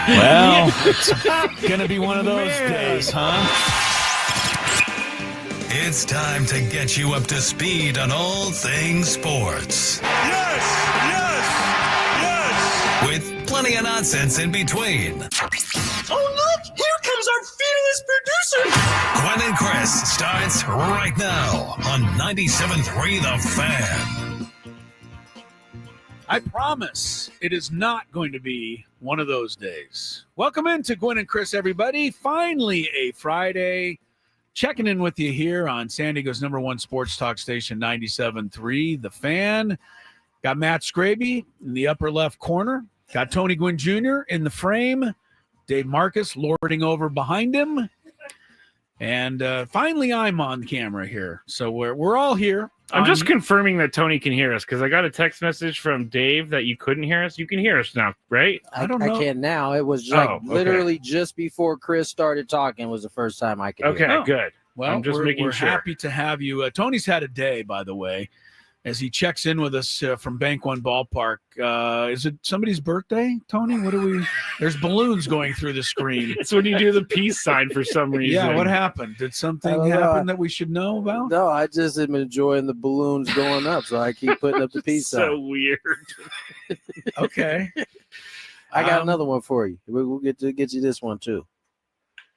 Well, it's going to be one of those days, huh? It's time to get you up to speed on all things sports. Yes! Yes! Yes! With plenty of nonsense in between. Oh, look! Here comes our fearless producer! Gwynn and Chris starts right now on 97.3 The Fan. I promise it is not going to be one of those days. Welcome into Gwynn and Chris, everybody. Finally, a Friday. Checking in with you here on San Diego's #1 sports talk station, 97.3 The Fan. Got Matt Skraby in the upper left corner. Got Tony Gwynn Jr. in the frame. Dave Marcus lording over behind him. And finally, I'm on camera here. So we're all here. I'm just confirming that Tony can hear us because I got a text message from Dave that you couldn't hear us. You can hear us now, right? I don't know. I can now. It was literally just before Chris started talking was the first time I could hear. Okay, good. Well, I'm just making we're sure. happy to have you. Tony's had a day, by the way, as he checks in with us from Bank One Ballpark. Is it somebody's birthday, Tony? What do we? There's balloons going through the screen. It's when you do the peace sign for some reason. Yeah, what happened? Did something happen that we should know about? No, I just am enjoying the balloons going up, so I keep putting up the peace sign. So weird. Okay. I got another one for you. We'll get you this one too.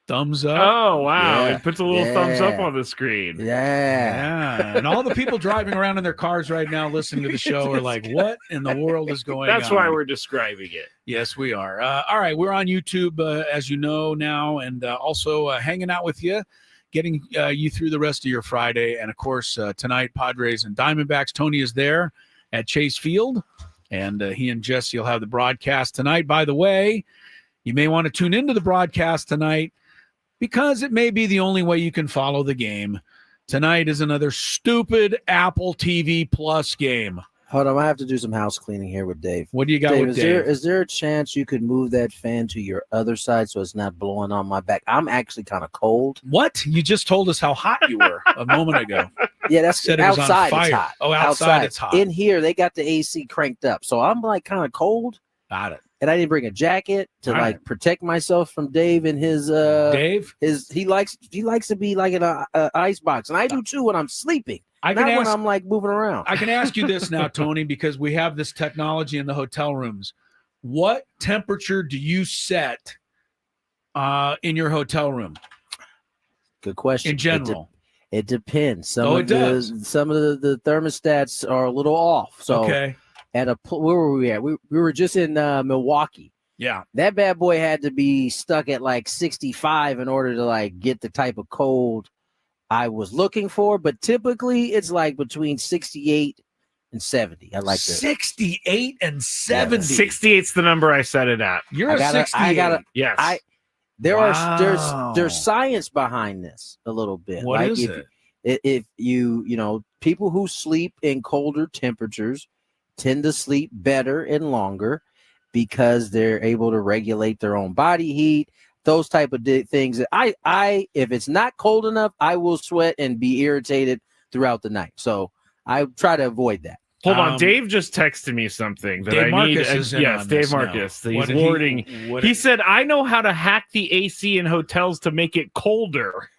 Thumbs up. Oh, wow. Yeah. It puts a little thumbs up on the screen. Yeah. And all the people driving around in their cars right now listening to the show are like, what in the world is going on? That's why we're describing it. Yes, we are. All right, we're on YouTube, as you know now, and also hanging out with you, getting you through the rest of your Friday. And, of course, tonight, Padres and Diamondbacks. Tony is there at Chase Field, and he and Jesse will have the broadcast tonight. By the way, you may want to tune into the broadcast tonight, because it may be the only way you can follow the game. Tonight is another stupid Apple TV Plus game. Hold on, I have to do some house cleaning here with Dave. What do you got with Dave? Is there a chance you could move that fan to your other side so it's not blowing on my back? I'm actually kind of cold. What? You just told us how hot you were a moment ago. Yeah, that's Said it was on outside. fire. It's hot. Oh, outside it's hot. In here, they got the AC cranked up, so I'm like kind of cold. Got it. And I didn't bring a jacket to protect myself from Dave and his Dave. He likes to be like in a ice box, and I do too when I'm sleeping. When I'm like moving around. I can ask you this now, Tony, because we have this technology in the hotel rooms. What temperature do you set in your hotel room? Good question. In general, it depends. Some of the thermostats are a little off. So okay. Where were we at? We were just in Milwaukee. Yeah. That bad boy had to be stuck at like 65 in order to like get the type of cold I was looking for. But typically it's like between 68 and 70. I like that. 68 and 70. 68's the number I set it at. You're a 68. Yes. There's science behind this a little bit. What like is it? If you people who sleep in colder temperatures tend to sleep better and longer because they're able to regulate their own body heat, those type of things. I if it's not cold enough, I will sweat and be irritated throughout the night. So I try to avoid that. Hold on, Dave just texted me something that Dave I Marcus need. is in Yes, on Dave this Marcus. now. He's warding. He said, "I know how to hack the AC in hotels to make it colder."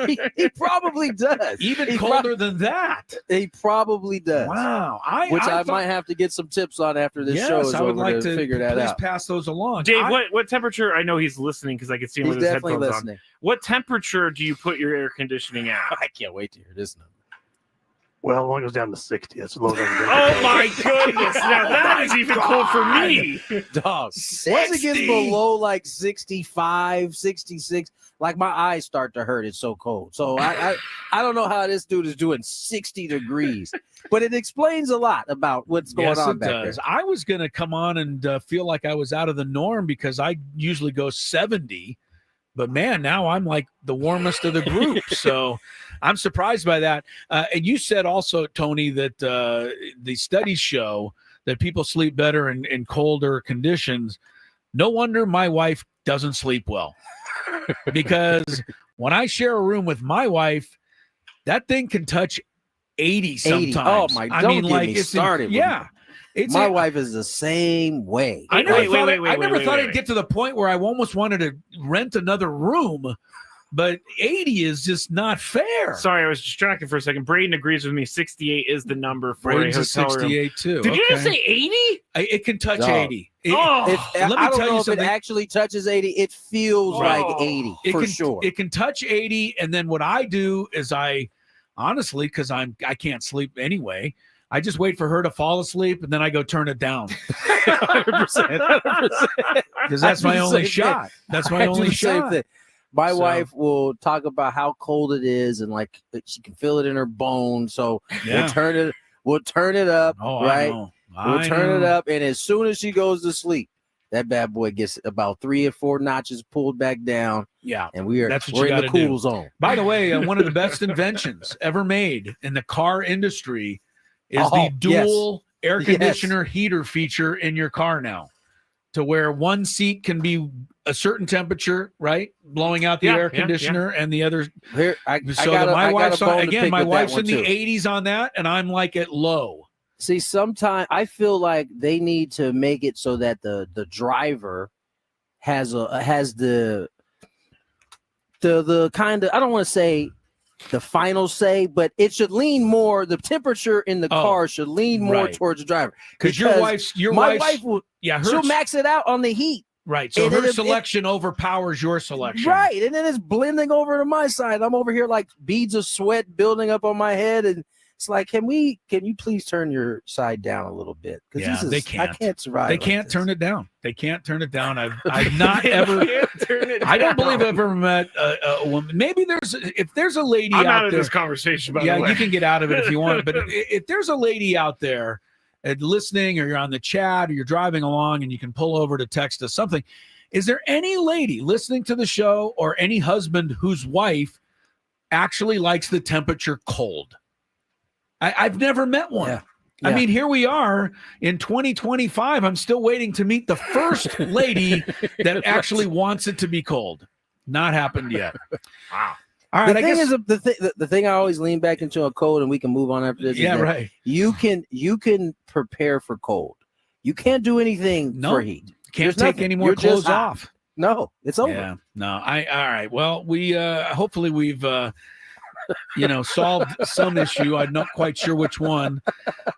He probably does. Even colder than that. He probably does. Wow. I might have to get some tips on after this yes, show is I would over like to figure that out. Please pass those along. Dave, what temperature? I know he's listening because I can see him He's with his definitely headphones listening. on. What temperature do you put your air conditioning at? I can't wait to hear this number. Well, it only goes down to 60. That's lower than Oh my goodness! Now that is even cold for me. Dog. Once it gets below like 65, 66, like my eyes start to hurt. It's so cold. So I don't know how this dude is doing 60 degrees, but it explains a lot about what's going on back there. I was going to come on and feel like I was out of the norm because I usually go 70. But, man, now I'm like the warmest of the group. So I'm surprised by that. And you said also, Tony, that the studies show that people sleep better in colder conditions. No wonder my wife doesn't sleep well. Because when I share a room with my wife, that thing can touch 80 sometimes. Oh, my, don't get me started. Yeah. My wife is the same way. I never Wait, thought I'd get to the point where I almost wanted to rent another room, but 80 is just not fair. Sorry, I was distracted for a second. Braden agrees with me. 68 is the number for Braden's a a hotel 68 room. too. Did you Okay. just say 80? It can touch No. 80. Oh, let me I don't tell know you if it something. actually touches 80. It feels like 80 It for can, sure. It can touch 80, and then what I do is honestly, because I can't sleep anyway, I just wait for her to fall asleep, and then I go turn it down. 100%. Because that's my only shot. That's my only shot. My So- wife will talk about how cold it is and like she can feel it in her bones. So Yeah. we'll turn it up, Oh, right? I know. We'll I turn it know. up, and as soon as she goes to sleep, that bad boy gets about 3 or 4 notches pulled back down, Yeah. and That's what we're you in the gotta do. cool zone. By the way, one of the best inventions ever made in the car industry is Oh, the dual air Yes. conditioner heater feature in your car now, to where one seat can be a certain temperature, right, blowing out the air conditioner, and the other. Here, My wife's bone to pick my with that wife's one, in the too. 80s on that, and I'm like at low. See, sometimes I feel like they need to make it so that the driver has the kind of, I don't want to say the final say, but it should lean more. The temperature in the car should lean more right. towards the driver. Because your my wife's wife will, yeah, she'll max it out on the heat. right. So and her it- selection overpowers your selection. Right. And then it's blending over to my side. I'm over here like beads of sweat building up on my head. And it's like, can you please turn your side down a little bit? Yeah, they can't. I can't survive. They can't turn it down. They can't turn it down. I've not ever. I don't believe I've ever met a woman. Maybe if there's a lady I'm out out of there. this conversation, by Yeah, the way. you can get out of it if you want. But if there's a lady out there listening, or you're on the chat, or you're driving along, and you can pull over to text us something, is there any lady listening to the show, or any husband whose wife actually likes the temperature cold? I've never met one. Yeah. I Yeah. mean, here we are in 2025. I'm still waiting to meet the first lady that actually wants it to be cold. Not happened yet. Wow. All right, The I thing guess. is, the thing I always lean back into a cold, and we can move on after this. is Yeah, that right. You can prepare for cold. You can't do anything No. for heat. Can't There's take nothing. any more You're just clothes hot. off. No, it's over. Yeah, no. All right. Well, we hopefully we've solved some issue. I'm not quite sure which one,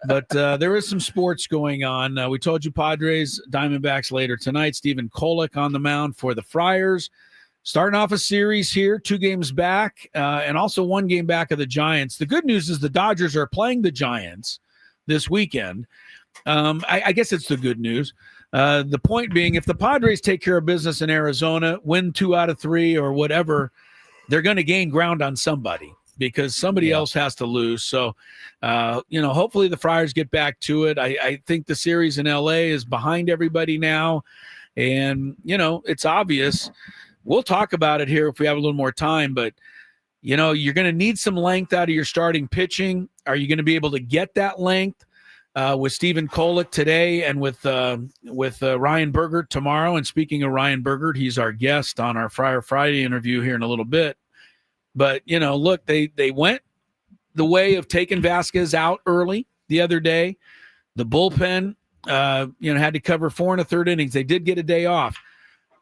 but there is some sports going on. We told you Padres, Diamondbacks later tonight. Stephen Kolek on the mound for the Friars, starting off a series here, 2 games back, and also 1 game back of the Giants. The good news is the Dodgers are playing the Giants this weekend. I guess it's the good news. The point being, if the Padres take care of business in Arizona, win 2 out of 3 or whatever, they're going to gain ground on somebody, because somebody else has to lose. So, hopefully the Friars get back to it. I think the series in LA is behind everybody now. And, it's obvious. We'll talk about it here if we have a little more time, but, you're going to need some length out of your starting pitching. Are you going to be able to get that length with Stephen Kolek today and with Ryan Bergert tomorrow? And speaking of Ryan Bergert, he's our guest on our Friday interview here in a little bit. But, look, they went the way of taking Vasquez out early the other day. The bullpen, had to cover 4 1/3 innings. They did get a day off.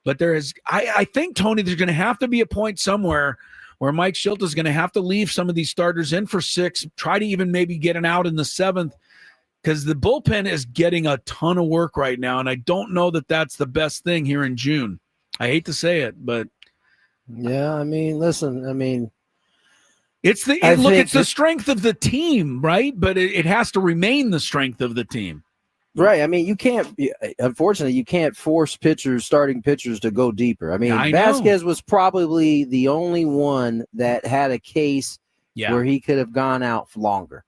But I think, Tony, there's going to have to be a point somewhere where Mike Schilt is going to have to leave some of these starters in for 6, try to even maybe get an out in the 7th, because the bullpen is getting a ton of work right now. And I don't know that that's the best thing here in June. I hate to say it, but. Yeah, I mean, listen, It's the strength of the team, right? But it has to remain the strength of the team. right. I mean, unfortunately, you can't force starting pitchers to go deeper. I mean, I know. Vasquez was probably the only one that had a case where he could have gone out for longer.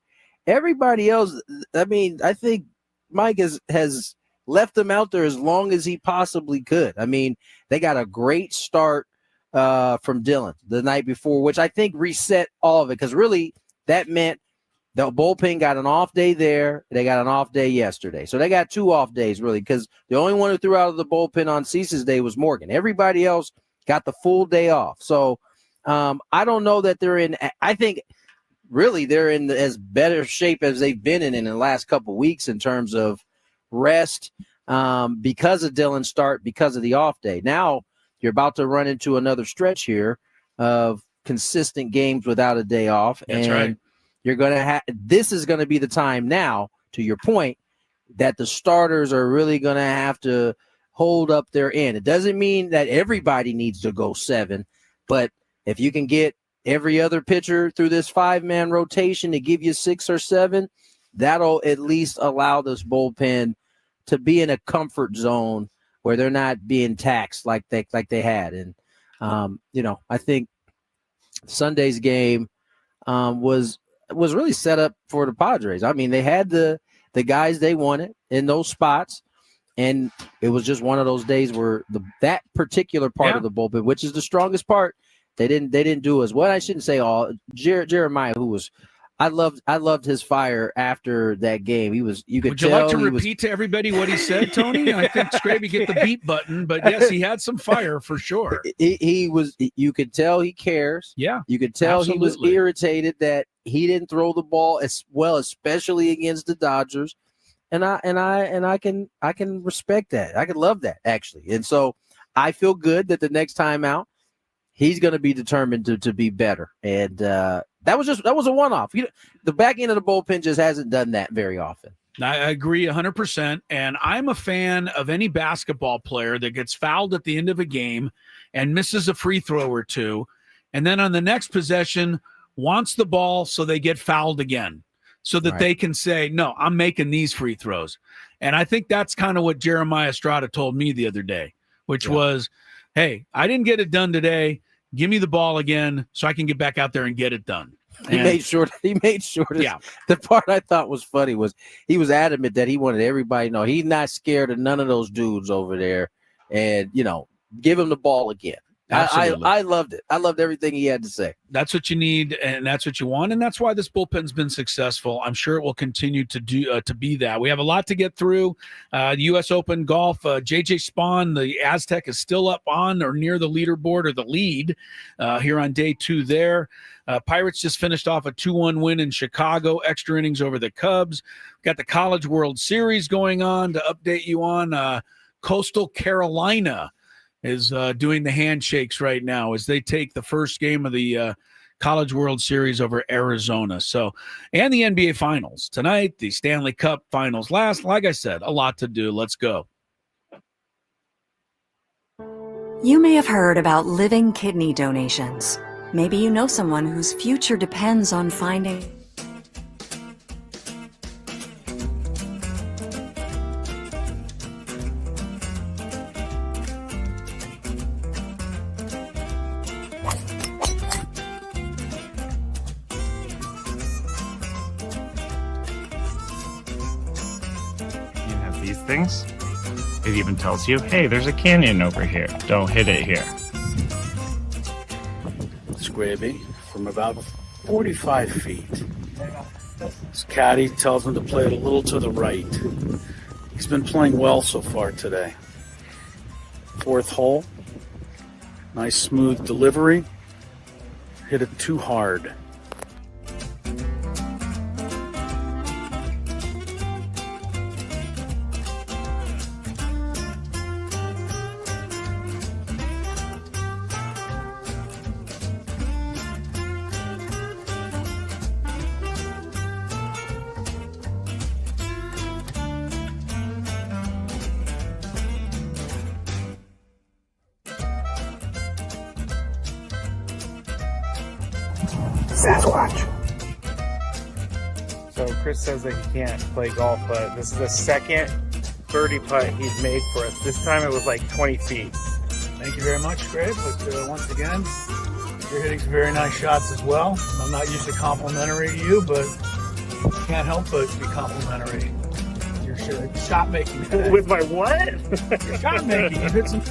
Everybody else, I mean, I think Mike has left them out there as long as he possibly could. I mean, they got a great start from Dylan the night before, which I think reset all of it, because really that meant the bullpen got an off day there. They got an off day yesterday. So they got 2 off days, really, because the only one who threw out of the bullpen on Cease's day was Morgan. Everybody else got the full day off. So I don't know that they're in – I think really they're in as better shape as they've been in the last couple of weeks in terms of rest because of Dylan's start, because of the off day. Now you're about to run into another stretch here of consistent games without a day off. That's right. You're going to have, this is going to be the time now, to your point, that the starters are really going to have to hold up their end. It doesn't mean that everybody needs to go 7, but if you can get every other pitcher through this 5-man rotation to give you 6 or 7, that'll at least allow this bullpen to be in a comfort zone where they're not being taxed like they had. And, I think Sunday's game was really set up for the Padres. I mean, they had the guys they wanted in those spots, and it was just one of those days where that particular part of the bullpen, which is the strongest part, they didn't do as well. I shouldn't say all. Jeremiah, who was, I loved his fire after that game. Would you like to repeat to everybody what he said, Tony? I think Skraby get the beat button, but yes, he had some fire for sure. He was. You could tell he cares. Yeah, you could tell absolutely. He was irritated that he didn't throw the ball as well, especially against the Dodgers. And I can respect that. I can love that, actually. And so I feel good that the next time out, he's going to be determined to be better. And that was a one-off. The back end of the bullpen just hasn't done that very often. I agree 100%. And I'm a fan of any basketball player that gets fouled at the end of a game and misses a free throw or two, and then on the next possession wants the ball so they get fouled again, so that they can say, no, I'm making these free throws. And I think that's kind of what Jeremiah Estrada told me the other day, which was, hey, I didn't get it done today. Give me the ball again so I can get back out there and get it done. He made sure. The part I thought was funny was he was adamant that he wanted everybody to know he's not scared of none of those dudes over there, and give him the ball again. I loved it. I loved everything he had to say. That's what you need, and that's what you want, and that's why this bullpen's been successful. I'm sure it will continue to be that. We have a lot to get through. The U.S. Open golf, J.J. Spawn, the Aztec, is still up on or near the leaderboard or the lead here on day 2 there. Pirates just finished off a 2-1 win in Chicago, extra innings over the Cubs. Got the College World Series going on to update you on. Coastal Carolina is doing the handshakes right now as they take the first game of the College World Series over Arizona. So, and the NBA Finals tonight, the Stanley Cup Finals last. Like I said, a lot to do. Let's go. You may have heard about living kidney donations. Maybe you know someone whose future depends on finding... Things. It even tells you, hey, there's a canyon over here. Don't hit it here. Skraby from about 45 feet. His caddy tells him to play it a little to the right. He's been playing well so far today. 4th hole. Nice smooth delivery. Hit it too hard. Sasquatch. So Chris says that he can't play golf, but this is the second birdie putt he's made for us. This time it was like 20 feet. Thank you very much, Greg. But once again, you're hitting some very nice shots as well. I'm not usually complimentary to you, but can't help but be complimentary. Your shot making. With my what? Your shot making. You hit some.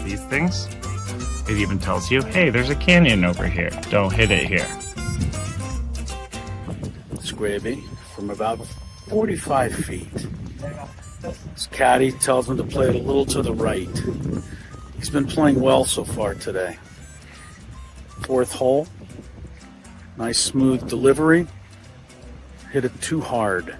these things. It even tells you, hey, there's a canyon over here. Don't hit it here. Skraby from about 45 feet. His caddy tells him to play it a little to the right. He's been playing well so far today. Fourth hole. Nice smooth delivery. Hit it too hard.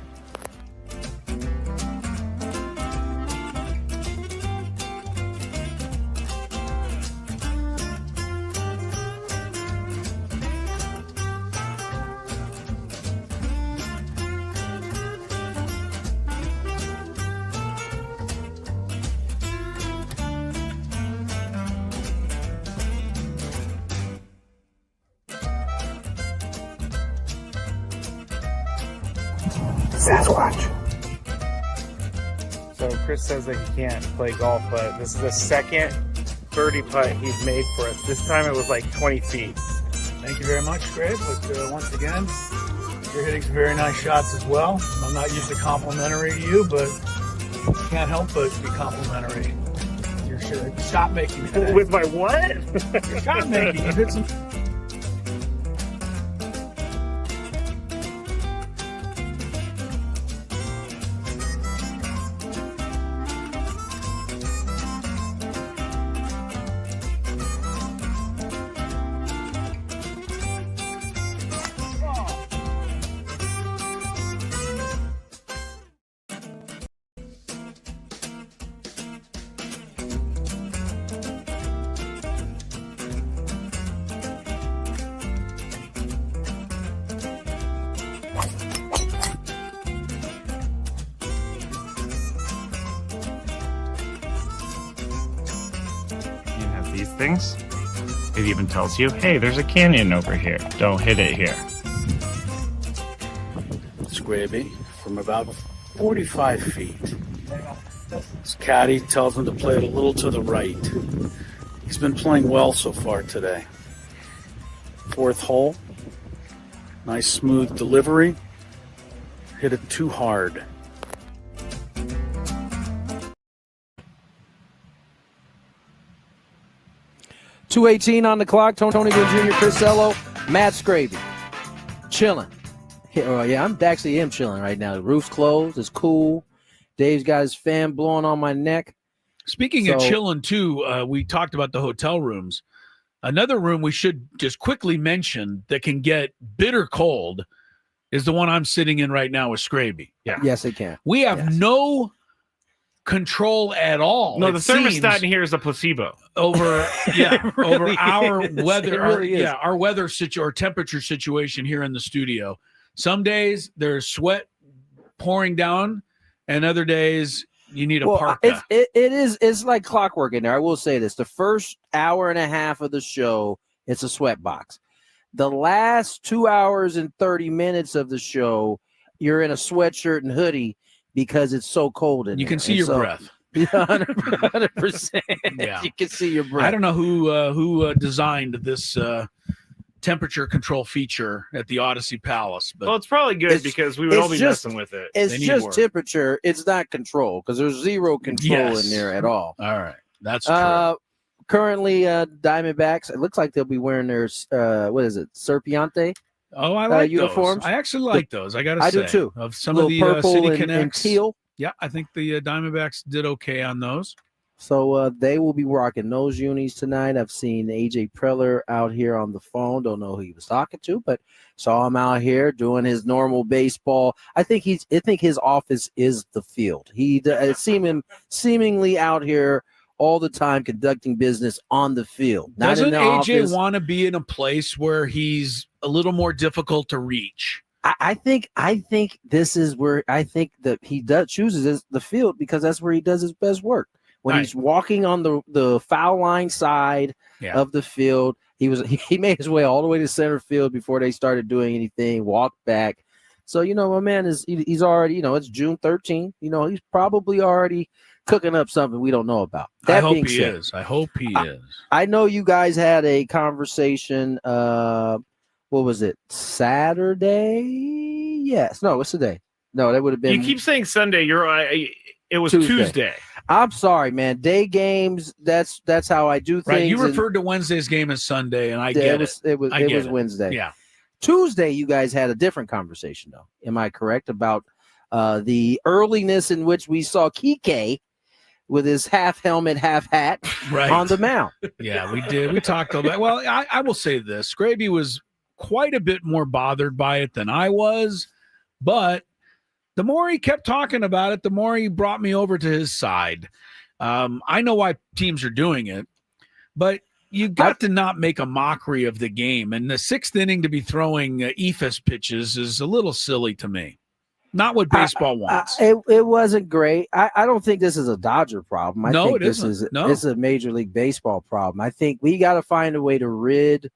Sasquatch. So Chris says that he can't play golf, but this is the second birdie putt he's made for us. This time it was like 20 feet. Thank you very much, Greg. But once again, you're hitting some very nice shots as well. I'm not usually complimentary to you, but can't help but be complimentary. Your shot making today. With my what? Your shot making. You hit some. These things. It even tells you, hey, there's a canyon over here. Don't hit it here. Skraby from about 45 feet. His caddy tells him to play it a little to the right. He's been playing well so far today. Fourth hole. Nice smooth delivery. Hit it too hard. .218 on the clock. Tony Gwynn Jr., Chris Matt Skraby. Chilling. Yeah, I'm actually am chilling right now. The roof's closed. It's cool. Dave's got his fan blowing on my neck. Speaking of chilling, too, we talked about the hotel rooms. Another room we should just quickly mention that can get bitter cold is the one I'm sitting in right now with Skraby. Yeah. Yes, it can. We have no control at all. No, the thermostat in here is a placebo. Over over our is. weather, Really our weather or temperature situation here in the studio. Some days there's sweat pouring down, and other days you need a parka. It's like clockwork in there. I will say this: the first hour and a half of the show, it's a sweat box. The last 2 hours and 30 minutes of the show, you're in a sweatshirt and hoodie because it's so cold in you there. can see your breath. 100%. Yeah. You can see your breath. I don't know who designed this temperature control feature at the Odyssey Palace, but Well, it's probably good because we would all be messing with it. It's just temperature. It's not control because there's zero control in there at all. All right. That's true. Currently, Diamondbacks, it looks like they'll be wearing their, Serpiante Oh, I like uniforms. those. I actually like those. I got to say. I do too. Of some Little of the purple City and Connects. teal. Yeah, I think the Diamondbacks did okay on those. So they will be rocking those unis tonight. I've seen AJ Preller out here on the phone. Don't know who he was talking to, but saw him out here doing his normal baseball. I think his office is the field. He seen him seemingly out here all the time conducting business on the field. Doesn't AJ want to be in a place where he's a little more difficult to reach? I think this is where I think that he chooses the field because that's where he does his best work. When he's walking on the foul line side of the field, he made his way all the way to center field before they started doing anything, walked back. So, my man he's already, it's June 13th. He's probably already cooking up something we don't know about. I hope he is. I know you guys had a conversation. What was it? Saturday? Yes. No, it's today. No, that would have been. You keep saying Sunday. It was Tuesday. I'm sorry, man. Day games. That's how I do things. Right. You referred to Wednesday's game as Sunday, and I get it. It was Wednesday. Yeah. Tuesday, you guys had a different conversation, though. Am I correct about the earliness in which we saw Kike with his half helmet, half hat on the mound? Yeah, we did. We talked about. Well, I will say this: Skraby was quite a bit more bothered by it than I was, but the more he kept talking about it, the more he brought me over to his side. I know why teams are doing it, but you got to not make a mockery of the game. And the sixth inning to be throwing ephus pitches is a little silly to me. Not what baseball wants. It wasn't great. I don't think this is a Dodger problem. I think this is a Major League Baseball problem. I think we got to find a way to rid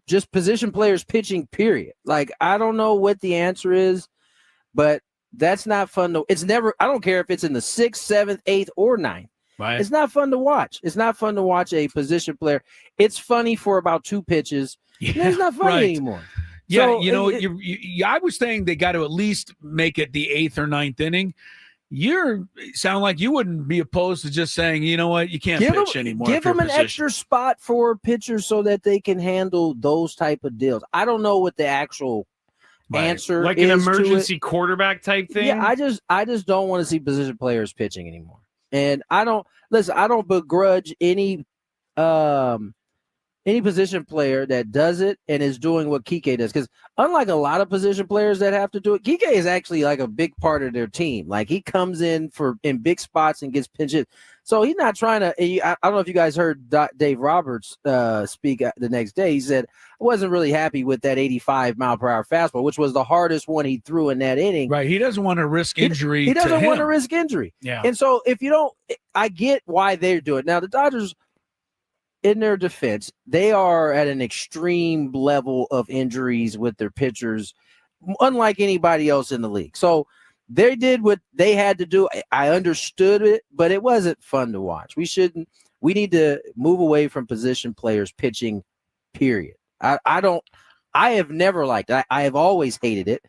just position players pitching, period. Like, I don't know what the answer is, but that's not fun to. It's never. I don't care if it's in the 6th, 7th, 8th, or 9th. Right. It's not fun to watch. It's not fun to watch a position player. It's funny for about 2 pitches. Yeah, it's not funny anymore. Yeah, so, I was saying they got to at least make it the 8th or 9th inning. You sound like you wouldn't be opposed to just saying, you know what, you can't pitch anymore. Give them an extra spot for pitchers so that they can handle those type of deals. I don't know what the actual answer like is an emergency quarterback type thing. Yeah, I just don't want to see position players pitching anymore. And I don't begrudge any position player that does it and is doing what Kike does. Because unlike a lot of position players that have to do it, Kike is actually like a big part of their team. Like, he comes in big spots and gets pinches. So he's not trying to. I don't know if you guys heard Dave Roberts speak the next day. He said, I wasn't really happy with that 85-mile-per-hour fastball, which was the hardest one he threw in that inning. Right. He doesn't want to risk injury. He doesn't want to risk injury. Yeah. And so if you don't, I get why they're doing it. Now, the Dodgers, in their defense, they are at an extreme level of injuries with their pitchers, unlike anybody else in the league. So they did what they had to do. I understood it, but it wasn't fun to watch. We need to move away from position players pitching, period. I have never liked it. I have always hated it.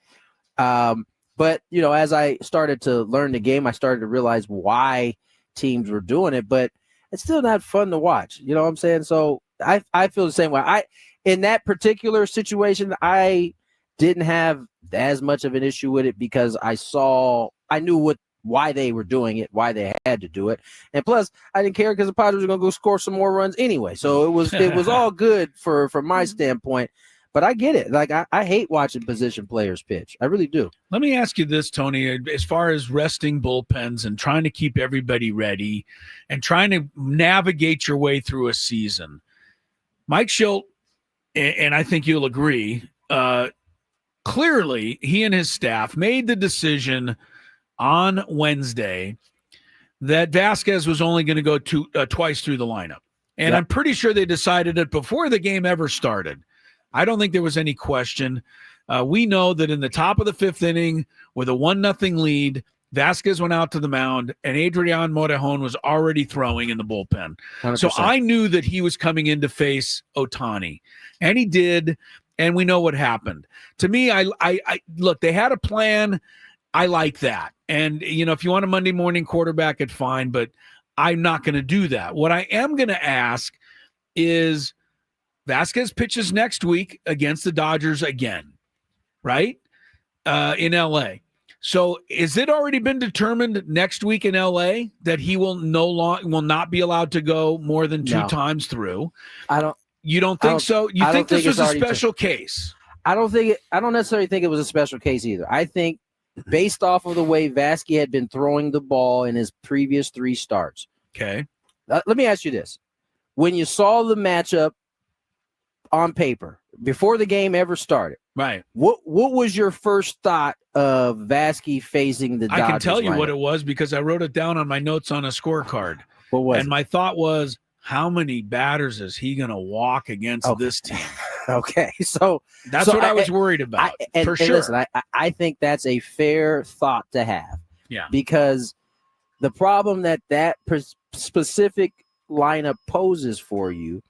But, as I started to learn the game, I started to realize why teams were doing it, but it's still not fun to watch. You know what I'm saying? So I feel the same way. In that particular situation, I didn't have as much of an issue with it because I knew why they were doing it, why they had to do it. And plus, I didn't care because the Padres were going to go score some more runs anyway. So it was all good from my standpoint. But I get it. Like, I hate watching position players pitch. I really do. Let me ask you this, Tony, as far as resting bullpens and trying to keep everybody ready and trying to navigate your way through a season. Mike Schilt, and I think you'll agree, clearly he and his staff made the decision on Wednesday that Vasquez was only going to go twice through the lineup. And I'm pretty sure they decided it before the game ever started. I don't think there was any question. We know that in the top of the 5th inning with a 1-0 lead, Vasquez went out to the mound and Adrian Morejon was already throwing in the bullpen. 100%. So I knew that he was coming in to face Ohtani, and he did. And we know what happened. To me, I look, they had a plan. I like that. And, if you want a Monday morning quarterback, it's fine, but I'm not going to do that. What I am going to ask is, Vasquez pitches next week against the Dodgers again, right? In L.A. So is it already been determined next week in L.A. that he will not be allowed to go more than 2 times through? You don't think so? You think this was a special case? I don't necessarily think it was a special case either. I think based off of the way Vasquez had been throwing the ball in his previous 3 starts. Okay. Let me ask you this. When you saw the matchup on paper before the game ever started, right? What was your first thought of Vasquez facing the Dodgers? I can tell you lineup? what it was because I wrote it down on my notes on a scorecard. What was? And my thought was, how many batters is he going to walk against this team? Okay, so that's what I was worried about for sure. Listen, I think that's a fair thought to have. Yeah, because the problem that specific lineup poses for you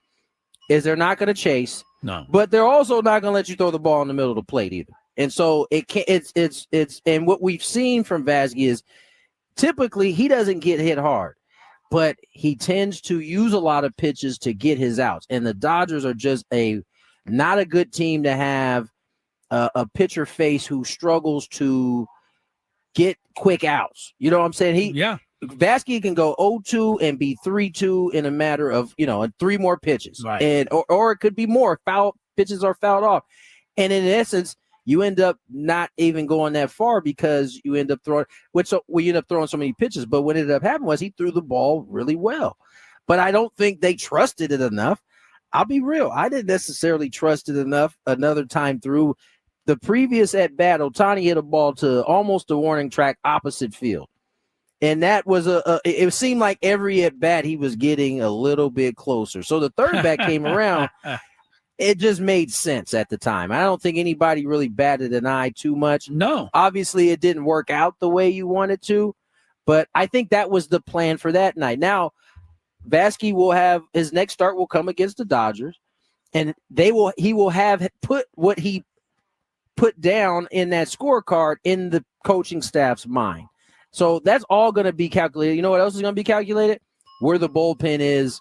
is they're not going to chase. No. But they're also not going to let you throw the ball in the middle of the plate either. And so it's and what we've seen from Vasquez is typically he doesn't get hit hard, but he tends to use a lot of pitches to get his outs. And the Dodgers are just not a good team to have a pitcher face who struggles to get quick outs. You know what I'm saying? Vasquez can go 0-2 and be 3-2 in a matter of, 3 more pitches. Right. And or it could be more. Foul pitches are fouled off. And in essence, you end up not even going that far because you end up throwing so many pitches. But what ended up happening was he threw the ball really well. But I don't think they trusted it enough. I'll be real. I didn't necessarily trust it enough another time through. The previous at bat, Ohtani hit a ball to almost the warning track opposite field. And that was it seemed like every at bat he was getting a little bit closer. So the third bat came around. It just made sense at the time. I don't think anybody really batted an eye too much. No. Obviously, it didn't work out the way you wanted to, but I think that was the plan for that night. Now, Vasquez will have his next start will come against the Dodgers, and he will have put what he put down in that scorecard in the coaching staff's mind. So that's all going to be calculated. You know what else is going to be calculated? Where the bullpen is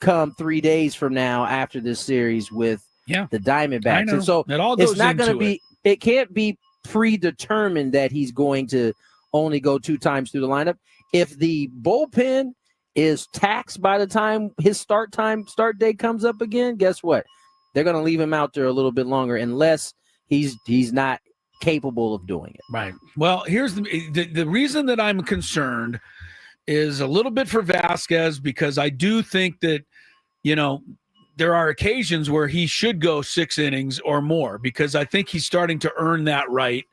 come 3 days from now after this series with the Diamondbacks. And so it all goes it's not going to be it. It can't be predetermined that he's going to only go 2 times through the lineup. If the bullpen is taxed by the time his start date comes up again, guess what? They're going to leave him out there a little bit longer unless he's not capable of doing it. Right. Well, here's the reason that I'm concerned is a little bit for Vasquez, because I do think that, there are occasions where he should go 6 innings or more, because I think he's starting to earn that right.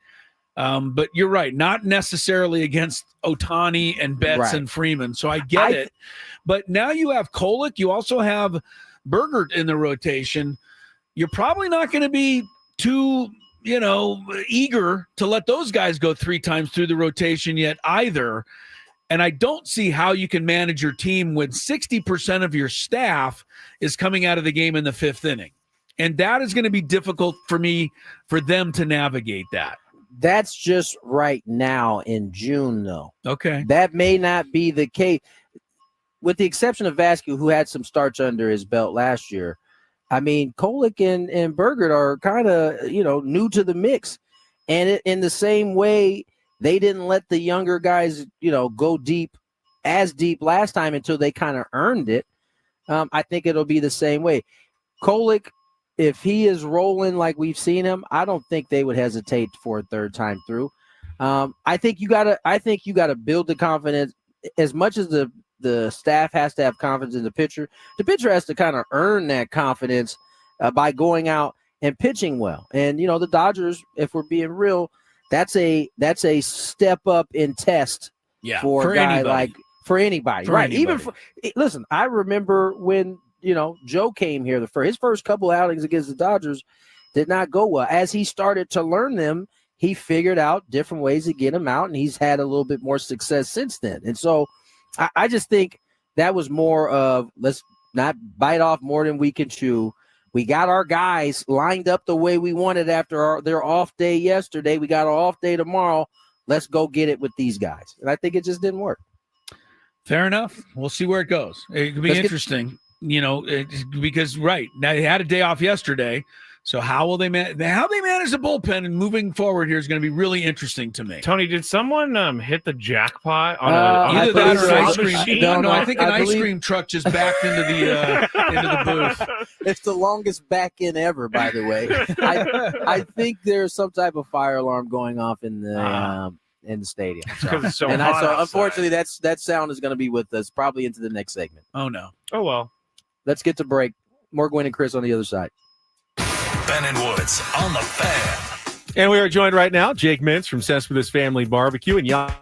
But you're right, not necessarily against Ohtani and Betts and Freeman. So I get it. But now you have Kolek. You also have Bergert in the rotation. You're probably not going to be too, eager to let those guys go 3 times through the rotation yet either. And I don't see how you can manage your team when 60% of your staff is coming out of the game in the 5th inning. And that is going to be difficult for them to navigate that. That's just right now in June, though. Okay. That may not be the case. With the exception of Vasquez, who had some starts under his belt last year. I mean, Kolek and Bergert are kind of, new to the mix. And in the same way, they didn't let the younger guys, go deep last time until they kind of earned it. I think it'll be the same way. Kolek, if he is rolling like we've seen him, I don't think they would hesitate for a 3rd time through. I think you gotta build the confidence as much as the staff has to have confidence in the pitcher. The pitcher has to kind of earn that confidence by going out and pitching well. And the Dodgers, if we're being real, that's a step up in test for a guy for anybody, right? Even listen, I remember when Joe came here for his first couple outings against the Dodgers did not go well. As he started to learn them, he figured out different ways to get him out, and he's had a little bit more success since then. And so I just think that was more of let's not bite off more than we can chew. We got our guys lined up the way we wanted after their off day yesterday. We got our off day tomorrow. Let's go get it with these guys. And I think it just didn't work. Fair enough. We'll see where it goes. It could be interesting, because now they had a day off yesterday. So how they manage the bullpen and moving forward here is going to be really interesting to me. Tony, did someone hit the jackpot on either that or an ice cream? machine? No, I think an ice cream truck just backed into the booth. It's the longest back in ever, by the way. I think there's some type of fire alarm going off in the stadium. So unfortunately, that sound is going to be with us probably into the next segment. Oh no. Oh well. Let's get to break. More Gwynn and Chris on the other side. Ben and Woods on the Fan. And we are joined right now, Jake Mintz from Cespedes Family Barbecue and Young.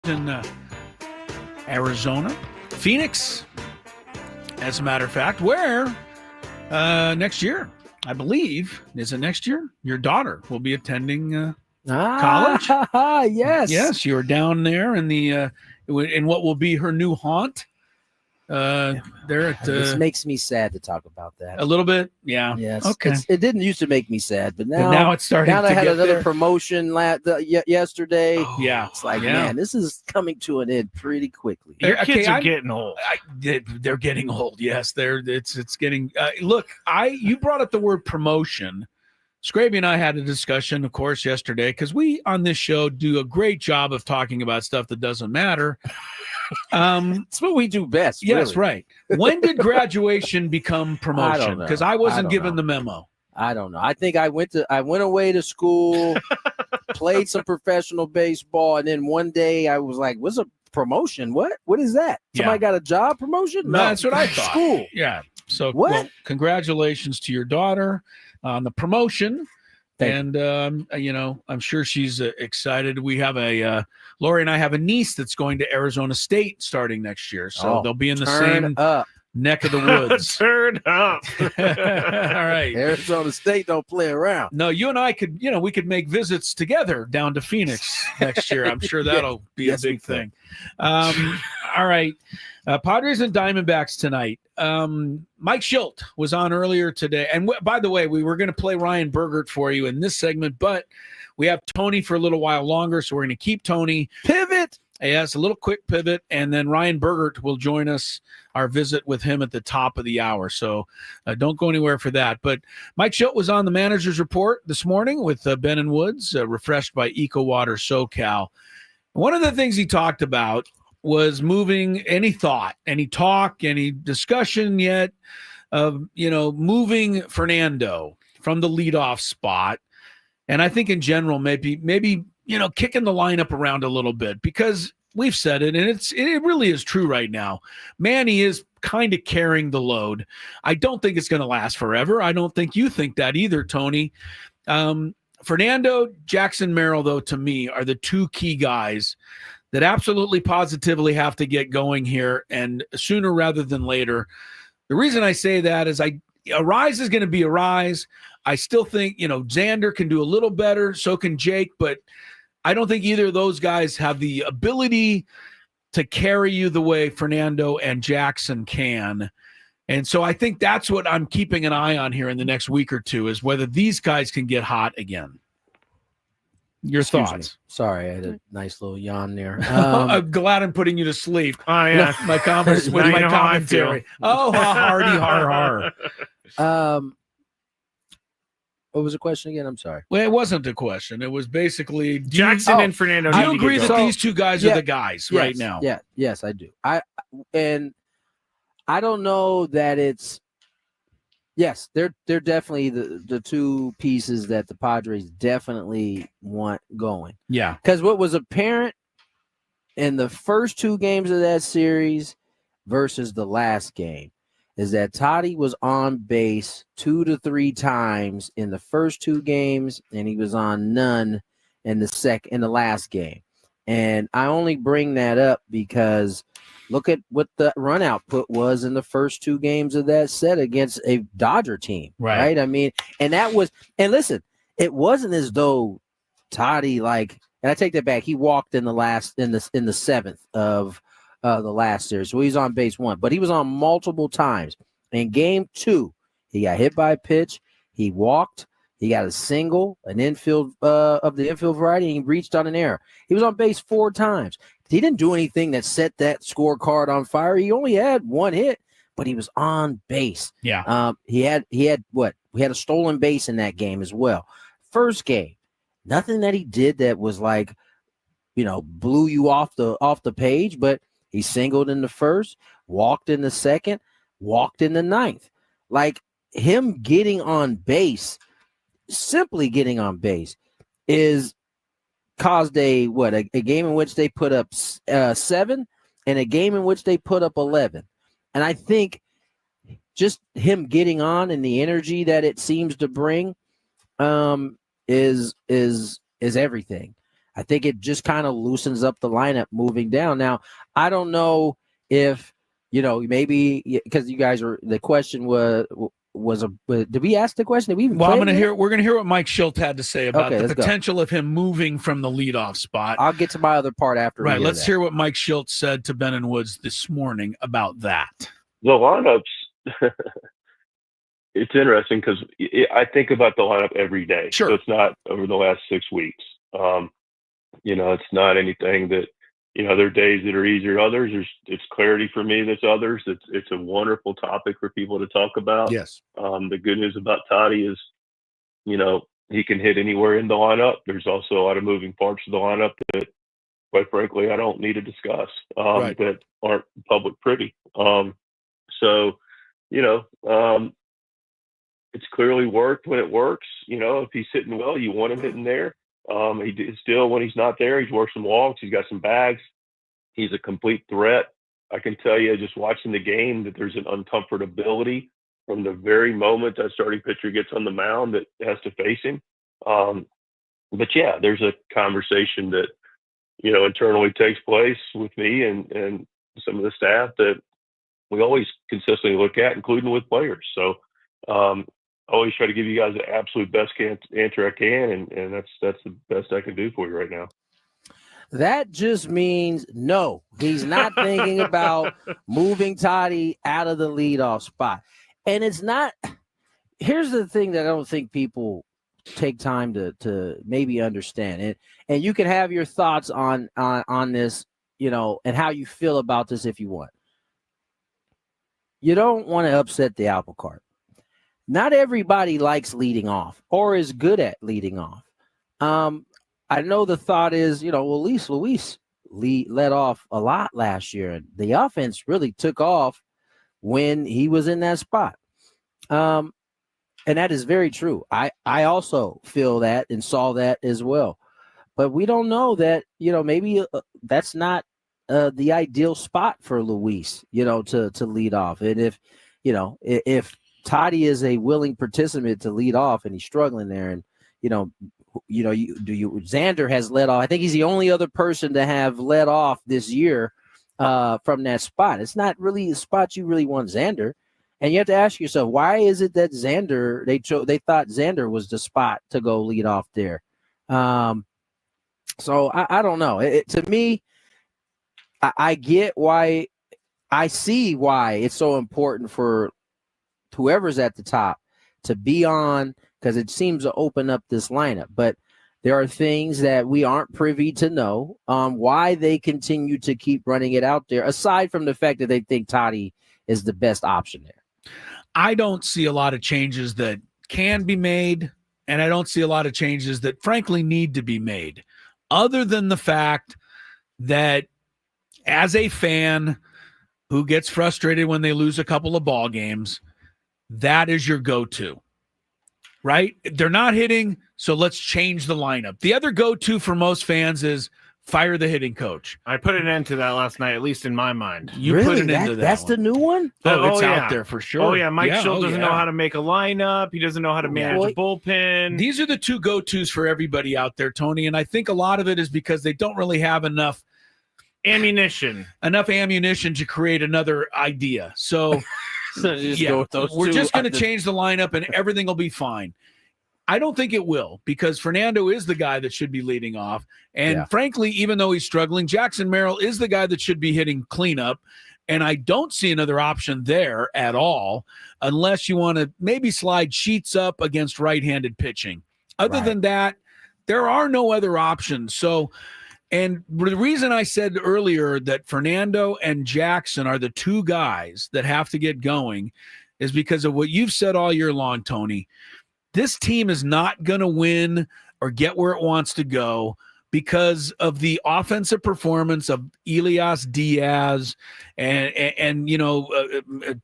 in Arizona, Phoenix, as a matter of fact, where next year, I believe, is it next year? Your daughter will be attending college. Yes. Yes, you're down there in the in what will be her new haunt. There at This makes me sad to talk about that. a little bit. Yeah. Yes. Okay. It didn't used to make me sad, but But now it's starting Now to they had get another there. promotion yesterday. Yeah. It's like, Yeah. man, this is coming to an end pretty quickly. Their Okay, kids are I'm- getting old. They're getting old. Yes, it's getting. Look, you brought up the word promotion. Skraby and I had a discussion, of course, yesterday because we on this show do a great job of talking about stuff that doesn't matter. It's what we do best. Yes, really. right. When did graduation become promotion? know. Because I wasn't don't given know. the memo. I don't know. I think I went away to school, played some professional baseball, and then one day I was like, "What's a promotion? What is that? Yeah. Somebody got a job promotion?" No, that's what I thought. School. Yeah. So, What? well, congratulations to your daughter on the promotion. Thank And, I'm sure she's excited. We have Lori and I have a niece that's going to Arizona State starting next year. So Oh, they'll be in the Turn same up. neck of the woods. Turn up. All right. Arizona State don't play around. No, you and I could, we could make visits together down to Phoenix next year. I'm sure that'll be Yes, a we big could. thing. All right. Padres and Diamondbacks tonight. Mike Schilt was on earlier today. And by the way, we were going to play Ryan Bergert for you in this segment, but we have Tony for a little while longer. So we're going to keep Tony. Pivot. Yes, a little quick pivot, and then Ryan Burgert will join us, our visit with him at the top of the hour. So don't go anywhere for that. But Mike Schilt was on the manager's report this morning with Ben and Woods, refreshed by Eco Water SoCal. One of the things he talked about was moving any talk, any discussion yet of, moving Fernando from the leadoff spot. And I think in general, maybe kicking the lineup around a little bit because we've said it, and it really is true right now. Manny is kind of carrying the load. I don't think it's going to last forever. I don't think you think that either, Tony. Fernando, Jackson Merrill, though, to me, are the two key guys that absolutely positively have to get going here, and sooner rather than later. The reason I say that is a rise is going to be a rise. I still think, Xander can do a little better. So can Jake, but I don't think either of those guys have the ability to carry you the way Fernando and Jackson can. And so I think that's what I'm keeping an eye on here in the next week or two is whether these guys can get hot again. Your Excuse thoughts? me. Sorry, I had a nice little yawn there. I'm glad I'm putting you to sleep. Oh, yeah. My comments with Now you my know how I feel. commentary. Oh, hardy har har. What was the question again? I'm sorry. Well, it wasn't a question. It was basically Jackson and Fernando. Do need you to get agree that going. these two guys are the guys right now? Yeah, yes, I do. I don't know that it's yes, they're definitely the two pieces that the Padres definitely want going. Yeah. Because what was apparent in the first two games of that series versus the last game is that Toddy was on base 2 to 3 times in the first two games, and he was on none in the last game. And I only bring that up because look at what the run output was in the first two games of that set against a Dodger team. Right? I mean, and listen, it wasn't as though Toddy and I take that back. He walked in the seventh of the last series. So he's on base 1, but he was on multiple times. In game 2, he got hit by a pitch. He walked. He got a single, an infield of the infield variety, and he reached on an error. He was on base 4 times. He didn't do anything that set that scorecard on fire. He only had 1 hit, but he was on base. Yeah. He had what? We had a stolen base in that game as well. First game, nothing that he did that was blew you off the page, but he singled in the first, walked in the second, walked in the ninth. Him getting on base, simply getting on base, is caused a game in which they put up 7 and a game in which they put up 11. And I think just him getting on and the energy that it seems to bring is everything. I think it just kind of loosens up the lineup moving down. Now, I don't know if, maybe because you guys are, the question was did we ask the question? Did we even we're going to hear what Mike Schilt had to say about the potential of him moving from the leadoff spot. I'll get to my other part after. Right. Let's hear what Mike Schilt said to Ben and Woods this morning about that. The lineups, it's interesting because I think about the lineup every day. Sure. So it's not over the last 6 weeks. It's not anything that, there are days that are easier than others. It's clarity for me that's others. It's a wonderful topic for people to talk about. Yes. The good news about Toddy is, he can hit anywhere in the lineup. There's also a lot of moving parts of the lineup that, quite frankly, I don't need to discuss that aren't public privy. It's clearly worked when it works. If he's hitting well, you want him hitting there. Still, when he's not there, he's worked some walks. He's got some bags. He's a complete threat. I can tell you, just watching the game, that there's an uncomfortability from the very moment that starting pitcher gets on the mound that has to face him. But yeah, there's a conversation that, internally takes place with me and some of the staff that we always consistently look at, including with players. So, always try to give you guys the absolute best answer I can, and that's the best I can do for you right now. That just means no, he's not thinking about moving Toddy out of the leadoff spot. And it's not. Here's the thing that I don't think people take time to maybe understand, and you can have your thoughts on this, and how you feel about this if you want. You don't want to upset the apple cart. Not everybody likes leading off or is good at leading off. I know the thought is, at least Luis led off a lot last year, and the offense really took off when he was in that spot. And that is very true. I also feel that and saw that as well. But we don't know that, maybe that's not the ideal spot for Luis, to lead off. And if Toddy is a willing participant to lead off and he's struggling there, and Xander has led off. I think he's the only other person to have led off this year from that spot. It's not really a spot you really want Xander, and you have to ask yourself, why is it that Xander they thought Xander was the spot to go lead off there? So I don't know. To me, I get why. I see why it's so important for whoever's at the top to be on, because it seems to open up this lineup. But there are things that we aren't privy to know why they continue to keep running it out there, aside from the fact that they think Toddy is the best option there. I don't see a lot of changes that can be made, and I don't see a lot of changes that frankly need to be made, other than the fact that as a fan who gets frustrated when they lose a couple of ball games, that is your go-to, right? They're not hitting, so let's change the lineup. The other go-to for most fans is fire the hitting coach. I put an end to that last night, at least in my mind. You really? Put an end to that. That's one. The new one? It's out there for sure. Oh, yeah. Mike Schilt doesn't know how to make a lineup. He doesn't know how to manage a bullpen. These are the two go-tos for everybody out there, Tony, and I think a lot of it is because they don't really have enough ammunition to create another idea. So we're just going to change the lineup and everything will be fine. I don't think it will, because Fernando is the guy that should be leading off. And frankly, even though he's struggling, Jackson Merrill is the guy that should be hitting cleanup. And I don't see another option there at all, unless you want to maybe slide Sheets up against right-handed pitching. Other than that, there are no other options. So, and the reason I said earlier that Fernando and Jackson are the two guys that have to get going is because of what you've said all year long, Tony. This team is not going to win or get where it wants to go because of the offensive performance of Elias Diaz and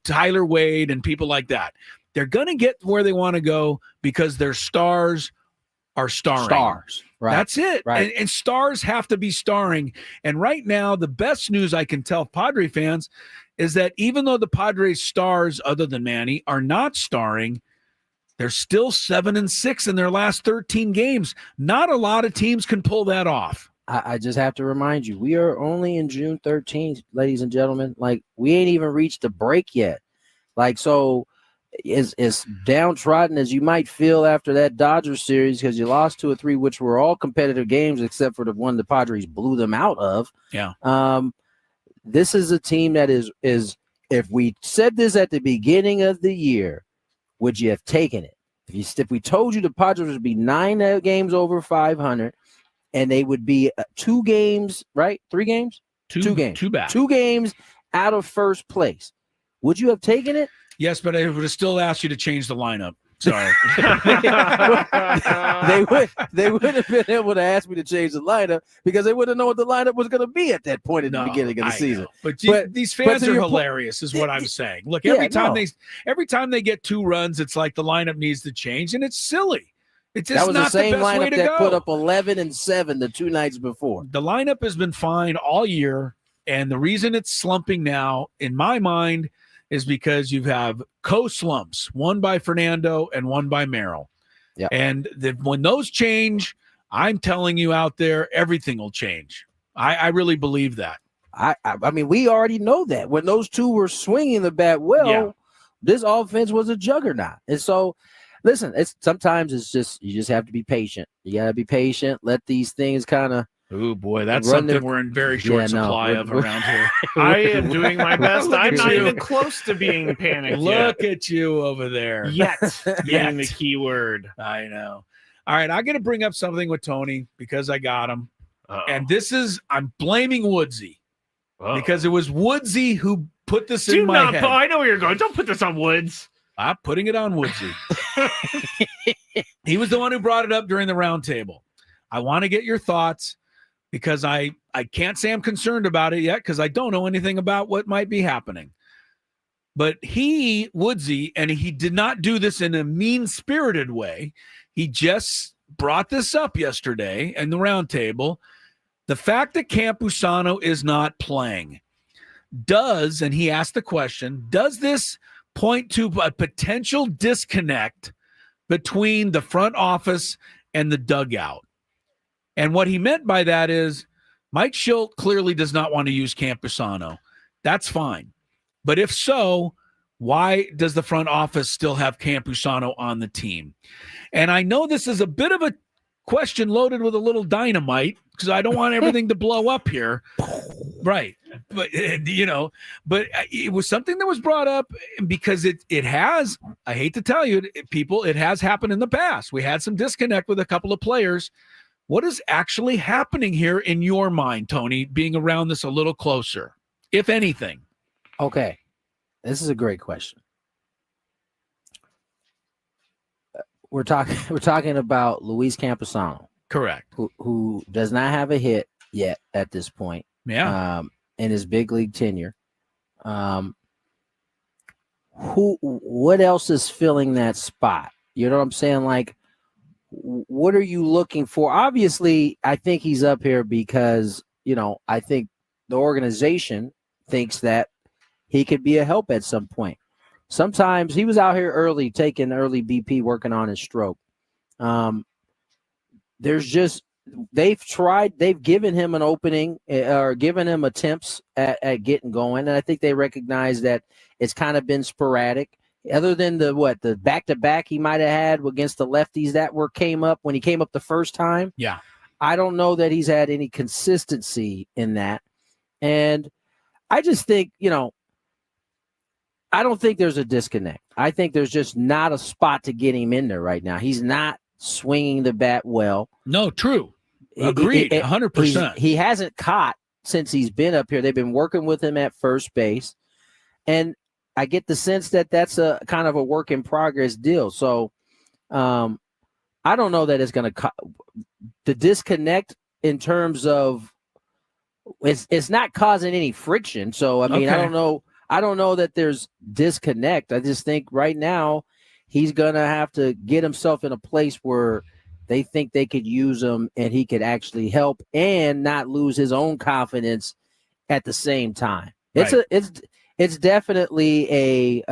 Tyler Wade and people like that. They're going to get where they want to go because their stars are starring. Stars. Right. That's it. Right. And stars have to be starring. And right now, the best news I can tell Padre fans is that even though the Padres stars, other than Manny, are not starring, They're still 7-6 in their last 13 games. Not a lot of teams can pull that off. I just have to remind you, we are only in June 13th, ladies and gentlemen. Like, we ain't even reached the break yet. Like, so as downtrodden as you might feel after that Dodgers series, because you lost 2 or 3, which were all competitive games except for the one the Padres blew them out of. Yeah. This is a team that is if we said this at the beginning of the year, would you have taken it? If we told you the Padres would be 9 games over 500 and they would be 2 games, right? 3 games? 2 games. 2 back. 2 games out of first place. Would you have taken it? Yes, but I would have still asked you to change the lineup. Sorry. they would have been able to ask me to change the lineup because they wouldn't know what the lineup was going to be at that point in the beginning of the season. But these fans are hilarious, is what I'm saying. Look, every time they get 2 runs, it's like the lineup needs to change, and it's silly. It's just that was not the same best way lineup to that go. put up 11-7 the 2 nights before. The lineup has been fine all year, and the reason it's slumping now, in my mind, is because you have co-slumps, one by Fernando and one by Merrill. Yeah. And when those change, I'm telling you out there, everything will change. I really believe that. I mean, we already know that. When those 2 were swinging the bat well, this offense was a juggernaut. And so, listen, sometimes it's just you just have to be patient. You got to be patient. Let these things kind of. Oh, boy, that's something we're in very short supply of around here. I am doing my best. I'm not even close to being panicked Look at you over there. Yet. Being the key word. I know. All right, I'm going to bring up something with Tony because I got him. And I'm blaming Woodsy because it was Woodsy who put this in my head. I know where you're going. Don't put this on Woods. I'm putting it on Woodsy. He was the one who brought it up during the roundtable. I want to get your thoughts. Because I can't say I'm concerned about it yet because I don't know anything about what might be happening. But Woodsy, and he did not do this in a mean-spirited way. He just brought this up yesterday in the roundtable. The fact that Campusano is not playing and he asked the question, does this point to a potential disconnect between the front office and the dugout? And what he meant by that is Mike Schilt clearly does not want to use Campusano. That's fine. But if so, why does the front office still have Campusano on the team? And I know this is a bit of a question loaded with a little dynamite because I don't want everything to blow up here. Right. But, but it was something that was brought up because it has, I hate to tell you, people, it has happened in the past. We had some disconnect with a couple of players. What is actually happening here in your mind, Tony, being around this a little closer, if anything? Okay. This is a great question. We're talking about Luis Campusano. Correct. Who does not have a hit yet at this point. Yeah. In his big league tenure. What else is filling that spot? You know what I'm saying? Like, what are you looking for? Obviously, I think he's up here because, I think the organization thinks that he could be a help at some point. Sometimes he was out here early, taking early BP, working on his stroke. They've given him an opening or given him attempts at getting going. And I think they recognize that it's kind of been sporadic. Other than the back-to-back he might have had against the lefties that came up when he came up the first time. Yeah. I don't know that he's had any consistency in that. And I just think, I don't think there's a disconnect. I think there's just not a spot to get him in there right now. He's not swinging the bat well. No, true. Agreed, 100%. He hasn't caught since he's been up here. They've been working with him at first base. And I get the sense that that's a kind of a work in progress deal. So I don't know that it's going to the disconnect in terms of it's not causing any friction. So, I mean, okay. I don't know that there's disconnect. I just think right now he's going to have to get himself in a place where they think they could use him and he could actually help and not lose his own confidence at the same time. It's definitely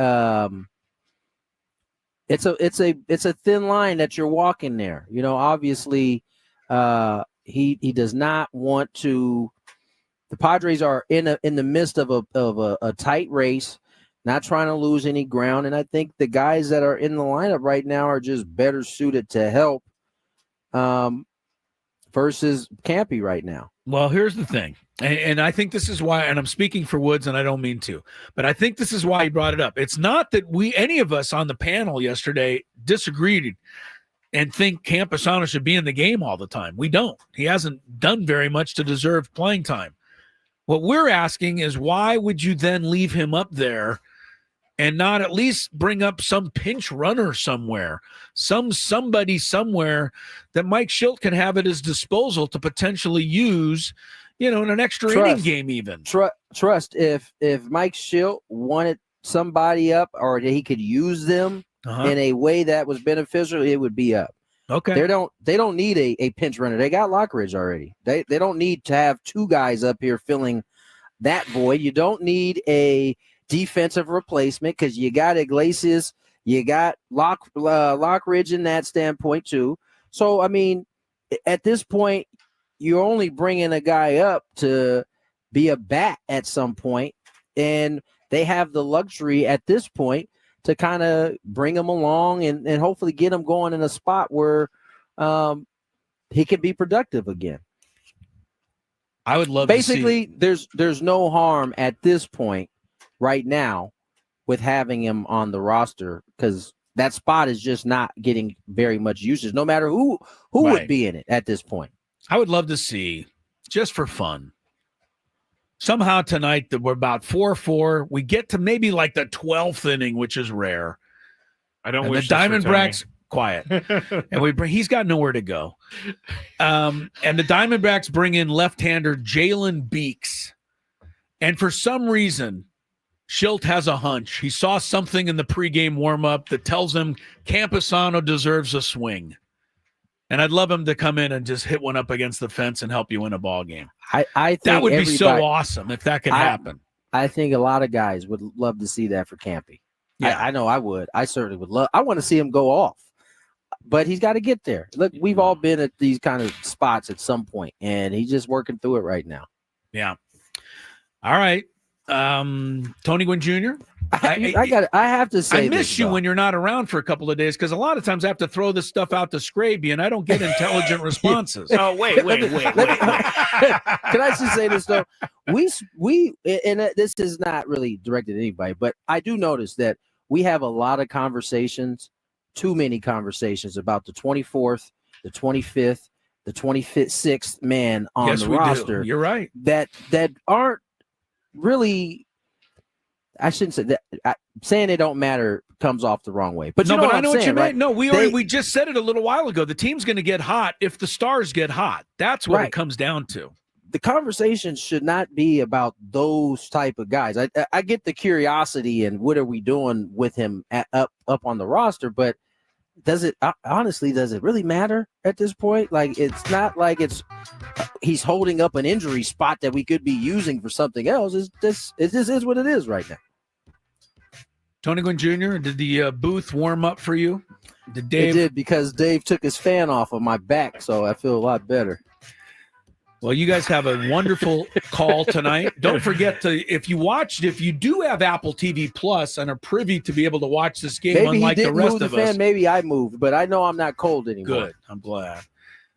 it's a thin line that you're walking there. You know, obviously, he does not want to. The Padres are in the midst of a tight race, not trying to lose any ground, and I think the guys that are in the lineup right now are just better suited to help versus Campy right now. Well, here's the thing, and I think this is why, and I'm speaking for Woods, and I don't mean to, but I think this is why he brought it up. It's not that any of us on the panel yesterday disagreed and think Campusano should be in the game all the time. We don't. He hasn't done very much to deserve playing time. What we're asking is, why would you then leave him up there and not at least bring up some pinch runner somewhere, somebody somewhere that Mike Schilt can have at his disposal to potentially use, in an extra inning game even. Trust if Mike Schilt wanted somebody up or that he could use them in a way that was beneficial, it would be up. Okay. They don't need a pinch runner. They got Lockridge already. They don't need to have two guys up here filling that void. You don't need a defensive replacement because you got Iglesias, you got Lockridge in that standpoint too. So I mean, at this point, you're only bringing a guy up to be a bat at some point, and they have the luxury at this point to kind of bring him along and hopefully get him going in a spot where he can be productive again. I would love Basically, to see. there's no harm at this point right now with having him on the roster because that spot is just not getting very much usage, no matter who would be in it at this point. I would love to see, just for fun, somehow tonight that we're about 4-4. We get to maybe like the 12th inning, which is rare. I don't and wish the this for Diamondbacks quiet, and he's got nowhere to go. And the Diamondbacks bring in left-hander Jalen Beeks, and for some reason, Schilt has a hunch. He saw something in the pregame warm-up that tells him Campusano deserves a swing. And I'd love him to come in and just hit one up against the fence and help you win a ball game. I think that would be so awesome if that could happen. I think a lot of guys would love to see that for Campy. Yeah, I know I would. I certainly would love. I want to see him go off, but he's got to get there. Look, we've all been at these kind of spots at some point, and he's just working through it right now. Yeah. All right. Tony Gwynn Jr. I have to say, I miss you when you're not around for a couple of days because a lot of times I have to throw this stuff out to Skraby and I don't get intelligent responses. Oh, wait. Can I just say this though? We and this is not really directed at anybody, but I do notice that we have a lot of conversations, too many conversations about the 24th, the 25th, the 26th man on the roster. Do. You're right. That aren't really. I shouldn't say that. Saying they don't matter comes off the wrong way. But no, you know but what I know I'm what saying, you right? mean. No, we just said it a little while ago. The team's going to get hot if the stars get hot. That's what it comes down to. The conversation should not be about those type of guys. I get the curiosity and what are we doing with him up on the roster, but does it really matter at this point? Like, it's not like he's holding up an injury spot that we could be using for something else. It just is what it is right now. Tony Gwynn Jr., did the booth warm up for you? Did Dave? It did, because Dave took his fan off of my back, so I feel a lot better. Well, you guys have a wonderful call tonight. Don't forget to, if you do have Apple TV Plus and are privy to be able to watch this game, maybe unlike he didn't the rest move of the fan, us. maybe I moved, but I know I'm not cold anymore. Good. I'm glad.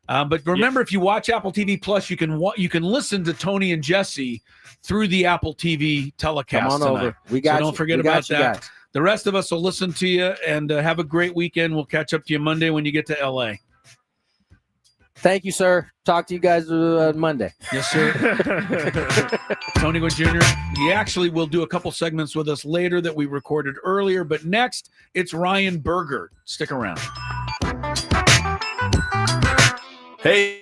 But remember, if you watch Apple TV Plus, you can listen to Tony and Jesse through the Apple TV telecast. Come on tonight. over. We got so don't forget about that. Guys. The rest of us will listen to you and have a great weekend. We'll catch up to you Monday when you get to LA. Thank you, sir. Talk to you guys on Monday. Yes, sir. Tony Gwynn Jr., he actually will do a couple segments with us later that we recorded earlier, but next, it's Ryan Burgert. Stick around. Hey.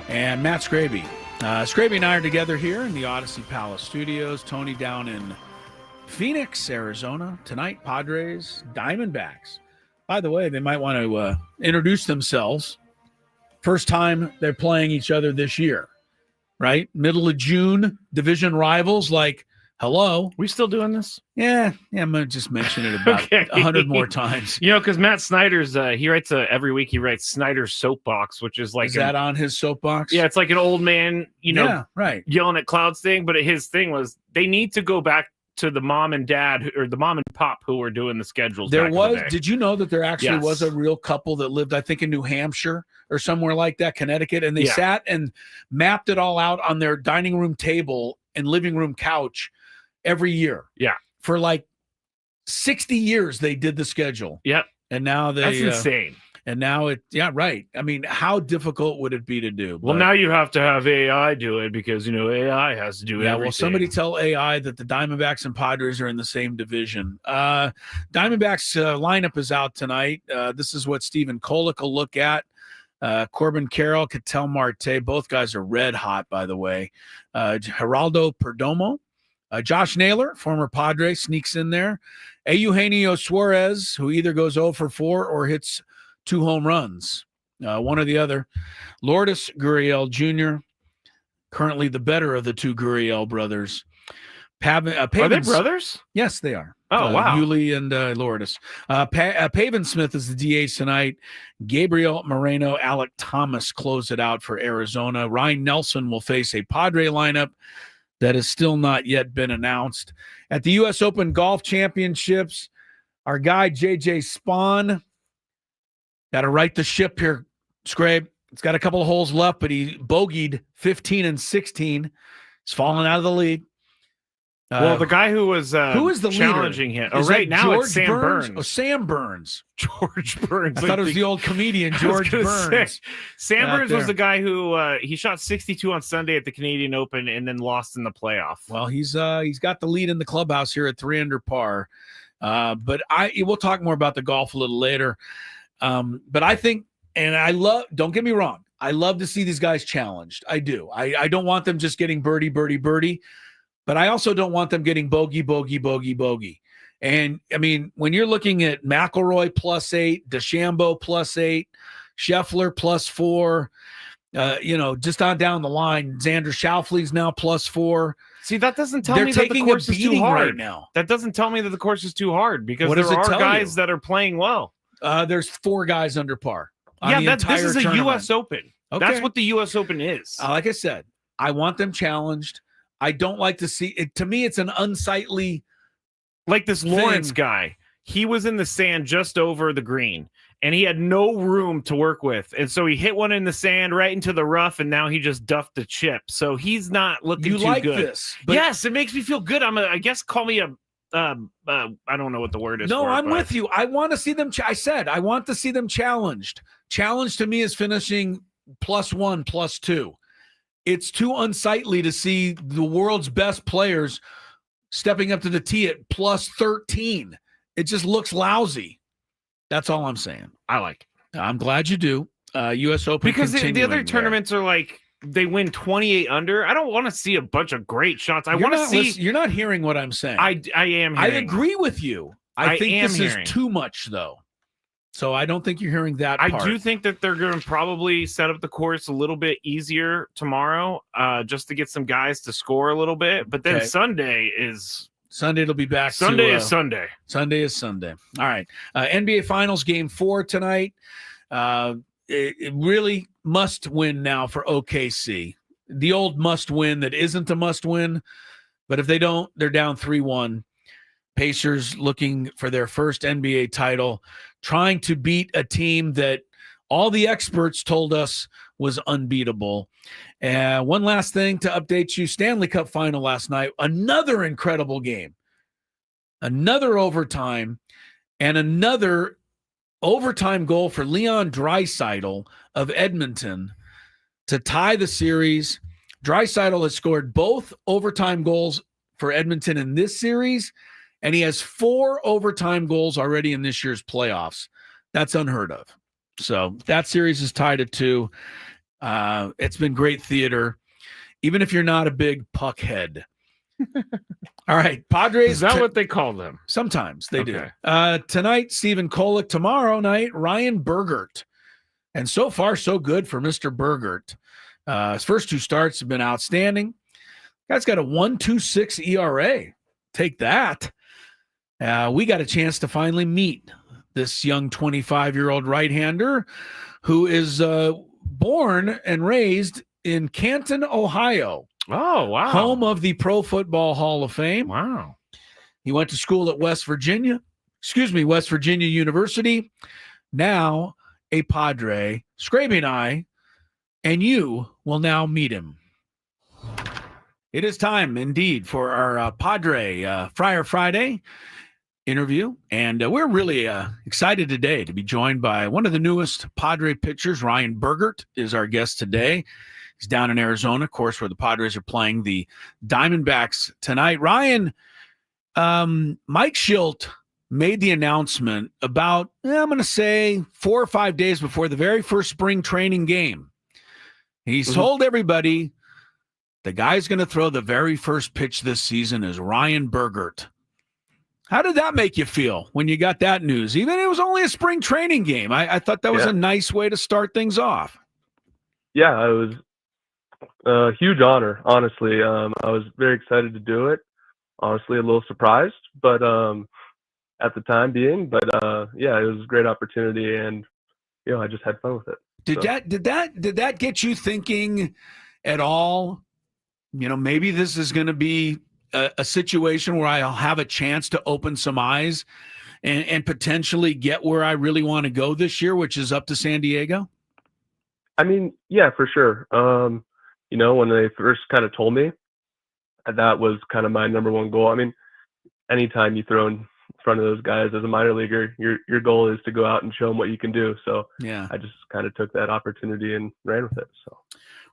and Matt Skraby. Skraby and I are together here in the Odyssey Palace Studios. Tony down in Phoenix, Arizona. Tonight, Padres, Diamondbacks. By the way, they might want to introduce themselves. First time they're playing each other this year, right? Middle of June, division rivals. Like, hello. We still doing this? Yeah, I'm going to just mention it about 100 more times. You know, because Matt Snyder's, he writes every week, he writes Snyder's Soapbox, which is like. Is that on his soapbox? Yeah, it's like an old man, right. yelling at clouds thing. But his thing was they need to go back to the mom and dad or the mom and pop who were doing the schedules. Did you know that there actually was a real couple that lived, I think, in New Hampshire or somewhere like that, Connecticut, and they sat and mapped it all out on their dining room table and living room couch every year. Yeah. For like 60 years they did the schedule. Yep. And now that's insane. And now right. I mean, how difficult would it be to do? Well, now you have to have AI do it because, AI has to do everything. Well, somebody tell AI that the Diamondbacks and Padres are in the same division. Diamondbacks lineup is out tonight. This is what Stephen Kolek will look at. Corbin Carroll, Ketel Marte, both guys are red hot, by the way. Geraldo Perdomo. Josh Naylor, former Padre, sneaks in there. Eugenio Suarez, who either goes 0 for 4 or hits 2 home runs, one or the other. Lourdes Gurriel Jr., currently the better of the 2 Gurriel brothers. Are they brothers? Yes, they are. Oh, wow. Yuli and Lourdes. Pavin Smith is the DH tonight. Gabriel Moreno, Alec Thomas close it out for Arizona. Ryan Nelson will face a Padre lineup that has still not yet been announced. At the U.S. Open Golf Championships, our guy J.J. Spawn got to right the ship here, Scrape. It's got a couple of holes left, but he bogeyed 15 and 16. He's falling out of the lead. Well, the guy who is the challenging leader? him. Oh, right now it's Sam Burns. Oh, Sam Burns. George Burns. I thought it was the old comedian George Burns. Sam Burns was the guy who he shot 62 on Sunday at the Canadian Open and then lost in the playoff. Well, he's got the lead in the clubhouse here at 3 under par. But we'll talk more about the golf a little later. But I think, and don't get me wrong, I love to see these guys challenged. I do. I don't want them just getting birdie, but I also don't want them getting bogey. And I mean, when you're looking at McIlroy +8, DeChambeau +8, Scheffler +4, just on down the line, Xander Schauffele's now +4. See, that doesn't tell me that the course is too hard right now. That doesn't tell me that the course is too hard because there are guys that are playing well. There's 4 guys under par. This is a tournament. U.S. Open. Okay. That's what the U.S. Open is. Like I said, I want them challenged. I don't like to see it. To me, it's an unsightly. Like this Lawrence guy. He was in the sand just over the green, and he had no room to work with. And so he hit one in the sand right into the rough, and now he just duffed the chip. So he's not looking too like good. This, yes, it makes me feel good. I guess call me a I don't know what the word is. No, I'm with you. I want to see them. I said I want to see them challenged. Challenge to me is finishing +1, +2. It's too unsightly to see the world's best players stepping up to the tee at +13. It just looks lousy. That's all I'm saying. I like it. I'm glad you do. U.S. Open because the other tournaments are like they win 28 under. I don't want to see a bunch of great shots. I want to see. You're not hearing what I'm saying. I am. Hearing. I agree with you. I think this is too much, though. So I don't think you're hearing that part. I do think that they're going to probably set up the course a little bit easier tomorrow, just to get some guys to score a little bit. But then Sunday it'll be back. Sunday is Sunday. Sunday is Sunday. All right. NBA Finals Game 4 tonight. It really must win now for OKC. The old must win that isn't a must win. But if they don't, they're down 3-1. Pacers looking for their first NBA title, trying to beat a team that all the experts told us was unbeatable. One last thing to update you, Stanley Cup final last night, another incredible game, another overtime, and another overtime goal for Leon Draisaitl of Edmonton to tie the series. Draisaitl has scored both overtime goals for Edmonton in this series, and he has 4 overtime goals already in this year's playoffs. That's unheard of. So that series is tied at 2. It's been great theater, even if you're not a big puck head. All right, Padres. Is that what they call them? Sometimes they do. Okay. Tonight, Stephen Kolek. Tomorrow night, Ryan Bergert. And so far, so good for Mr. Bergert. His first 2 starts have been outstanding. Guy's got a 1.26 ERA. Take that. We got a chance to finally meet this young 25-year-old right-hander who is born and raised in Canton, Ohio. Oh, wow. Home of the Pro Football Hall of Fame. Wow. He went to school at West Virginia University. Now a Padre. Skraby and you will now meet him. It is time, indeed, for our Padre Friar Friday interview. And we're really excited today to be joined by one of the newest Padre pitchers. Ryan Burgert is our guest today. He's down in Arizona, of course, where the Padres are playing the Diamondbacks tonight. Ryan, Mike Schilt made the announcement about, I'm going to say, 4 or 5 days before the very first spring training game. He's told everybody the guy's going to throw the very first pitch this season is Ryan Bergert. How did that make you feel when you got that news? Even it was only a spring training game. I thought that was a nice way to start things off. Yeah, it was a huge honor, honestly. I was very excited to do it. Honestly, a little surprised, but at the time being, but yeah, it was a great opportunity, and I just had fun with it. Did that get you thinking at all? Maybe this is going to be a situation where I'll have a chance to open some eyes and potentially get where I really want to go this year, which is up to San Diego? I mean, yeah, for sure. When they first kind of told me, that was kind of my number one goal. I mean, anytime you throw in front of those guys as a minor leaguer, your goal is to go out and show them what you can do. So yeah, I just kind of took that opportunity and ran with it. So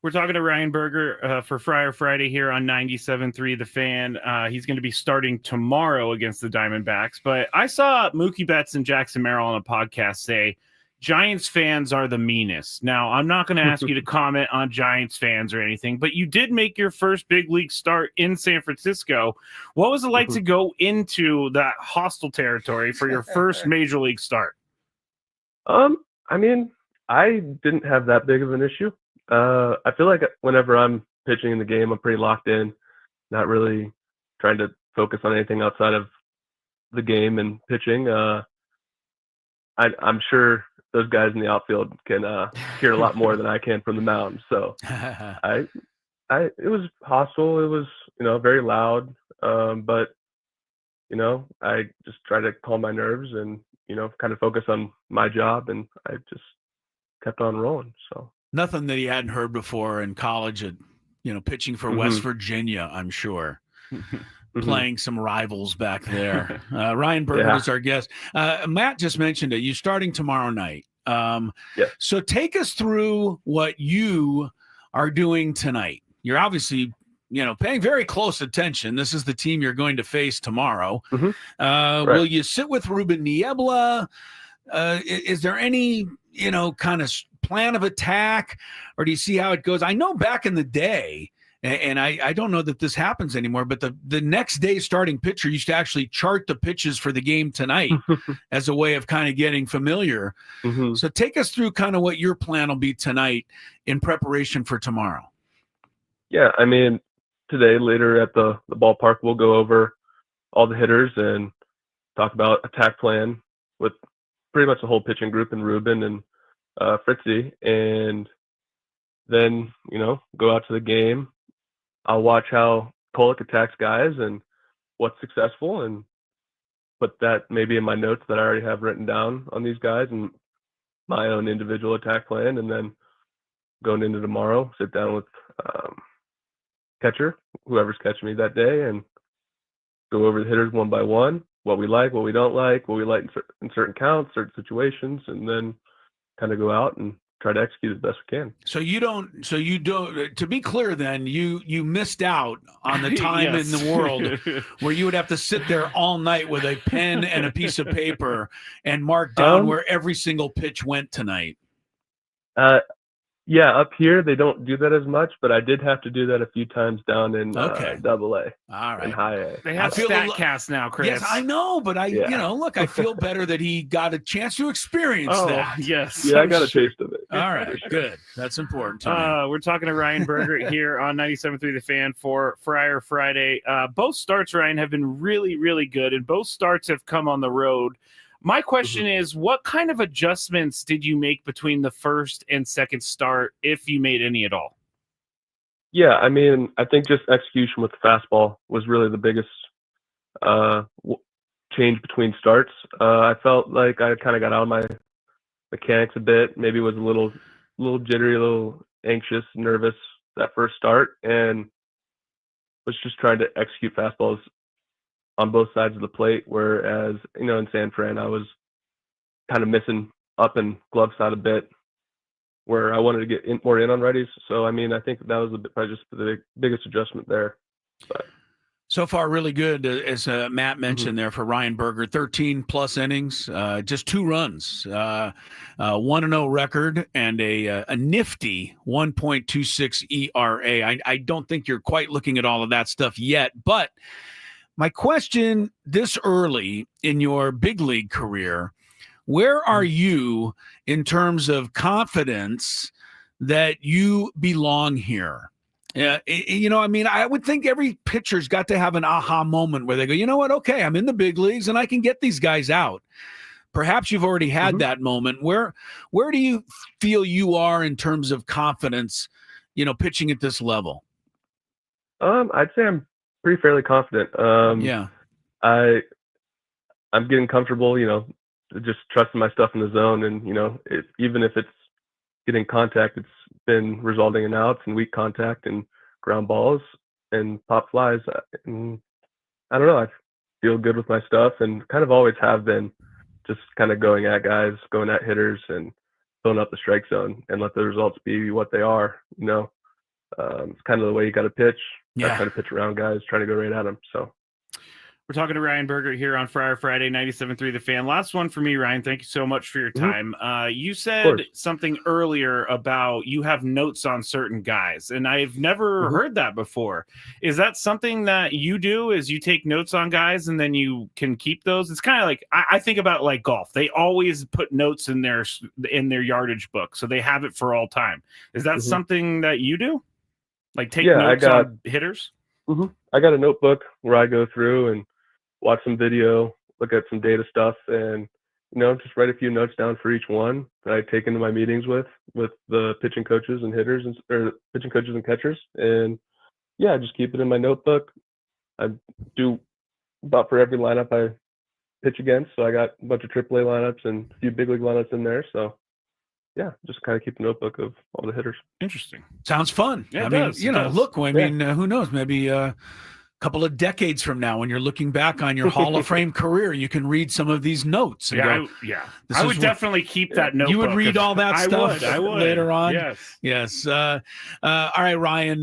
we're talking to Ryan Bergert for Friar Friday here on 97.3 The Fan. He's going to be starting tomorrow against the Diamondbacks. But I saw Mookie Betts and Jackson Merrill on a podcast say Giants fans are the meanest. Now, I'm not going to ask you to comment on Giants fans or anything, but you did make your first big league start in San Francisco. What was it like to go into that hostile territory for your first major league start? I mean, I didn't have that big of an issue. I feel like whenever I'm pitching in the game, I'm pretty locked in, not really trying to focus on anything outside of the game and pitching. I'm sure those guys in the outfield can hear a lot more than I can from the mound. So it was hostile. It was, very loud. But, I just try to calm my nerves and, kind of focus on my job, and I just kept on rolling. So nothing that he hadn't heard before in college at, pitching for West Virginia, I'm sure. Playing some rivals back there. Ryan Burgert is our guest. Matt just mentioned it. You're starting tomorrow night. So take us through what you are doing tonight. You're obviously, paying very close attention. This is the team you're going to face tomorrow. Will you sit with Ruben Niebla? Is there any, kind of plan of attack, or do you see how it goes? I know back in the day, and I don't know that this happens anymore, but the next day starting pitcher used to actually chart the pitches for the game tonight as a way of kind of getting familiar. So take us through kind of what your plan will be tonight in preparation for tomorrow. Yeah, I mean, today, later at the ballpark, we'll go over all the hitters and talk about attack plan with pretty much the whole pitching group and Ruben and Fritzy, and then, go out to the game. I'll watch how Kolek attacks guys and what's successful, and put that maybe in my notes that I already have written down on these guys and my own individual attack plan. And then going into tomorrow, sit down with catcher, whoever's catching me that day, and go over the hitters one by one, what we like, what we don't like, what we like in certain counts, certain situations, and then kind of go out and try to execute as best we can. So you don't, to be clear then, you missed out on the time in the world where you would have to sit there all night with a pen and a piece of paper and mark down where every single pitch went tonight. Yeah, up here they don't do that as much, but I did have to do that a few times down in Double A. All right. And High A. They have StatCast now, Chris. Yes, I know, but look, I feel better that he got a chance to experience that. Yes. Yeah, I got a taste of it. All right, good. That's important to me. We're talking to Ryan Bergert here on 97.3 The Fan for Friar Friday. Both starts, Ryan, have been really, really good, and both starts have come on the road. My question is, what kind of adjustments did you make between the first and second start, if you made any at all? Yeah, I mean, I think just execution with the fastball was really the biggest change between starts. I felt like I kind of got out of my mechanics a bit, maybe was a little jittery, a little anxious, nervous that first start, and was just trying to execute fastballs on both sides of the plate, whereas, in San Fran, I was kind of missing up and glove side a bit, where I wanted to get more in on righties. So, I mean, I think that was probably just the biggest adjustment there. But so far, really good, as Matt mentioned there for Ryan Burgert. 13-plus innings, just 2 runs, 1-0 record, and a nifty 1.26 ERA. I don't think you're quite looking at all of that stuff yet, but my question this early in your big league career, where are you in terms of confidence that you belong here? I mean, I would think every pitcher's got to have an aha moment where they go, you know what? Okay, I'm in the big leagues and I can get these guys out. Perhaps you've already had that moment. Where do you feel you are in terms of confidence, pitching at this level? I'd say I'm pretty fairly confident. I'm getting comfortable, just trusting my stuff in the zone, and even if it's getting contact, it's been resulting in outs and weak contact and ground balls and pop flies. And I don't know, I feel good with my stuff, and kind of always have been, just kind of going at guys, going at hitters, and filling up the strike zone and let the results be what they are. It's kind of the way you got to pitch. I try to pitch around guys, trying to go right at them. So we're talking to Ryan Bergert here on Friar Friday, 97.3 The Fan. Last one for me, Ryan. Thank you so much for your time. You said something earlier about you have notes on certain guys, and I've never heard that before. Is that something that you do, is you take notes on guys and then you can keep those? It's kind of like, I think about like golf. They always put notes in their yardage book, so they have it for all time. Is that something that you do? Like take notes on hitters? I got a notebook where I go through and watch some video, look at some data stuff, and just write a few notes down for each one that I take into my meetings with the pitching coaches and hitters, or pitching coaches and catchers. And I just keep it in my notebook. I do about for every lineup I pitch against. So I got a bunch of AAA lineups and a few big league lineups in there. So just kind of keep a notebook of all the hitters. Interesting. Sounds fun. Yeah, I mean, look, who knows? Maybe couple of decades from now, when you're looking back on your Hall of Fame career, you can read some of these notes. And I would definitely keep that notebook. You would read all that stuff I would. later on. Yes. All right, Ryan.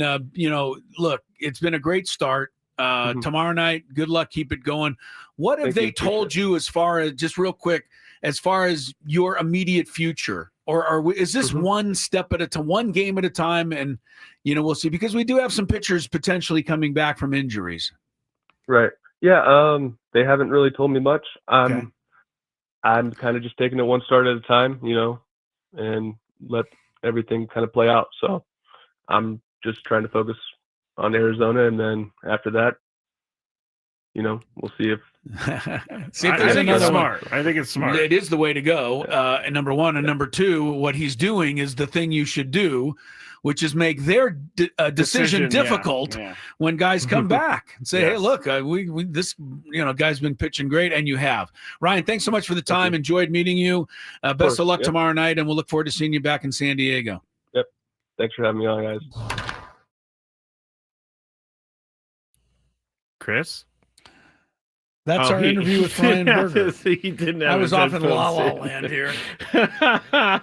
Look, it's been a great start. Tomorrow night, good luck. Keep it going. What have they told you as far as, just real quick, as far as your immediate future? Or is this one step at a time, one game at a time, and we'll see, because we do have some pitchers potentially coming back from injuries. Right. Yeah. They haven't really told me much. I'm kind of just taking it one start at a time, and let everything kind of play out. So I'm just trying to focus on Arizona, and then after that, we'll see if. See if I think it's smart. I think it's smart. It is the way to go. And number one, and number two, what he's doing is the thing you should do, which is make their decision difficult when guys come back and say, "Hey, look, we this guy's been pitching great," and you have. Ryan, thanks so much for the time. Enjoyed meeting you. Best of luck tomorrow night, and we'll look forward to seeing you back in San Diego. Yep. Thanks for having me on, guys. Chris. That's our interview with Ryan Burgert. He didn't. I was off in La La Land here. I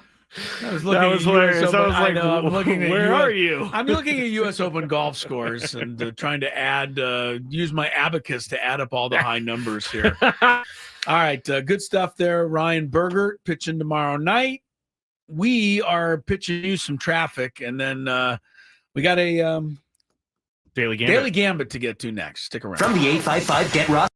was looking at hilarious. I was like, I'm looking at where are you? I'm looking at U.S. Open golf scores and trying to add, use my abacus to add up all the high numbers here. All right, good stuff there. Ryan Burgert pitching tomorrow night. we are pitching you some traffic, and then we got a Daily Gambit. Gambit to get to next. Stick around. From the 855 Get Ross.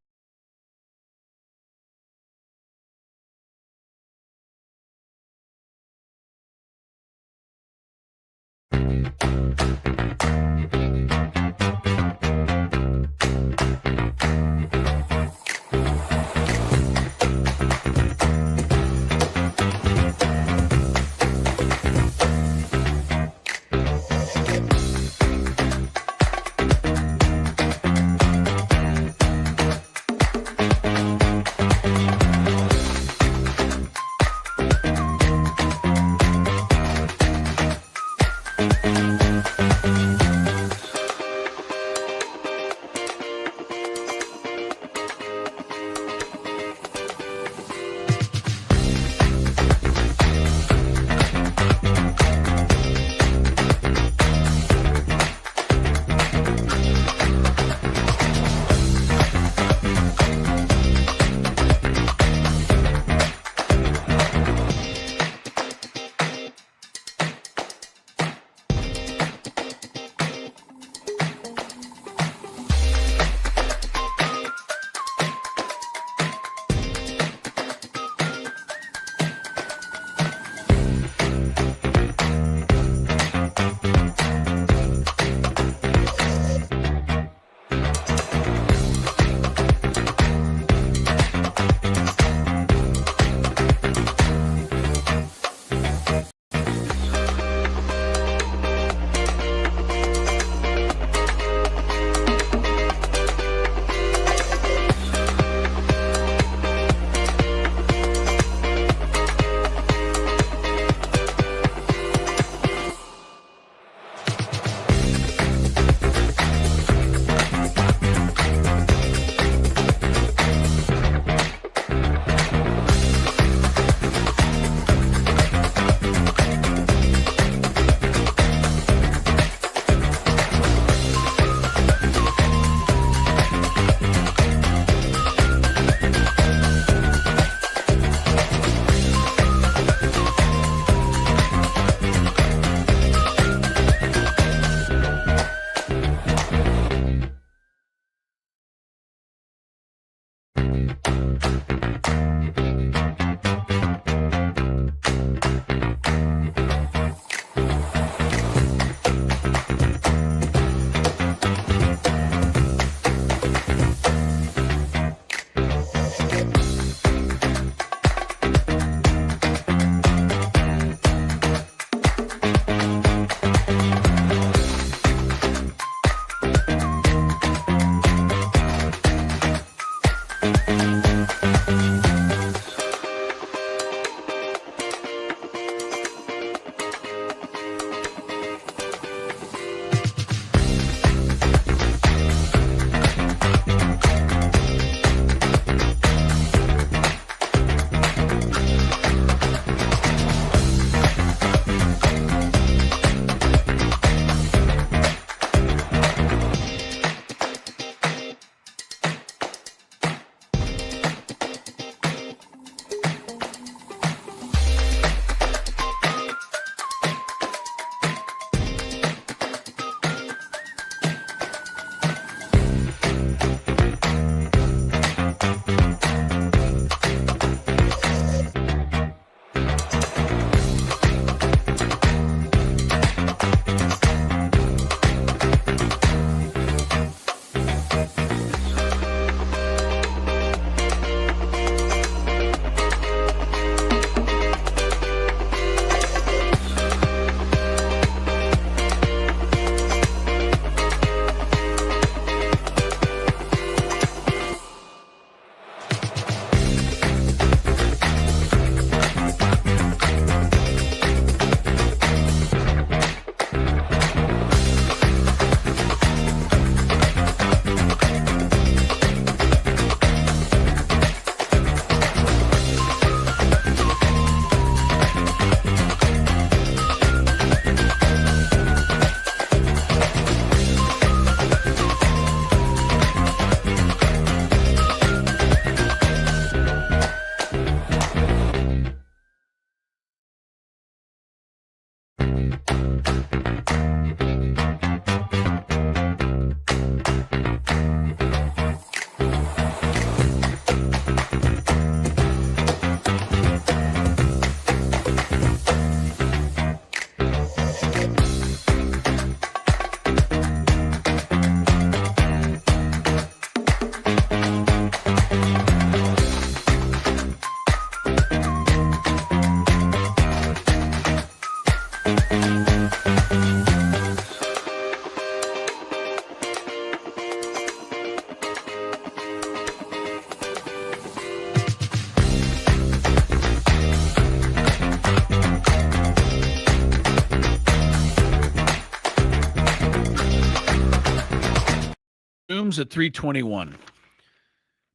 games at 321.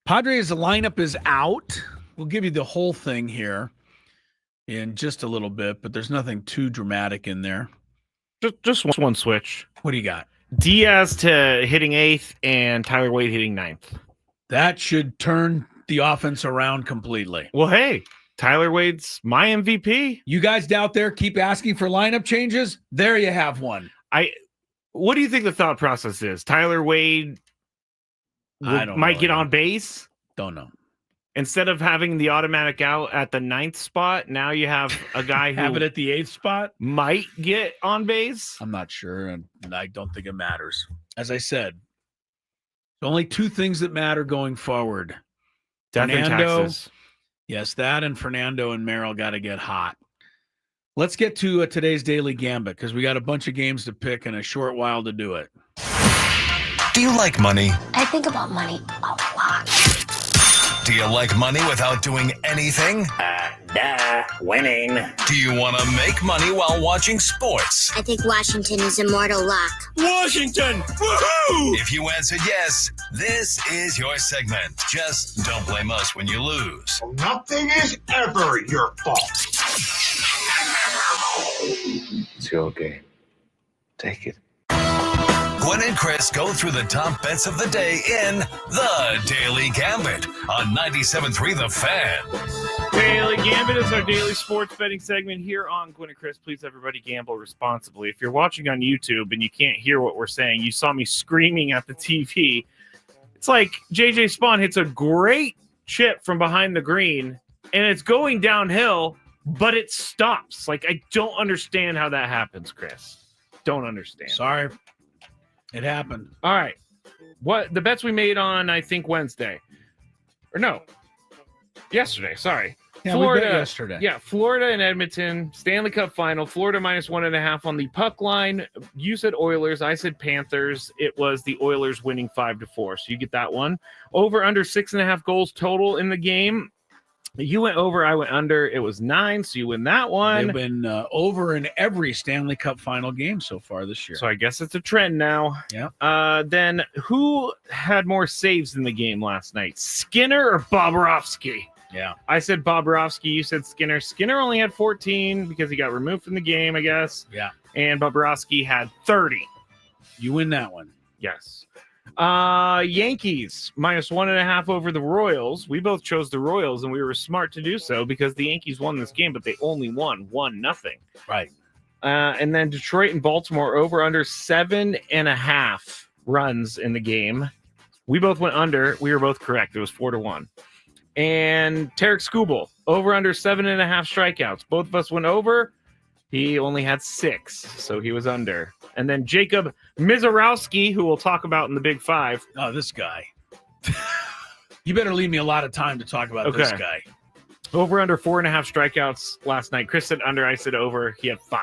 Padres lineup is out. We'll give you the whole thing here in just a little bit, but there's nothing too dramatic in there. Just one switch. What do you got? Diaz to hitting 8th and Tyler Wade hitting 9th. That should turn the offense around completely. Well, hey, Tyler Wade's my MVP. You guys out there keep asking for lineup changes. There you have one. What do you think the thought process is? Tyler Wade might get on base? Don't know. Instead of having the automatic out at the 9th spot, now you have a guy who have it at the 8th spot. Might get on base. I'm not sure, and I don't think it matters. As I said, there's only two things that matter going forward. Death and taxes. Yes, that and Fernando and Merrill got to get hot. Let's get to today's Daily Gambit because we got a bunch of games to pick and a short while to do it. Do you like money? I think about money a lot. Do you like money without doing anything? Winning. Do you want to make money while watching sports? I think Washington is immortal luck. Washington! Woohoo! If you answered yes, this is your segment. Just don't blame us when you lose. Nothing is ever your fault. It's your game. Take it. Gwynn and Chris go through the top bets of the day in the Daily Gambit on 97.3 The Fan. Daily Gambit is our daily sports betting segment here on Gwynn and Chris. Please, everybody, gamble responsibly. If you're watching on YouTube and you can't hear what we're saying, you saw me screaming at the TV. It's like JJ Spawn hits a great chip from behind the green, and it's going downhill, but it stops. Like, I don't understand how that happens, Chris. Don't understand. Sorry. It happened. All right. What the bets we made on, I think, Wednesday. Or no. Yesterday, sorry. Yeah, Florida, we bet yesterday. Yeah, Florida and Edmonton, Stanley Cup final. Florida -1.5 on the puck line. You said Oilers. I said Panthers. It was the Oilers winning 5-4. So you get that one. Over under 6.5 goals total in the game. You went over, I went under. It was 9, so you win that one. They've been over in every Stanley Cup final game so far this year. So I guess it's a trend now. Yeah. Then who had more saves in the game last night? Skinner or Bobrovsky? Yeah. I said Bobrovsky. You said Skinner. Skinner only had 14 because he got removed from the game, I guess. Yeah. And Bobrovsky had 30. You win that one. Yes. Yankees -1.5 over the Royals. We both chose the Royals, and we were smart to do so because the Yankees won this game, but they only won 1-0. Right. And then Detroit and Baltimore over under 7.5 runs in the game. We both went under. We were both correct. It was 4-1. And Tarek Skubal over under 7.5 strikeouts. Both of us went over. He only had 6, so he was under. And then Jacob Mizorowski, who we'll talk about in the Big Five. Oh, this guy. You better leave me a lot of time to talk about this guy. Over under 4.5 strikeouts last night. Chris said under, I said over. He had 5,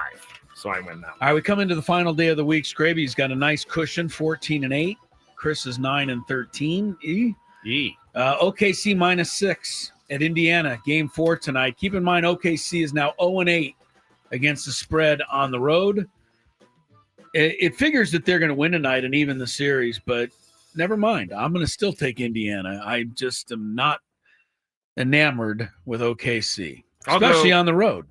so I win that. All right, we come into the final day of the week. Skraby's got a nice cushion, 14-8. Chris is 9-13. OKC -6 at Indiana. Game 4 tonight. Keep in mind, OKC is now 0-8 against the spread on the road. It figures that they're going to win tonight and even the series, but never mind. I'm going to still take Indiana. I just am not enamored with OKC, especially on the road.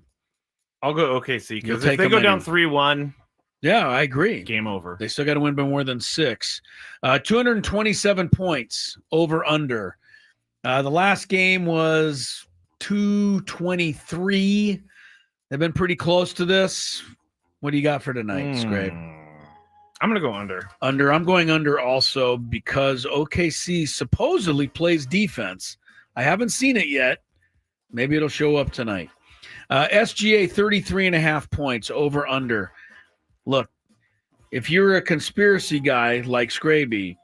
I'll go OKC because if they go down 3-1, yeah, I agree. Game over. They still got to win by more than 6. 227 points over under. The last game was 223. They've been pretty close to this. What do you got for tonight, Scrape? I'm going to go under. Under. I'm going under also because OKC supposedly plays defense. I haven't seen it yet. Maybe it'll show up tonight. SGA 33.5 points over under. Look, if you're a conspiracy guy like Skraby,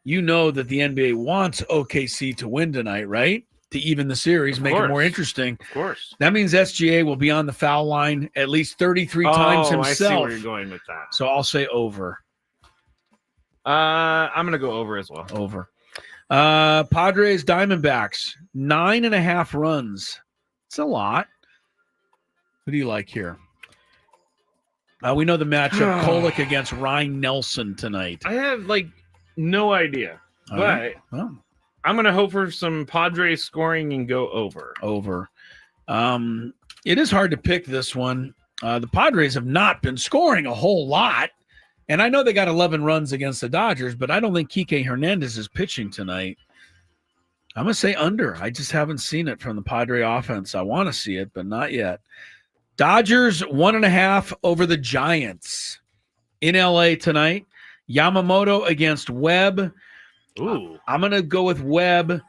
you know that the NBA wants OKC to win tonight, right? To even the series, make it more interesting. Of course. That means SGA will be on the foul line at least 33 times himself. I see where you're going with that. So I'll say over. I'm going to go over as well. Over. Padres, Diamondbacks, 9.5 runs. It's a lot. Who do you like here? We know the matchup, Kolek against Ryan Nelson tonight. I have, No idea. All But right. Well, I'm going to hope for some Padres scoring and go over. Over. It is hard to pick this one. The Padres have not been scoring a whole lot. And I know they got 11 runs against the Dodgers, but I don't think Kike Hernandez is pitching tonight. I'm going to say under. I just haven't seen it from the Padre offense. I want to see it, but not yet. Dodgers 1.5 over the Giants in LA tonight. Yamamoto against Webb. Ooh. I'm going to go with Webb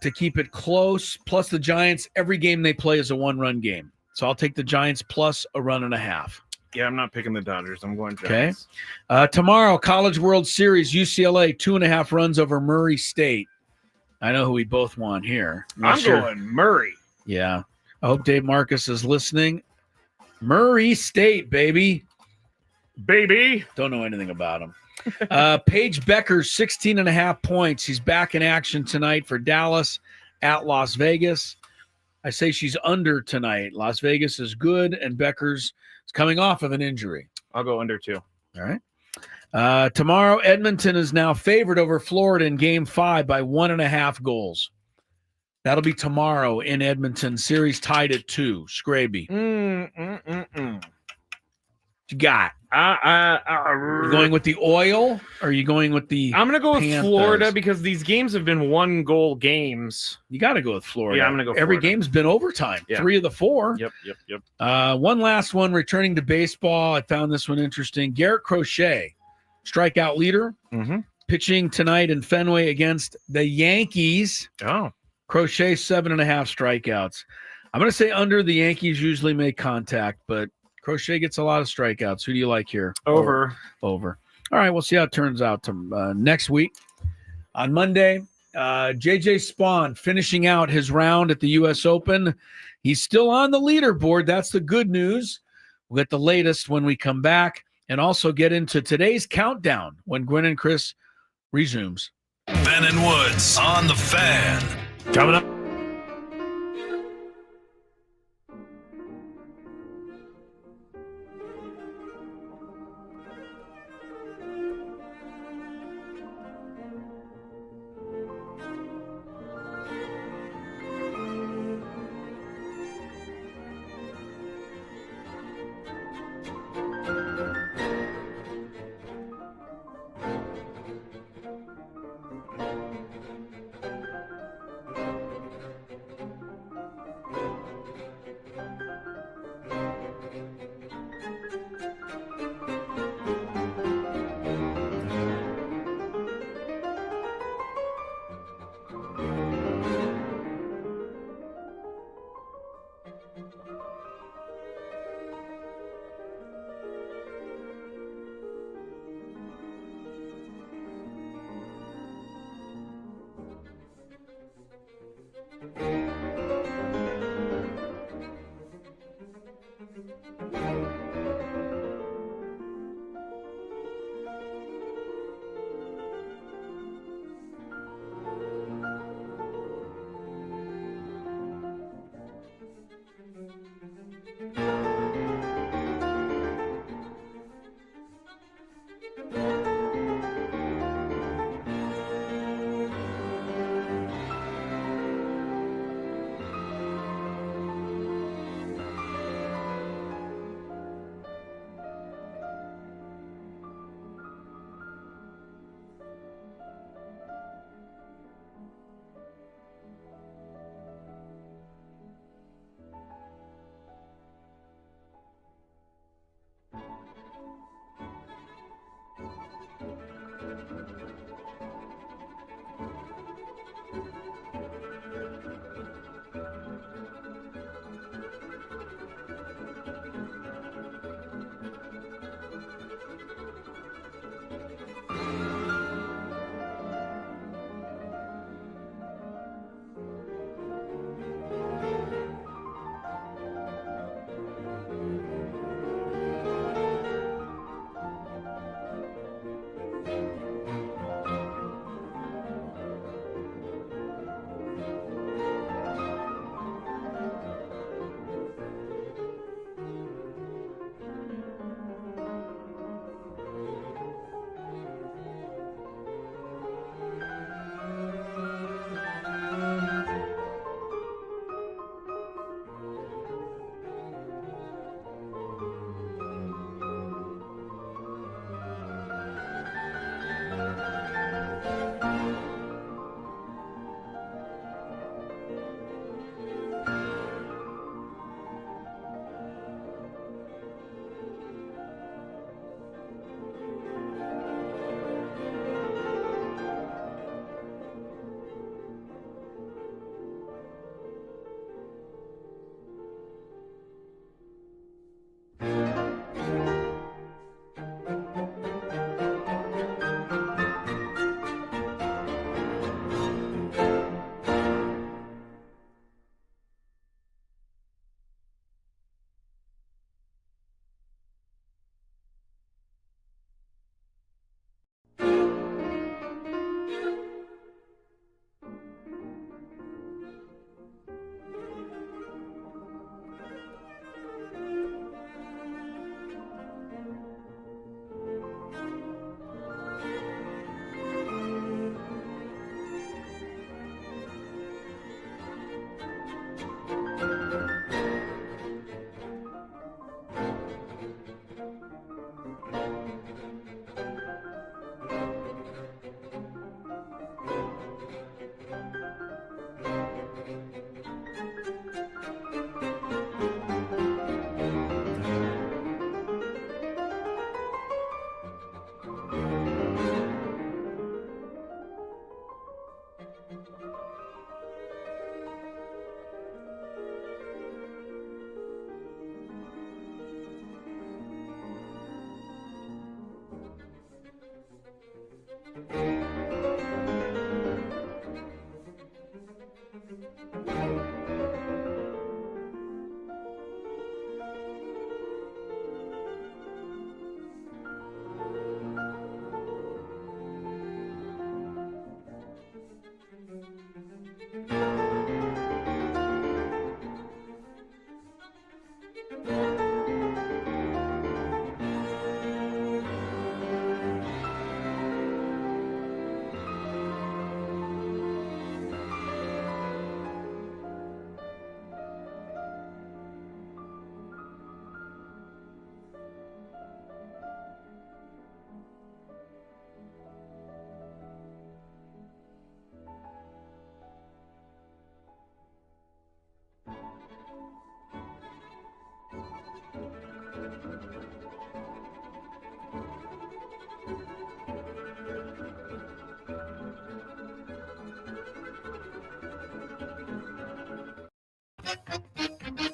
to keep it close. Plus the Giants, every game they play is a 1-run game. So I'll take the Giants plus a 1.5. Yeah, I'm not picking the Dodgers. I'm going Giants. Okay. Tomorrow, College World Series, UCLA, 2.5 runs over Murray State. I know who we both want here. I'm going Murray. Yeah. I hope Dave Marcus is listening. Murray State, baby. Baby. Don't know anything about him. Paige Becker's 16.5 points. He's back in action tonight for Dallas at Las Vegas. I say she's under tonight. Las Vegas is good, and Becker's is coming off of an injury. I'll go under too. All right. Tomorrow, Edmonton is now favored over Florida in Game 5 by 1.5 goals. That'll be tomorrow in Edmonton. Series tied at 2. Skraby. What you got? You going with the oil, or are you going with the I'm going to go with Panthers? Florida because these games have been 1-goal games. You got to go with Florida. Yeah, I'm going to go Every Florida. game's been overtime. Yeah. 3 of the 4. Yep. One last one, returning to baseball. I found this one interesting. Garrett Crochet, strikeout leader, pitching tonight in Fenway against the Yankees. Oh. Crochet, 7.5 strikeouts. I'm going to say under. The Yankees usually make contact, but Crochet gets a lot of strikeouts. Who do you like here? Over. Over. All right, we'll see how it turns out to next week. On Monday, J.J. Spawn finishing out his round at the U.S. Open. He's still on the leaderboard. That's the good news. We'll get the latest when we come back and also get into today's countdown when Gwynn and Chris resumes. Ben and Woods on the Fan. Coming up.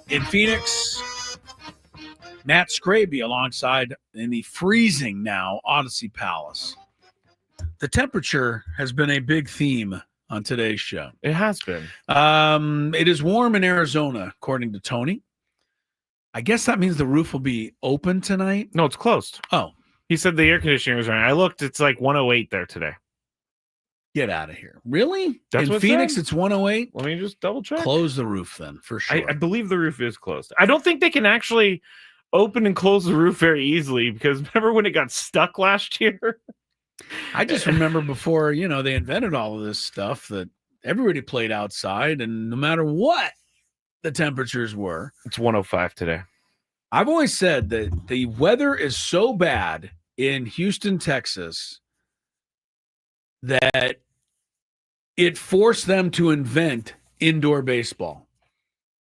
In Phoenix, Matt Skraby alongside in the freezing now Odyssey Palace. The temperature has been a big theme on today's show. It has been. It is warm in Arizona, according to Tony. I guess that means the roof will be open tonight. No, it's closed. Oh. He said the air conditioner was running. I looked, it's like 108 there today. Get out of here. Really? That's in Phoenix, it's 108? Let me just double check. Close the roof then, for sure. I believe the roof is closed. I don't think they can actually open and close the roof very easily because remember when it got stuck last year? I just remember before, they invented all of this stuff that everybody played outside and no matter what the temperatures were. It's 105 today. I've always said that the weather is so bad in Houston, Texas, that it forced them to invent indoor baseball.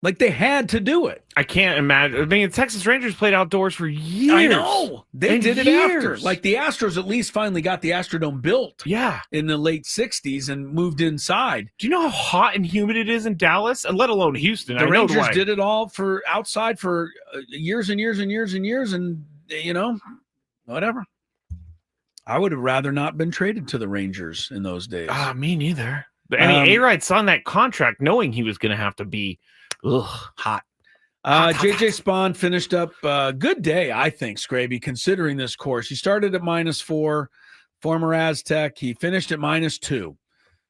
Like they had to do it. I can't imagine. I mean, the Texas Rangers played outdoors for years. I know. They did it years. after. Like the Astros at least finally got the Astrodome built. Yeah. In the late 60s and moved inside. Do you know how hot and humid it is in Dallas? And let alone Houston. The Rangers did it all for outside for years and years and years and years. And, whatever. I would have rather not been traded to the Rangers in those days. Me neither. And A-Rod signed that contract knowing he was going to have to be hot. JJ Spawn finished up a good day, I think, Skraby, considering this course. He started at -4, former Aztec. He finished at -2.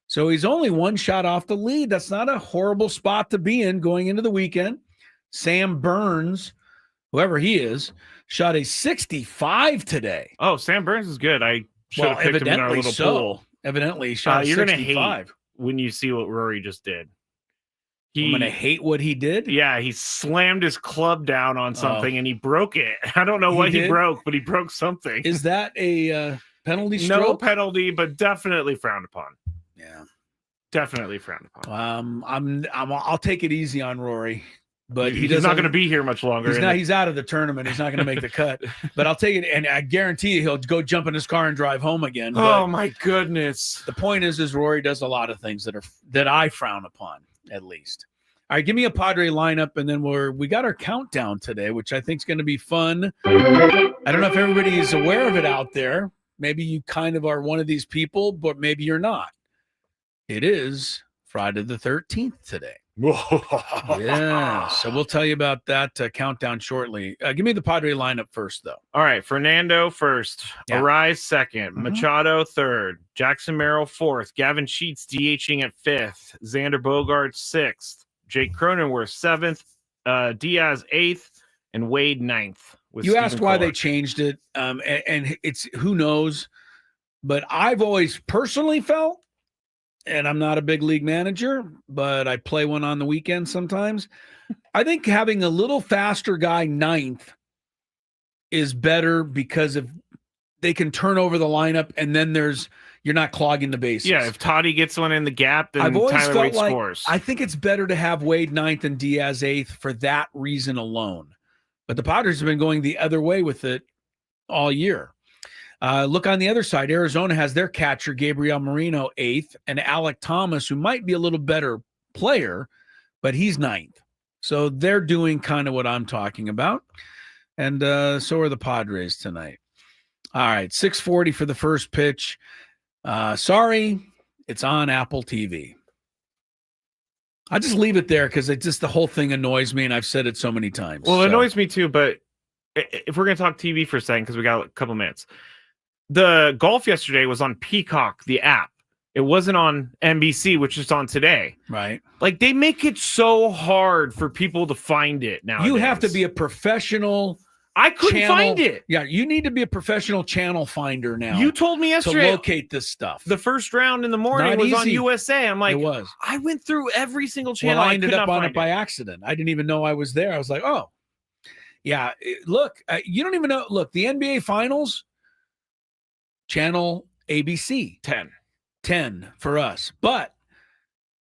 So he's only one shot off the lead. That's not a horrible spot to be in going into the weekend. Sam Burns, whoever he is, shot a 65 today. Oh, Sam Burns is good. I should have picked him in our little pool. Evidently, shot a 65. You're going to hate when you see what Rory just did. I'm going to hate what he did? Yeah, he slammed his club down on something and he broke it. I don't know what he broke, but he broke something. Is that a penalty stroke? No penalty, but definitely frowned upon. Yeah. Definitely frowned upon. I'll take it easy on Rory. But he's not going to be here much longer. He's out of the tournament. He's not going to make the cut. But I'll take it, and I guarantee you he'll go jump in his car and drive home again. Oh my goodness! The point is Rory does a lot of things that I frown upon, at least. All right, give me a Padre lineup, and then we got our countdown today, which I think is going to be fun. I don't know if everybody is aware of it out there. Maybe you kind of are one of these people, but maybe you're not. It is Friday the 13th today. Yeah, so we'll tell you about that countdown shortly. Give me the Padre lineup first, though. All right, Fernando first, Arise second, Machado third, Jackson Merrill fourth, Gavin Sheets DHing at fifth, Xander Bogaerts sixth, Jake Cronenworth seventh, Diaz eighth, and Wade ninth. You asked why they changed it, and it's who knows, but I've always personally felt, and I'm not a big league manager, but I play one on the weekend sometimes. I think having a little faster guy ninth is better because if they can turn over the lineup and then you're not clogging the bases. Yeah, if Toddy gets one in the gap, then I've always Tyler felt Wade like scores. I think it's better to have Wade ninth and Diaz eighth for that reason alone. But the Padres have been going the other way with it all year. Look on the other side. Arizona has their catcher, Gabriel Moreno, eighth, and Alec Thomas, who might be a little better player, but he's ninth. So they're doing kind of what I'm talking about. And so are the Padres tonight. All right, 6:40 for the first pitch. Sorry, it's on Apple TV. I just leave it there because the whole thing annoys me, and I've said it so many times. Well, it annoys me too, but if we're going to talk TV for a second, because we got a couple minutes. The golf yesterday was on Peacock, the app. It wasn't on NBC, which is on today. Right. Like, they make it so hard for people to find it now. You have to be a professional. I couldn't find it. Yeah, you need to be a professional channel finder now. You told me yesterday to locate this stuff. The first round in the morning was on USA. I'm like, it was. I went through every single channel. Well, I ended up on it by accident. I didn't even know I was there. I was like, oh, yeah. Look, you don't even know. Look, the NBA Finals, channel ABC. 10 for us. But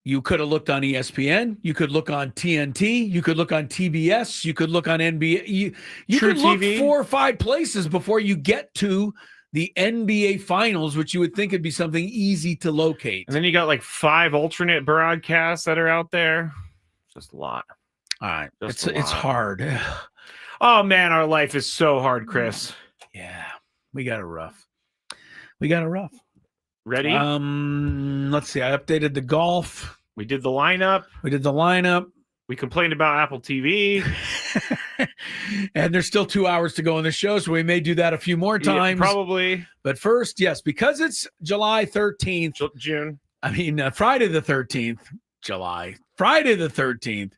You could have looked on ESPN. You could look on TNT. You could look on TBS. You could look on NBA. You True could look TV. 4 or 5 places before you get to the NBA Finals, which you would think would be something easy to locate. And then you got like 5 alternate broadcasts that are out there. Just a lot. All right. Just It's hard. Oh, man, our life is so hard, Chris. Yeah. We got it rough. Ready? Let's see. I updated the golf. We did the lineup. We complained about Apple TV. And there's still 2 hours to go on the show, so we may do that a few more times. Yeah, probably. But first, yes, because it's July 13th. June. I mean, Friday the 13th. Friday the 13th.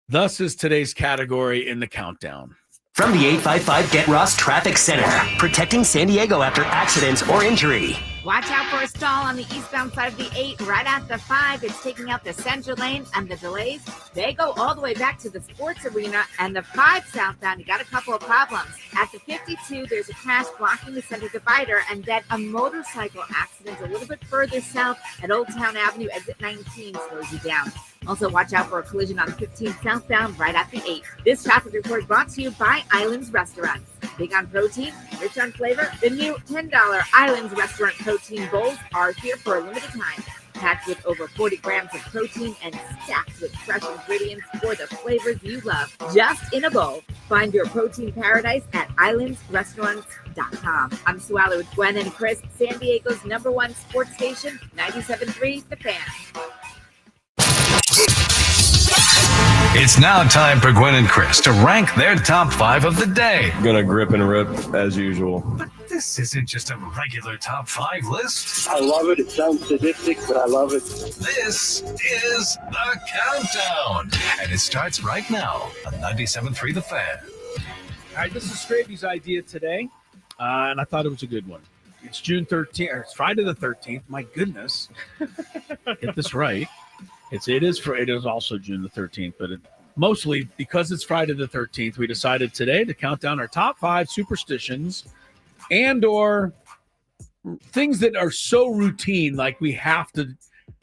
Thus is today's category in the countdown. From the 855 Get Ross Traffic Center, protecting San Diego after accidents or injury. Watch out for a stall on the eastbound side of the 8 right at the 5. It's taking out the center lane, and the delays, they go all the way back to the sports arena. And the 5 southbound, you got a couple of problems. At the 52, there's a crash blocking the center divider, and then a motorcycle accident a little bit further south at Old Town Avenue, exit 19 slows you down. Also, watch out for a collision on 15 southbound right at the 8. This traffic report brought to you by Islands Restaurants. Big on protein, rich on flavor, the new $10 Islands Restaurant Protein Bowls are here for a limited time. Packed with over 40 grams of protein and stacked with fresh ingredients for the flavors you love, just in a bowl. Find your protein paradise at islandsrestaurants.com. I'm Suala with Gwen and Chris, San Diego's #1 sports station, 97.3 The Fan. It's now time for Gwynn and Chris to rank their top 5 of the day. Gonna grip and rip as usual. But this isn't just a regular top 5 list. I love it. It sounds sadistic, but I love it. This is the countdown. And it starts right now on 97.3 The Fan. All right, this is Skraby's idea today, and I thought it was a good one. It's June 13th, or it's Friday the 13th. My goodness. Get this right. It is also June the 13th, but mostly because it's Friday the 13th, we decided today to count down our top 5 superstitions and or things that are so routine, like we have to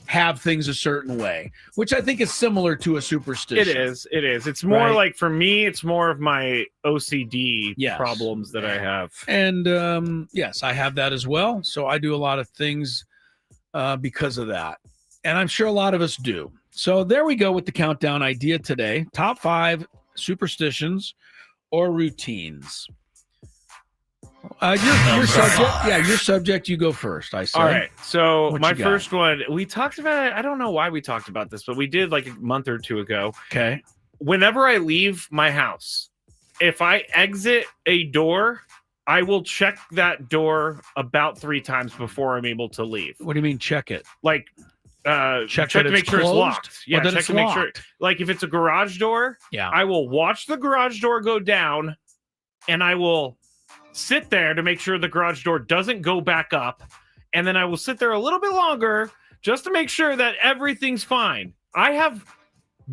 have things a certain way, which I think is similar to a superstition. It is. It's more right? like, for me, it's more of my OCD Yes. problems that I have. And yes, I have that as well. So I do a lot of things because of that. And I'm sure a lot of us do. So there we go with the countdown idea today. Top 5 superstitions or routines. Your subject. Yeah, your subject. You go first. I say. All right. So What my you got? first one, we talked about it. I don't know why we talked about this, but we did like a month or 2 ago. Okay. Whenever I leave my house, if I exit a door, I will check that door about 3 times before I'm able to leave. What do you mean check it? Like check that to it's make sure it's closed? locked. Yeah, Or that check it's to make sure. locked? Like if it's a garage door, Yeah. I will watch the garage door go down, and I will sit there to make sure the garage door doesn't go back up, and then I will sit there a little bit longer just to make sure that everything's fine. I have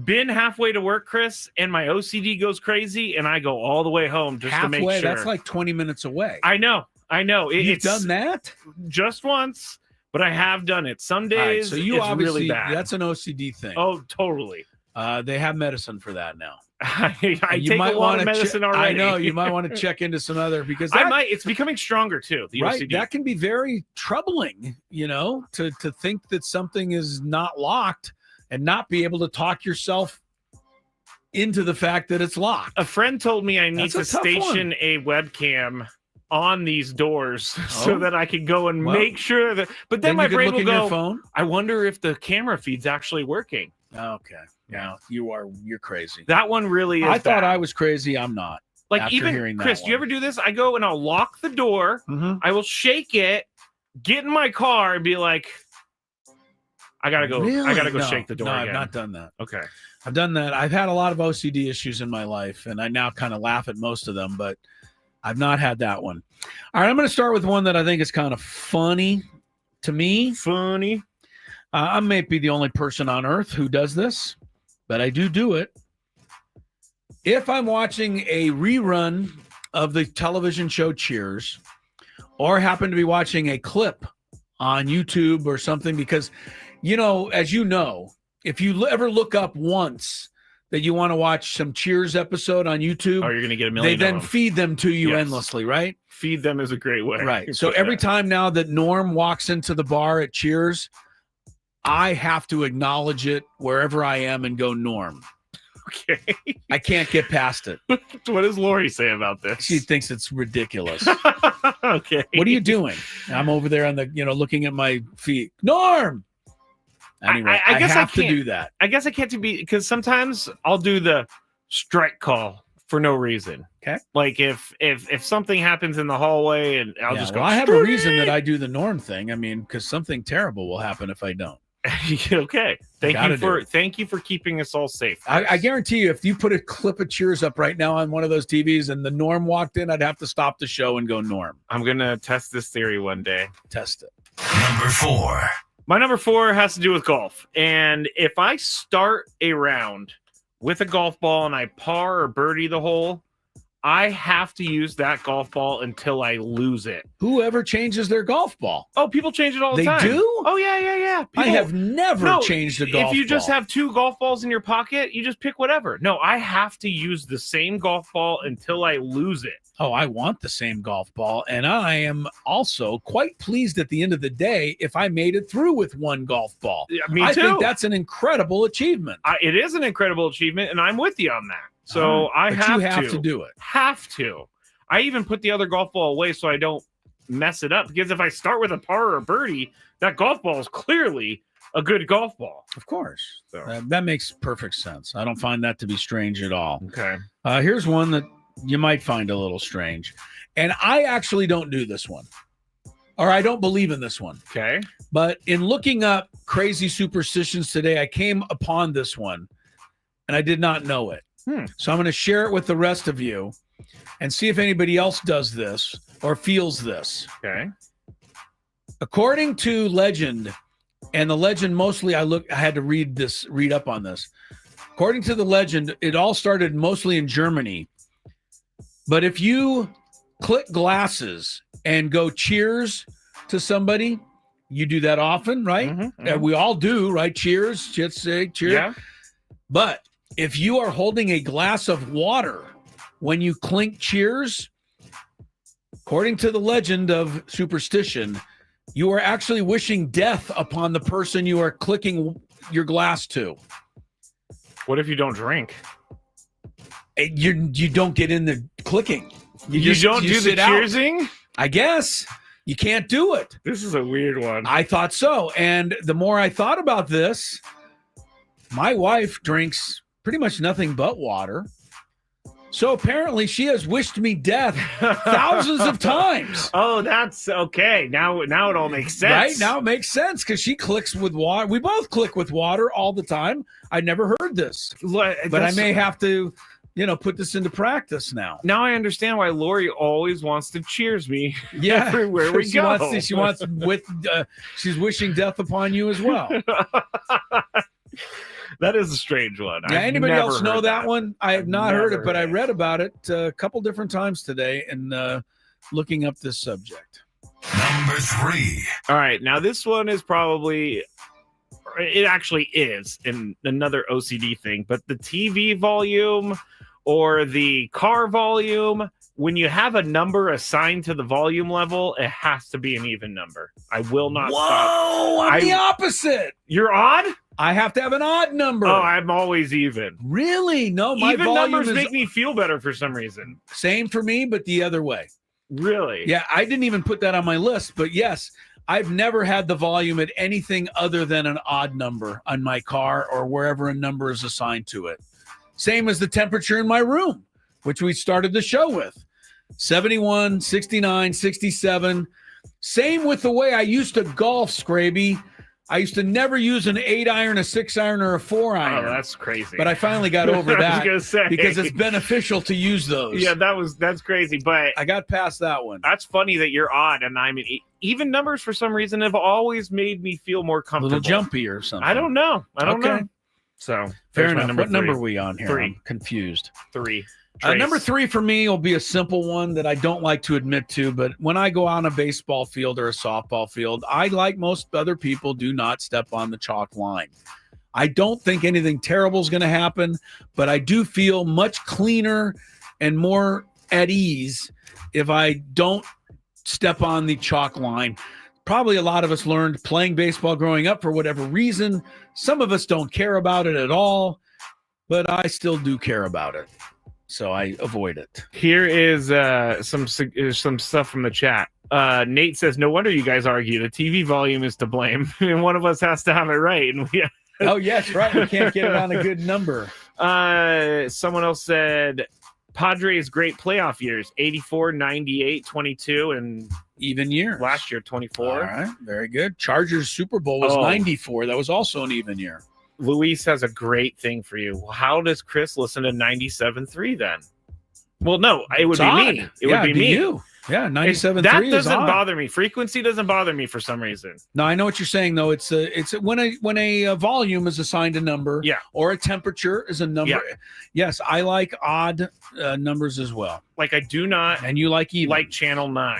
been halfway to work, Chris, and my OCD goes crazy, and I go all the way home just to make Halfway. sure. That's like 20 minutes away. I know. You've It's done that? just once, but I have done it. Some All right, days so you it's obviously really bad. that's an OCD thing. Oh, totally. They have medicine for that now. I You take might a lot wanna of medicine already. I know you might want to check into some other because I that, might. It's becoming stronger too. The right. OCD. That can be very troubling, to think that something is not locked and not be able to talk yourself into the fact that it's locked. A friend told me I need That's to a tough station one. a webcam on these doors so Oh. that I could go and Well, make sure that. But then then my you could brain look will in your go. phone. I wonder if the camera feed's actually working. Okay. Yeah, you're crazy. That one really is. I thought bad. I was crazy. I'm not. Like after even hearing that Chris, do you one. ever do this? I go and I'll lock the door. Mhm. I will shake it, get in my car, and be like, I gotta go. I gotta go No, shake the door No, again. I've not done that. Okay. I've done that. I've had a lot of OCD issues in my life, and I now kind of laugh at most of them, but I've not had that one. All right, I'm going to start with one that I think is kind of funny to me. Funny. I may be the only person on earth who does this, but I do it. If I'm watching a rerun of the television show Cheers, or happen to be watching a clip on YouTube or something, because as you know, if you ever look up once that you want to watch some Cheers episode on YouTube, you're going to get a million. They then feed them to you Yes. endlessly, right? Feed them is a great way. Right. So every time now that Norm walks into the bar at Cheers, I have to acknowledge it wherever I am and go, Norm. Okay. I can't get past it. What does Lori say about this? She thinks it's ridiculous. Okay. What are you doing? I'm over there on the, looking at my feet. Norm. Anyway, I guess have to can't do that. I guess I can't because sometimes I'll do the strike call for no reason. Okay. Like if something happens in the hallway and I'll just go. I have a reason that I do the Norm thing. I mean, because something terrible will happen if I don't. Okay. Thank you for keeping us all safe. I guarantee you, if you put a clip of Cheers up right now on one of those TVs and the Norm walked in, I'd have to stop the show and go, Norm. I'm gonna test this theory one day. Test it. Number 4. My number 4 has to do with golf. And if I start a round with a golf ball and I par or birdie the hole, I have to use that golf ball until I lose it. Whoever changes their golf ball? Oh, people change it all the time. They do? Oh, yeah. I have never changed a golf ball. If you just have 2 golf balls in your pocket, you just pick whatever. No, I have to use the same golf ball until I lose it. Oh, I want the same golf ball. And I am also quite pleased at the end of the day if I made it through with one golf ball. Yeah, me I too. think that's an incredible achievement. It is an incredible achievement, and I'm with you on that. So But you have to do it. Have to. I even put the other golf ball away so I don't mess it up. Because if I start with a par or a birdie, that golf ball is clearly a good golf ball. Of course. So. That makes perfect sense. I don't find that to be strange at all. Okay. Here's one that you might find a little strange. And I actually don't do this one. Or I don't believe in this one. Okay. But in looking up crazy superstitions today, I came upon this one. And I did not know it. So I'm going to share it with the rest of you and see if anybody else does this or feels this. Okay. According to legend, and the legend mostly I had to read up on this. According to the legend, it all started mostly in Germany. But if you click glasses and go cheers to somebody, you do that often, right? Mm-hmm. We all do, right? Cheers, just say cheers. Yeah. But if you are holding a glass of water when you clink cheers, according to the legend of superstition, you are actually wishing death upon the person you are clicking your glass to. What if you don't drink? You don't get in the clicking. You don't do the cheersing? I guess. You can't do it. This is a weird one. I thought so. And the more I thought about this, my wife drinks pretty much nothing but water. So apparently she has wished me death thousands of times. Oh, that's okay. Now it all makes sense. Right? Now it makes sense because she clicks with water. We both click with water all the time. I never heard this. But I may have to, put this into practice now. Now I understand why Lori always wants to cheers me everywhere we go. She's wishing death upon you as well. That is a strange one. Yeah, anybody else know that one? I have not heard it, but I read about it a couple different times today and looking up this subject. Number 3. All right, now this one is probably, it actually is in another OCD thing, but the TV volume or the car volume, when you have a number assigned to the volume level, it has to be an even number. I will not stop. Whoa, I'm the opposite. You're odd? I have to have an odd number. Oh, I'm always even. Really? No, my even volume numbers is make me feel better for some reason. Same for me, but the other way. Really? Yeah, I didn't even put that on my list, but yes, I've never had the volume at anything other than an odd number on my car or wherever a number is assigned to it. Same as the temperature in my room, which we started the show with. 71, 69, 67. Same with the way I used to golf, Skraby. I used to never use an 8-iron, a 6-iron, or a 4-iron. Oh, that's crazy. But I finally got over that I was gonna say. because it's beneficial to use those. Yeah, that's crazy. But I got past that one. That's funny that you're odd, and I mean, even numbers for some reason have always made me feel more A comfortable. little jumpy or something. I don't know. I don't know. So fair enough. What three. number are we on here? 3. I'm confused. 3. Number 3 for me will be a simple one that I don't like to admit to, but when I go on a baseball field or a softball field, I, like most other people, do not step on the chalk line. I don't think anything terrible is going to happen, but I do feel much cleaner and more at ease if I don't step on the chalk line. Probably a lot of us learned playing baseball growing up for whatever reason. Some of us don't care about it at all, but I still do care about it. So I avoid it. Here is some stuff from the chat. Nate says, no wonder you guys argue. The TV volume is to blame, and one of us has to have it right. And we oh, yes, right. We can't get it on a good number. Someone else said, Padres great playoff years, 84, 98, 22, and even year. Last year, 24. All right, very good. Chargers Super Bowl was 94. That was also an even year. Luis has a great thing for you. How does Chris listen to 97.3 then? Well, no, it would be me. It would be me. You. Yeah, 97.3 That is doesn't odd. bother me. Frequency doesn't bother me for some reason. No, I know what you're saying though. It's when a volume is assigned a number, or a temperature is a number. Yeah. Yes, I like odd numbers as well. Like I do not, and you like even. like channel 9.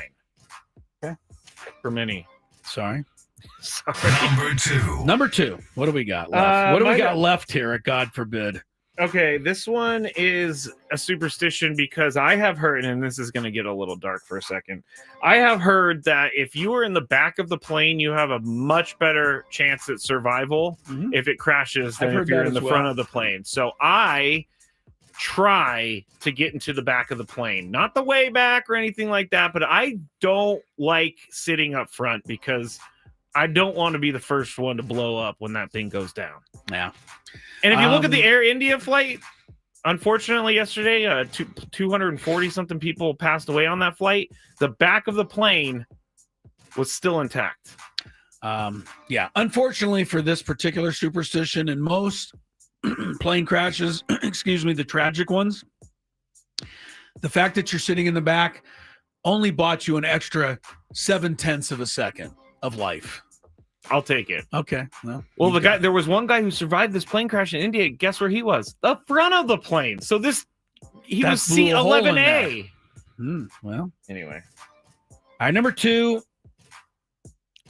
Okay. For many. Sorry. Sorry. Number 2. What do we got left? What do we got left here? God forbid. Okay, this one is a superstition because I have heard, and this is going to get a little dark for a second. I have heard that if you are in the back of the plane, you have a much better chance at survival if it crashes than if you're in the front of the plane. So I try to get into the back of the plane, not the way back or anything like that, but I don't like sitting up front because I don't want to be the first one to blow up when that thing goes down. Yeah. And if you look at the Air India flight, unfortunately yesterday, 240 something people passed away on that flight. The back of the plane was still intact. Yeah. Unfortunately for this particular superstition and most plane crashes, excuse me, the tragic ones, the fact that you're sitting in the back only bought you an extra 0.7 of a second of life. I'll take it. Okay. Well, there was one guy who survived this plane crash in India. Guess where he was? The front of the plane. So he was seat 11A. Well, anyway. All right, number 2.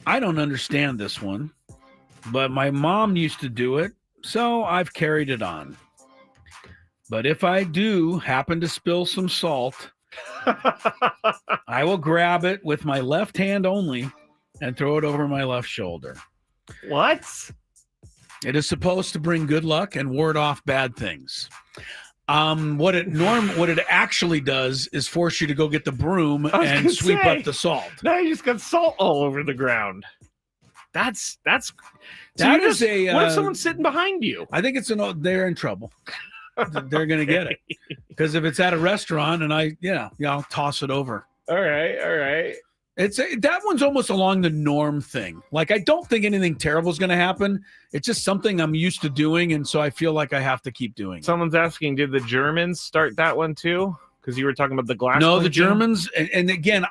I don't understand this one, but my mom used to do it, so I've carried it on. But if I do happen to spill some salt, I will grab it with my left hand only and throw it over my left shoulder. What? It is supposed to bring good luck and ward off bad things. What it actually does is force you to go get the broom and sweep up the salt. Now you just got salt all over the ground. What if someone's sitting behind you? I think they're in trouble. They're going to get it. Because if it's at a restaurant and I'll toss it over. All right. That one's almost along the norm thing. Like, I don't think anything terrible is going to happen. It's just something I'm used to doing, and so I feel like I have to keep doing it. Someone's asking, did the Germans start that one too? Because you were talking about the glass. No, the Germans, and again,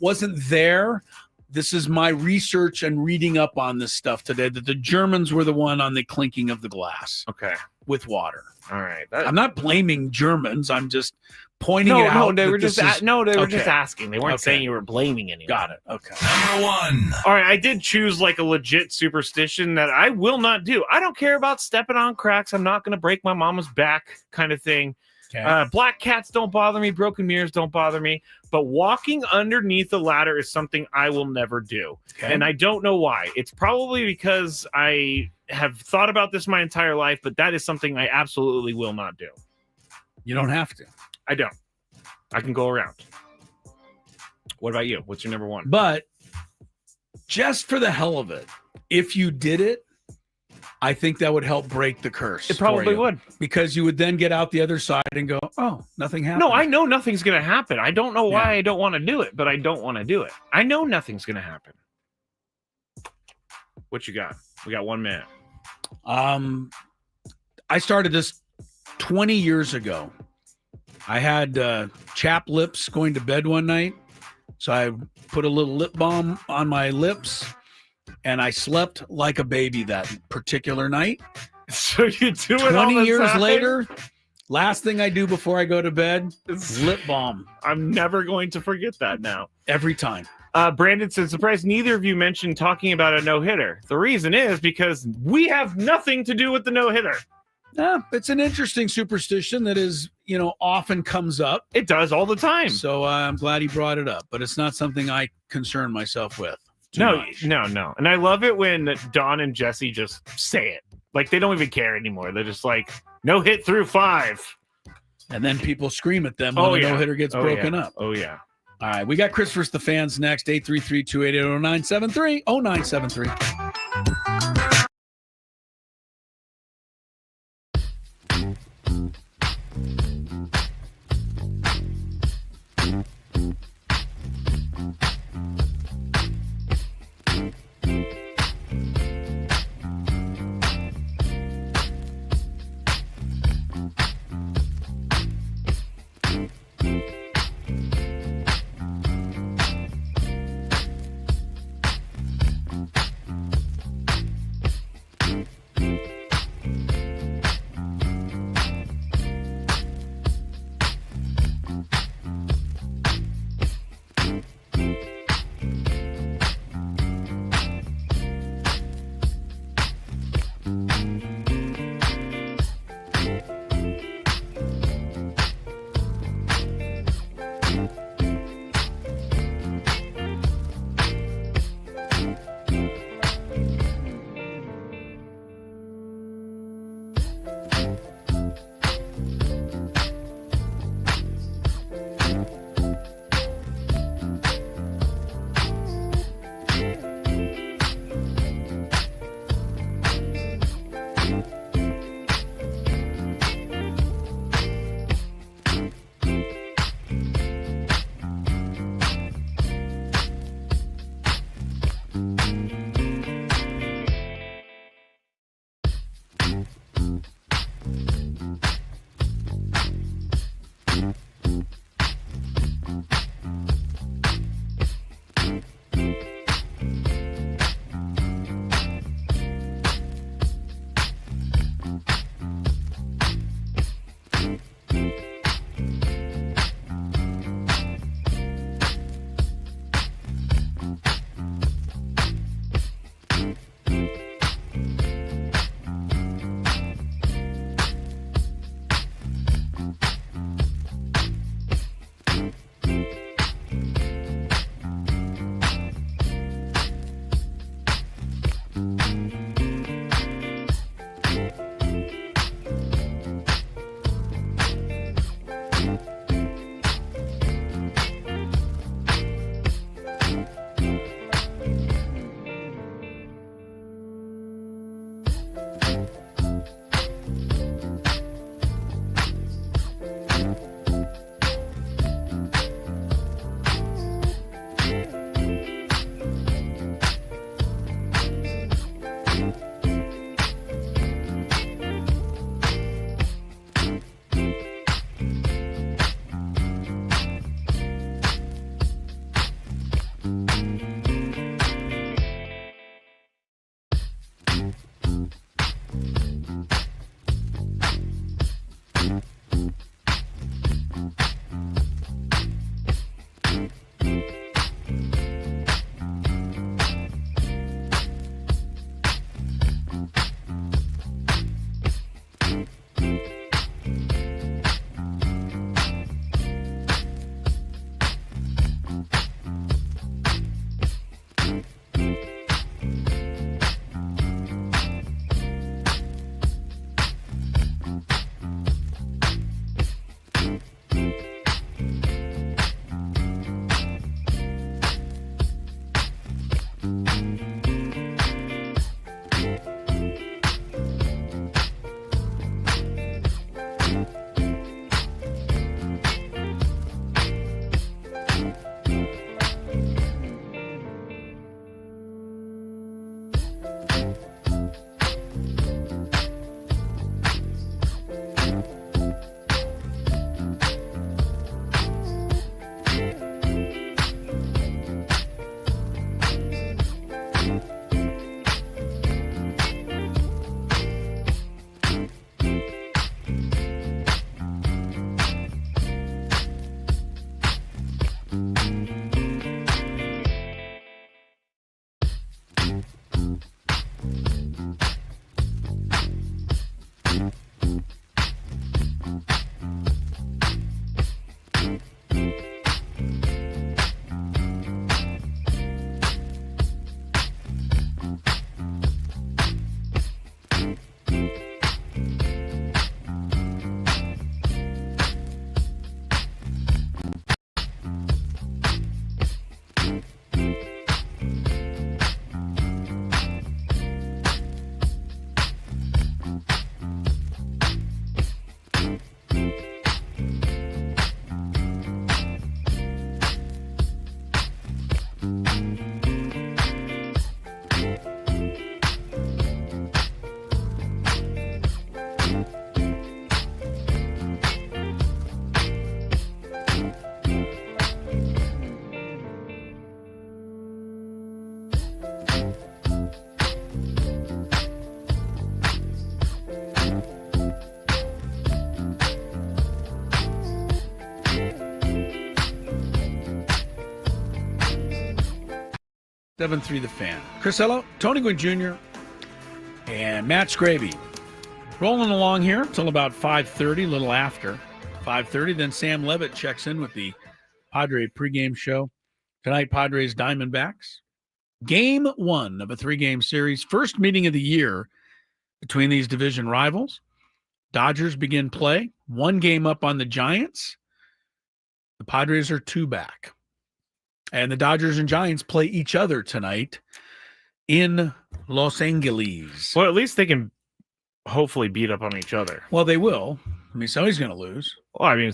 wasn't there. This is my research and reading up on this stuff today, that the Germans were the one on the clinking of the glass. Okay. With water. All right. I'm not blaming Germans. I'm just pointing it out. They were just asking. They weren't saying you were blaming anyone. Got it. Okay. Number 1. All right, I did choose like a legit superstition that I will not do. I don't care about stepping on cracks. I'm not going to break my mama's back kind of thing. Okay. Black cats don't bother me. Broken mirrors don't bother me. But walking underneath the ladder is something I will never do. Okay. And I don't know why. It's probably because I have thought about this my entire life, but that is something I absolutely will not do. You don't have to. I don't. I can go around. What about you? What's your number 1? But just for the hell of it, if you did it, I think that would help break the curse. It probably would. Because you would then get out the other side and go, oh, nothing happened. No, I know nothing's going to happen. I don't know why I don't want to do it, but I don't want to do it. I know nothing's going to happen. What you got? We got 1 minute. I started this 20 years ago. I had chapped lips going to bed one night, so I put a little lip balm on my lips, and I slept like a baby that particular night. So you do it all 20 the years time? later, last thing I do before I go to bed is lip balm. I'm never going to forget that now. Every time. Brandon said, surprised neither of you mentioned talking about a no-hitter. The reason is because we have nothing to do with the no-hitter. Yeah, it's an interesting superstition that is, often comes up. It does all the time. So I'm glad he brought it up, but it's not something I concern myself with. No. And I love it when Don and Jesse just say it. Like, they don't even care anymore. They're just like, no hit through 5. And then people scream at them when the no-hitter gets broken up. Oh, yeah. All right, we got Chris versus the fans next. 833-288-0973. 0973. 7-3 The Fan. Chris Ello, Tony Gwynn Jr., and Matt Skraby. Rolling along here until about 5:30, a little after 5:30. Then Sam Levitt checks in with the Padre pregame show. Tonight, Padres Diamondbacks. Game 1 of a 3-game series. First meeting of the year between these division rivals. Dodgers begin play. 1 game up on the Giants. The Padres are 2 back. And the Dodgers and Giants play each other tonight in Los Angeles. Well, at least they can hopefully beat up on each other. Well, they will. I mean, somebody's going to lose. Well, I mean,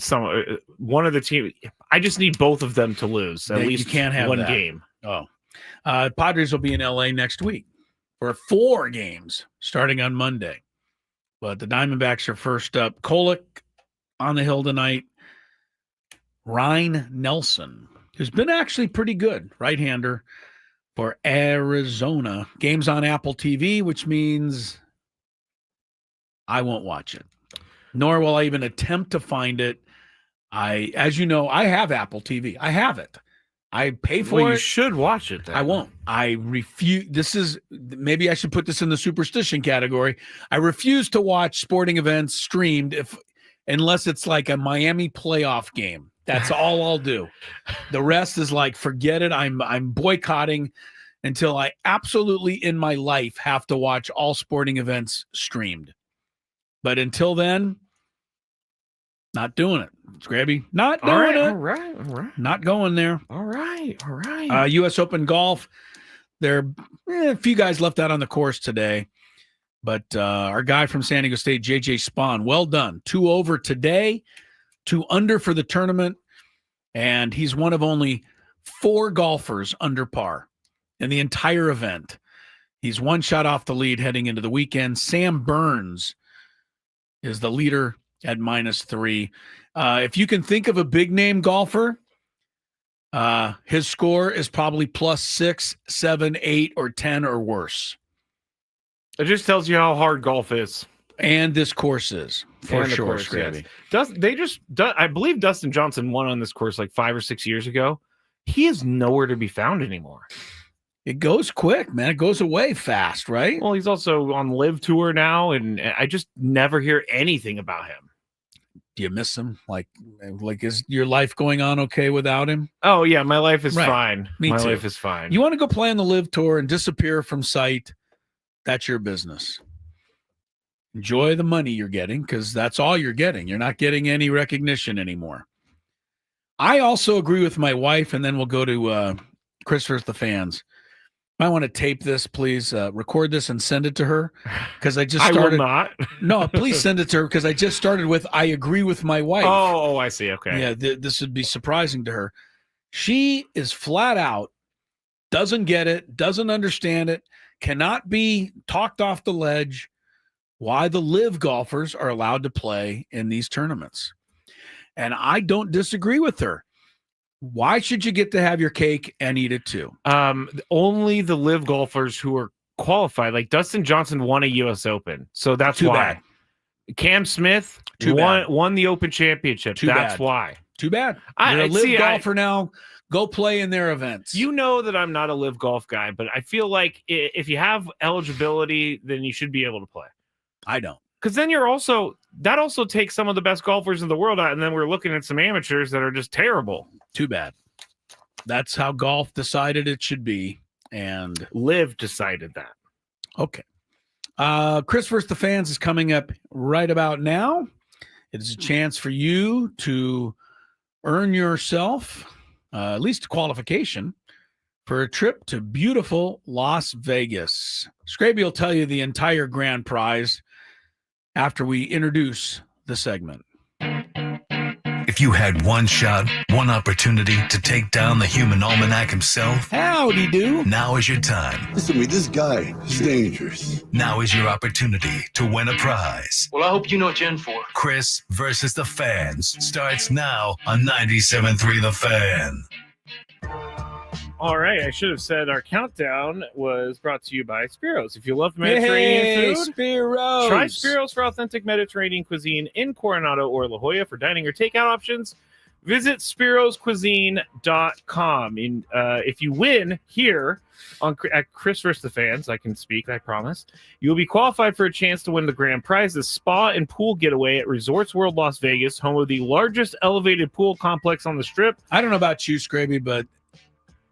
one of the team. I just need both of them to lose. At least you can't have one that. game. Oh, Padres will be in LA next week for 4 games starting on Monday. But the Diamondbacks are first up. Kolek on the hill tonight. Ryan Nelson, who's been actually pretty good, right-hander for Arizona. Game's on Apple TV, which means I won't watch it, nor will I even attempt to find it. As you know, I have Apple TV. I have it. I pay for it. You should watch it then. I won't. I refuse. Maybe I should put this in the superstition category. I refuse to watch sporting events streamed unless it's like a Miami playoff game. That's all I'll do. The rest is like, forget it. I'm boycotting until I absolutely in my life have to watch all sporting events streamed. But until then, not doing it. Skraby, not doing it. All right. Not going there. All right. U.S. Open golf. There are a few guys left out on the course today. But our guy from San Diego State, J.J. Spahn, well done. 2 over today, 2 under for the tournament. And he's one of only 4 golfers under par in the entire event. He's 1 shot off the lead heading into the weekend. Sam Burns is the leader at -3. If you can think of a big-name golfer, his score is probably +6, 7, 8, or 10 or worse. It just tells you how hard golf is. And this course is, for sure, Skraby. Yes. I believe Dustin Johnson won on this course like 5 or 6 years ago. He is nowhere to be found anymore. It goes quick, man. It goes away fast, right? Well, he's also on Live Tour now, and I just never hear anything about him. Do you miss him? Like, is your life going on okay without him? Oh, yeah, my life is fine. My life is fine. You want to go play on the Live Tour and disappear from sight, that's your business. Enjoy the money you're getting, because that's all you're getting. You're not getting any recognition anymore. I also agree with my wife, and then we'll go to Chris versus the fans. I want to tape this, please. Record this and send it to her, because I just started. I will not. No, please send it to her, because I just started with I agree with my wife. Oh, I see. Okay. Yeah, this would be surprising to her. She is flat out, doesn't get it, doesn't understand it, cannot be talked off the ledge why the live golfers are allowed to play in these tournaments. And I don't disagree with her. Why should you get to have your cake and eat it too? Only the live golfers who are qualified. Like Dustin Johnson won a U.S. Open, so that's Too why. bad. Cam Smith won the Open Championship. That's why. Too bad. You're a live golfer now. Go play in their events. You know that I'm not a live golf guy, but I feel like if you have eligibility, then you should be able to play. I don't. Because then that also takes some of the best golfers in the world out, and then we're looking at some amateurs that are just terrible. Too bad. That's how golf decided it should be, and Live decided that. Okay. Chris versus the fans is coming up right about now. It is a chance for you to earn yourself at least a qualification for a trip to beautiful Las Vegas. Skraby will tell you the entire grand prize after we introduce the segment. If you had one shot, one opportunity to take down the human almanac himself, howdy do. Now is your time. Listen to me, this guy is dangerous. Now is your opportunity to win a prize. Well, I hope you know what you're in for. Chris versus the fans starts now on 97.3 The Fan. All right, I should have said our countdown was brought to you by Spiros. If you love Mediterranean food, Spiros. Try Spiros for authentic Mediterranean cuisine in Coronado or La Jolla for dining or takeout options. visit spiroscuisine.com. And if you win here at Chris vs. the Fans, I can speak, I promise, you'll be qualified for a chance to win the grand prize, the spa and pool getaway at Resorts World Las Vegas, home of the largest elevated pool complex on the Strip. I don't know about you, Skraby, but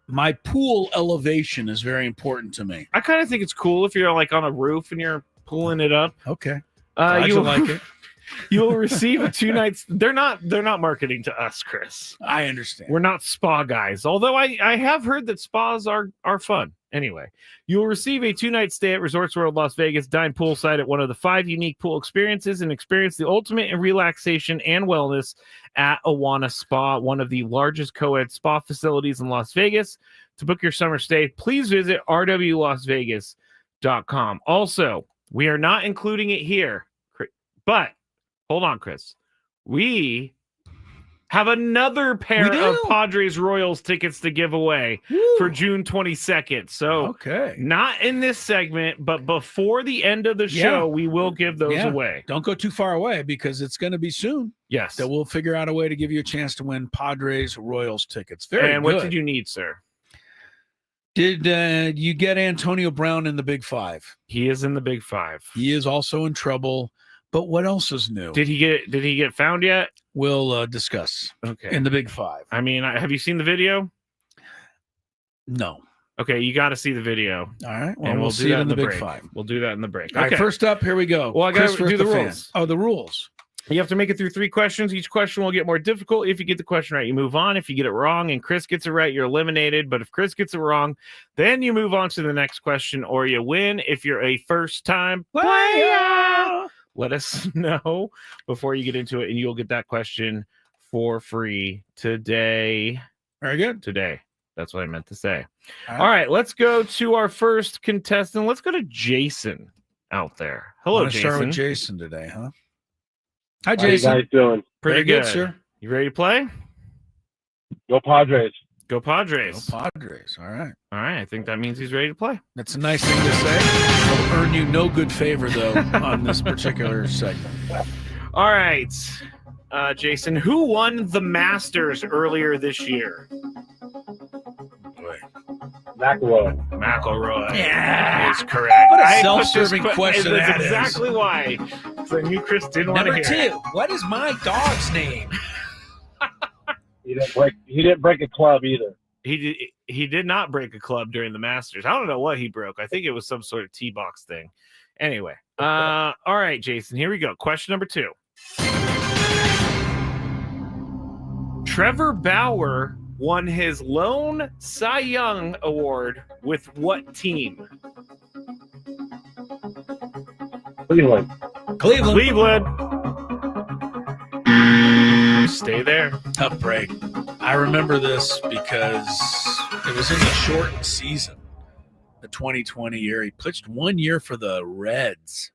my pool elevation is very important to me. I kind of think it's cool if you're like on a roof and you're pulling it up. Okay. You like it. You will receive a 2 nights. They're not marketing to us, Chris. I understand. We're not spa guys. Although I have heard that spas are fun. Anyway, you will receive a 2-night stay at Resorts World Las Vegas, dine poolside at one of the 5 unique pool experiences, and experience the ultimate in relaxation and wellness at Awana Spa, one of the largest co-ed spa facilities in Las Vegas. To book your summer stay, please visit rwlasvegas.com. Also, we are not including it here, but hold on, Chris. We have another pair of Padres Royals tickets to give away for June 22nd. So not in this segment, but before the end of the show, we will give those away. Don't go too far away because it's going to be soon. Yes. That we'll figure out a way to give you a chance to win Padres Royals tickets. Very good. What did you need, sir? Did you get Antonio Brown in the Big Five? He is in the Big Five. He is also in trouble. But what else is new? Did he get found yet? We'll discuss. Okay. In the Big Five. I mean, have you seen the video? No. Okay, you got to see the video. All right. Well, and we'll see it in the Big break. Five. We'll do that in the break. All right, first up, here we go. Well, I got to do the rules. Oh, the rules. You have to make it through 3 questions. Each question will get more difficult. If you get the question right, you move on. If you get it wrong and Chris gets it right, you're eliminated. But if Chris gets it wrong, then you move on to the next question or you win. If you're a first-time player, let us know before you get into it, and you'll get that question for free today. Very good. Today. That's what I meant to say. All right, let's go to our first contestant. Let's go to Jason out there. Hello, Jason. Start with Jason today, huh? Hi, Jason. How you guys doing? Pretty good, sir. You ready to play? Go Padres. Go Padres. Go Padres. All right. All right. I think that means he's ready to play. That's a nice thing to say. It'll earn you no good favor, though, on this particular segment. All right. Jason, who won the Masters earlier this year? McIlroy. Yeah. Is correct. What a self-serving question that is. is. Exactly why. So I knew Chris didn't want to hear Number 2, it. what is my dog's name? He didn't break a club either. He did not break a club during the Masters. I don't know what he broke. I think it was some sort of tee box thing. Anyway. All right, Jason, here we go. Question number 2. Trevor Bauer won his lone Cy Young Award with what team? Cleveland. Stay there. Tough break. I remember this because it was in the short season, the 2020 year. He pitched 1 year for the Reds.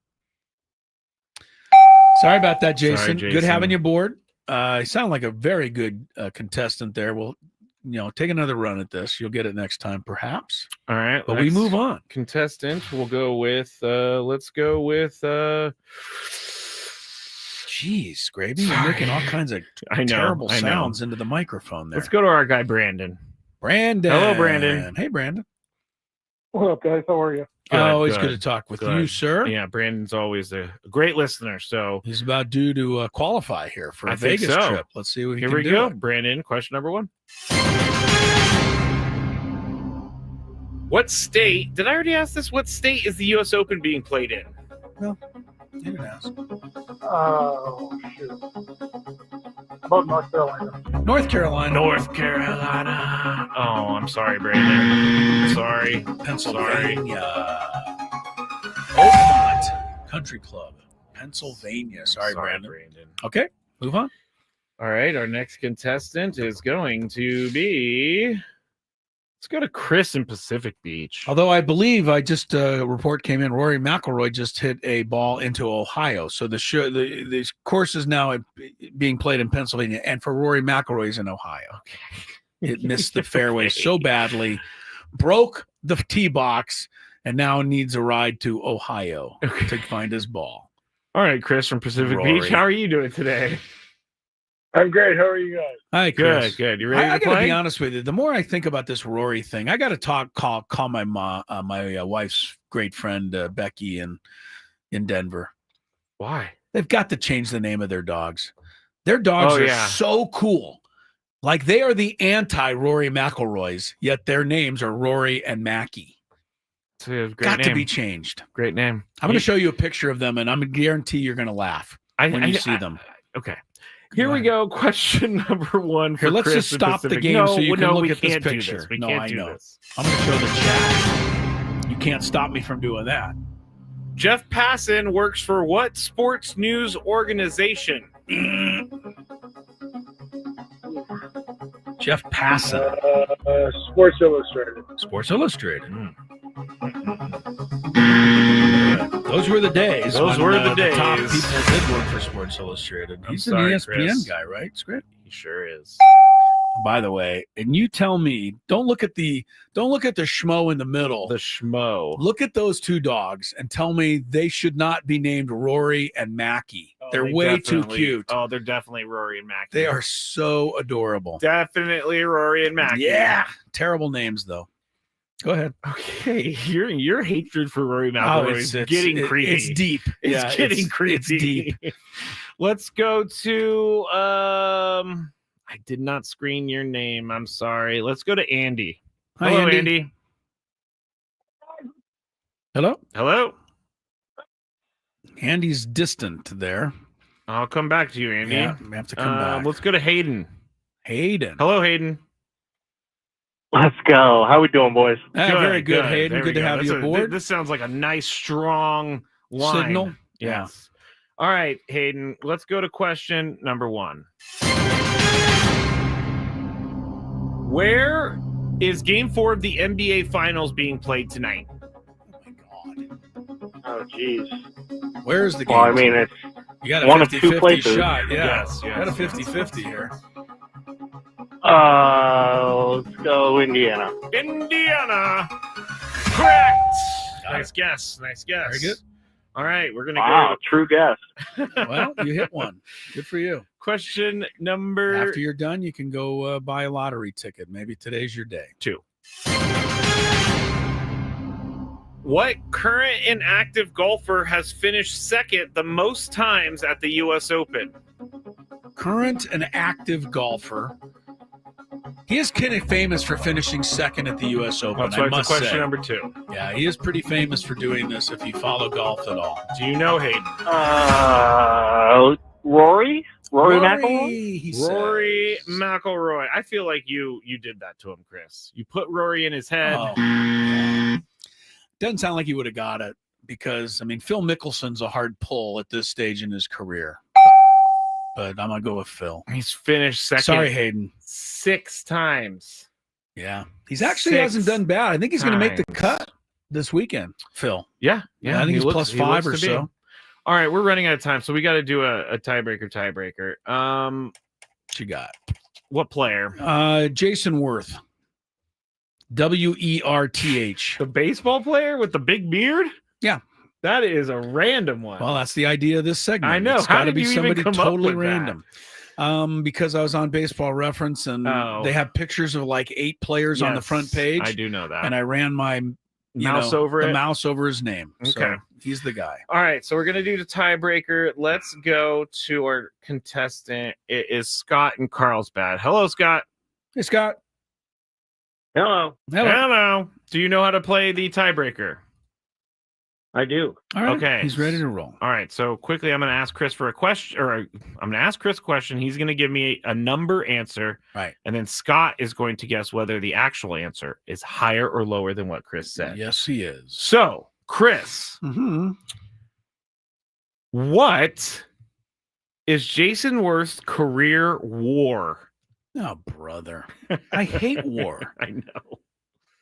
Sorry about that, Jason. Good having you aboard. You sound like a very good contestant there. We'll, take another run at this. You'll get it next time, perhaps. All right. But we move on. Contestant, we'll go with, let's go with, Geez, Skraby, you're making all kinds of terrible sounds into the microphone there. Let's go to our guy, Brandon. Hello, Brandon. Hey, Brandon. What up, guys? How are you? Always good to talk with you, sir. Yeah, Brandon's always a great listener. So he's about due to qualify here for a Vegas trip. Let's see what he can do. Here we go, Brandon. Question number 1. What state? Did I already ask this? What state is the U.S. Open being played in? No, you didn't ask. Oh, shoot. How about North Carolina? North Carolina. North Carolina. Oh, I'm sorry, Brandon. Sorry. Pennsylvania. Oakmont Country Club, Pennsylvania. Sorry, Brandon. Okay, move on. All right, our next contestant is going to be... Let's go to Chris in Pacific Beach. Although I believe a report came in, Rory McIlroy just hit a ball into Ohio. So the course is now being played in Pennsylvania, and for Rory McIlroy's in Ohio. Okay. It missed the fairway so badly, broke the tee box, and now needs a ride to Ohio to find his ball. All right, Chris from Pacific Beach, how are you doing today? I'm great. How are you guys? Hi, Chris. Good. You ready I to gotta play? be honest with you. The more I think about this Rory thing, I got to call my mom, my wife's great friend Becky in Denver. Why? They've got to change the name of their dogs. Their dogs Oh, are yeah. so cool. Like they are the anti-Rory McIlroys, yet their names are Rory and Mackie. It's a great Got name. to be changed. Great name. I'm going to show you a picture of them, and I'm going to guarantee you're going to laugh when you see them. Okay. Here we go. Question number one. Here, for let's Chris just and stop the Pacific. game so you can look we at this can't do picture. this. We No, can't I do know. this. I'm going to show the chat. You can't stop me from doing that. Jeff Passan works for what sports news organization? Jeff Passan. Sports Illustrated. Sports Illustrated. Those were the days. Those when, were the The top days. people did work for Sports Illustrated. I'm He's sorry, an ESPN Chris. guy, right? Script. He sure is. By the way, and you tell me, don't look at the schmo in the middle. The schmo. Look at those two dogs and tell me they should not be named Rory and Mackie. They're They way too definitely- cute. Oh, they're definitely Rory and Mackie. They are so adorable. Definitely Rory and Mackie. Yeah. Terrible names though. Go ahead. Okay, your hatred for Rory McIlroy is getting creepy. It's deep. It's Yeah, getting creepy. It's deep. Let's go to I did not screen your name. I'm sorry. Let's go to Andy. Hi, Hello, Andy. Andy. Hello? Hello. Andy's distant there. I'll come back to you, Andy. Yeah, we have to come back. Let's go to Hayden. Hayden. Hello, Hayden. Let's go. How we doing, boys? Very good, Hayden. There Good we to go. have you aboard. This sounds like a nice, strong line. Signal? Yes. All right, Hayden. Let's go to question number one. Where is Game 4 of the NBA Finals being played tonight? Oh, jeez. Where is the game? Well, I mean, it's You got a one of two 50-50 places. shot. Yeah. Yes, You got a 50-50 here. Let's go Indiana. Indiana. Correct. Nice guess. Nice guess. Very good. All right, we're gonna Wow, true guess. Well, you hit one. Good for you. Question number After you're done, you can go buy a lottery ticket. Maybe today's your day. 2. What current and active golfer has finished second the most times at the U.S. Open? Current and active golfer. He is kind of famous for finishing second at the U.S. Open. That's I why it's must question say. number 2. Yeah, he is pretty famous for doing this if you follow golf at all. Do you know Hayden? Rory? Rory McIlroy? He says. Rory McIlroy. I feel like you did that to him, Chris. You put Rory in his head. Oh. Doesn't sound like he would have got it because, I mean, Phil Mickelson's a hard pull at this stage in his career. But I'm going to go with Phil. He's finished second. Sorry, Hayden. 6 times. Yeah. He's actually hasn't done bad. I think he's going to make the times. cut this weekend, Phil. Yeah. I think he he's looks- plus he 5 or looks to be. so. All right, we're running out of time, so we got to do a tiebreaker. What you got? What player? Jason Worth. Werth. The baseball player with the big beard? Yeah. That is a random one. Well, that's the idea of this segment. I know. It's How got to did be you even somebody come up totally with that? random. Because I was on Baseball Reference and they have pictures of like 8 players on the front Yes, page. I do know that. And I ran my Mouse over the it? mouse over his name. Okay. So he's the guy. All right, so we're going to do the tiebreaker. Let's go to our contestant. It is Scott in Carlsbad. Hello, Scott. Hey, Scott. Hello. Hello. Do you know how to play the tiebreaker? I do. All right. Okay. He's ready to roll. All right. So quickly, I'm going to ask Chris for a question, or I'm going to ask Chris a question. He's going to give me a number answer. Right. And then Scott is going to guess whether the actual answer is higher or lower than what Chris said. Yes, he is. So, Chris, Mm-hmm. what is Jason Worth's career WAR? Oh, brother. I hate war. I know.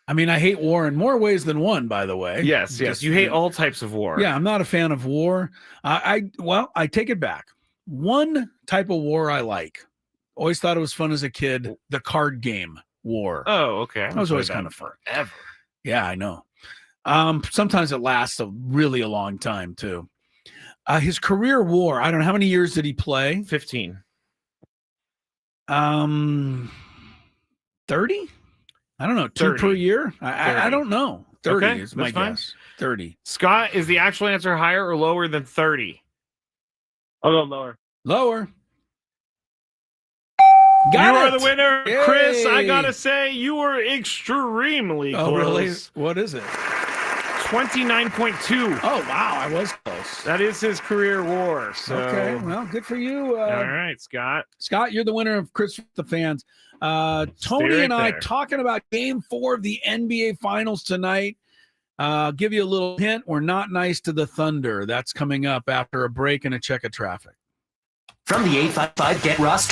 I mean, I hate war in more ways than one, by the way. Yes. Just- You hate all types of war. Yeah, I'm not a fan of war. I take it back. One type of war I like. Always thought it was fun as a kid. The card game war. Oh, okay. That was always kind of fun. Forever. Yeah, I know. Sometimes it lasts a long time too. His career war. I don't know how many years did he play. 15. 30? I don't know. 2 30. per year? I don't know. 30 Okay, is my that's fine. guess. 30. Scott, is the actual answer higher or lower than 30? I'll go lower. Lower. You Got are it. the winner, Yay. Chris. I gotta say, you were extremely close. Oh, really? What is it? 29.2. Oh, wow. I was close. That is his career WAR. So. Okay. Well, good for you. All right, Scott. Scott, you're the winner of Chris with the Fans. Tony right and I there. talking about Game 4 of the NBA Finals tonight. Give you a little hint. We're not nice to the Thunder. That's coming up after a break and a check of traffic. From the 855 Get Ross.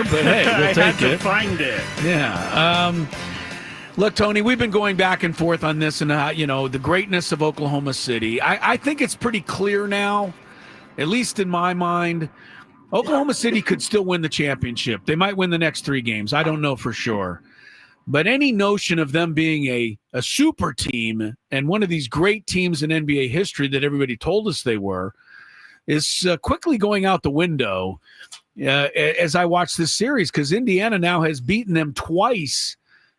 but hey, we'll I take had to it. find it. Yeah. Look, Tony, we've been going back and forth on this and, the greatness of Oklahoma City. I think it's pretty clear now, at least in my mind, Oklahoma City could still win the championship. They might win the next 3 games. I don't know for sure. But any notion of them being a super team and one of these great teams in NBA history that everybody told us they were is quickly going out the window as I watch this series, because Indiana now has beaten them twice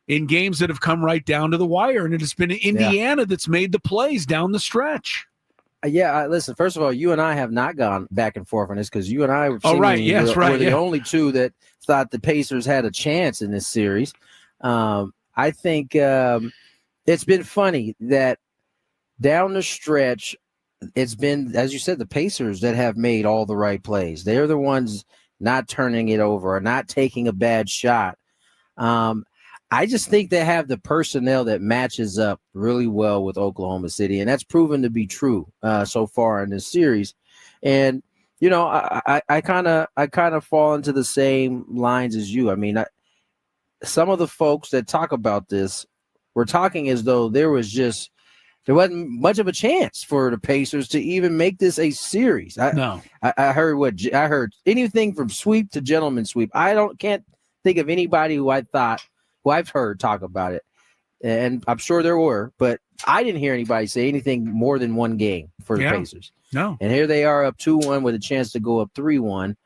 in games that have come right down to the wire, and it has been Indiana that's made the plays down the stretch. Listen, first of all, you and I have not gone back and forth on this because you and I were the only two that thought the Pacers had a chance in this series. I think it's been funny that down the stretch, it's been, as you said, the Pacers that have made all the right plays. They're the ones not turning it over or not taking a bad shot. I just think they have the personnel that matches up really well with Oklahoma City, and that's proven to be true so far in this series. And I kind of fall into the same lines as you. I mean, some of the folks that talk about this were talking as though there wasn't much of a chance for the Pacers to even make this a series. I heard anything from sweep to gentleman sweep. Can't think of anybody who I've heard talk about it, and I'm sure there were, but I didn't hear anybody say anything more than one game for the Pacers. No, and here they are up 2-1 with a chance to go up 3-1.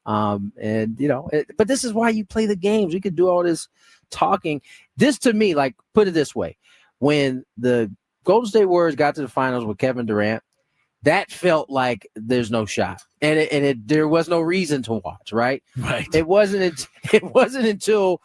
But this is why you play the games. We could do all this talking. This, to me, like, put it this way: when the Golden State Warriors got to the finals with Kevin Durant, that felt like there's no shot, and there was no reason to watch. Right. It wasn't until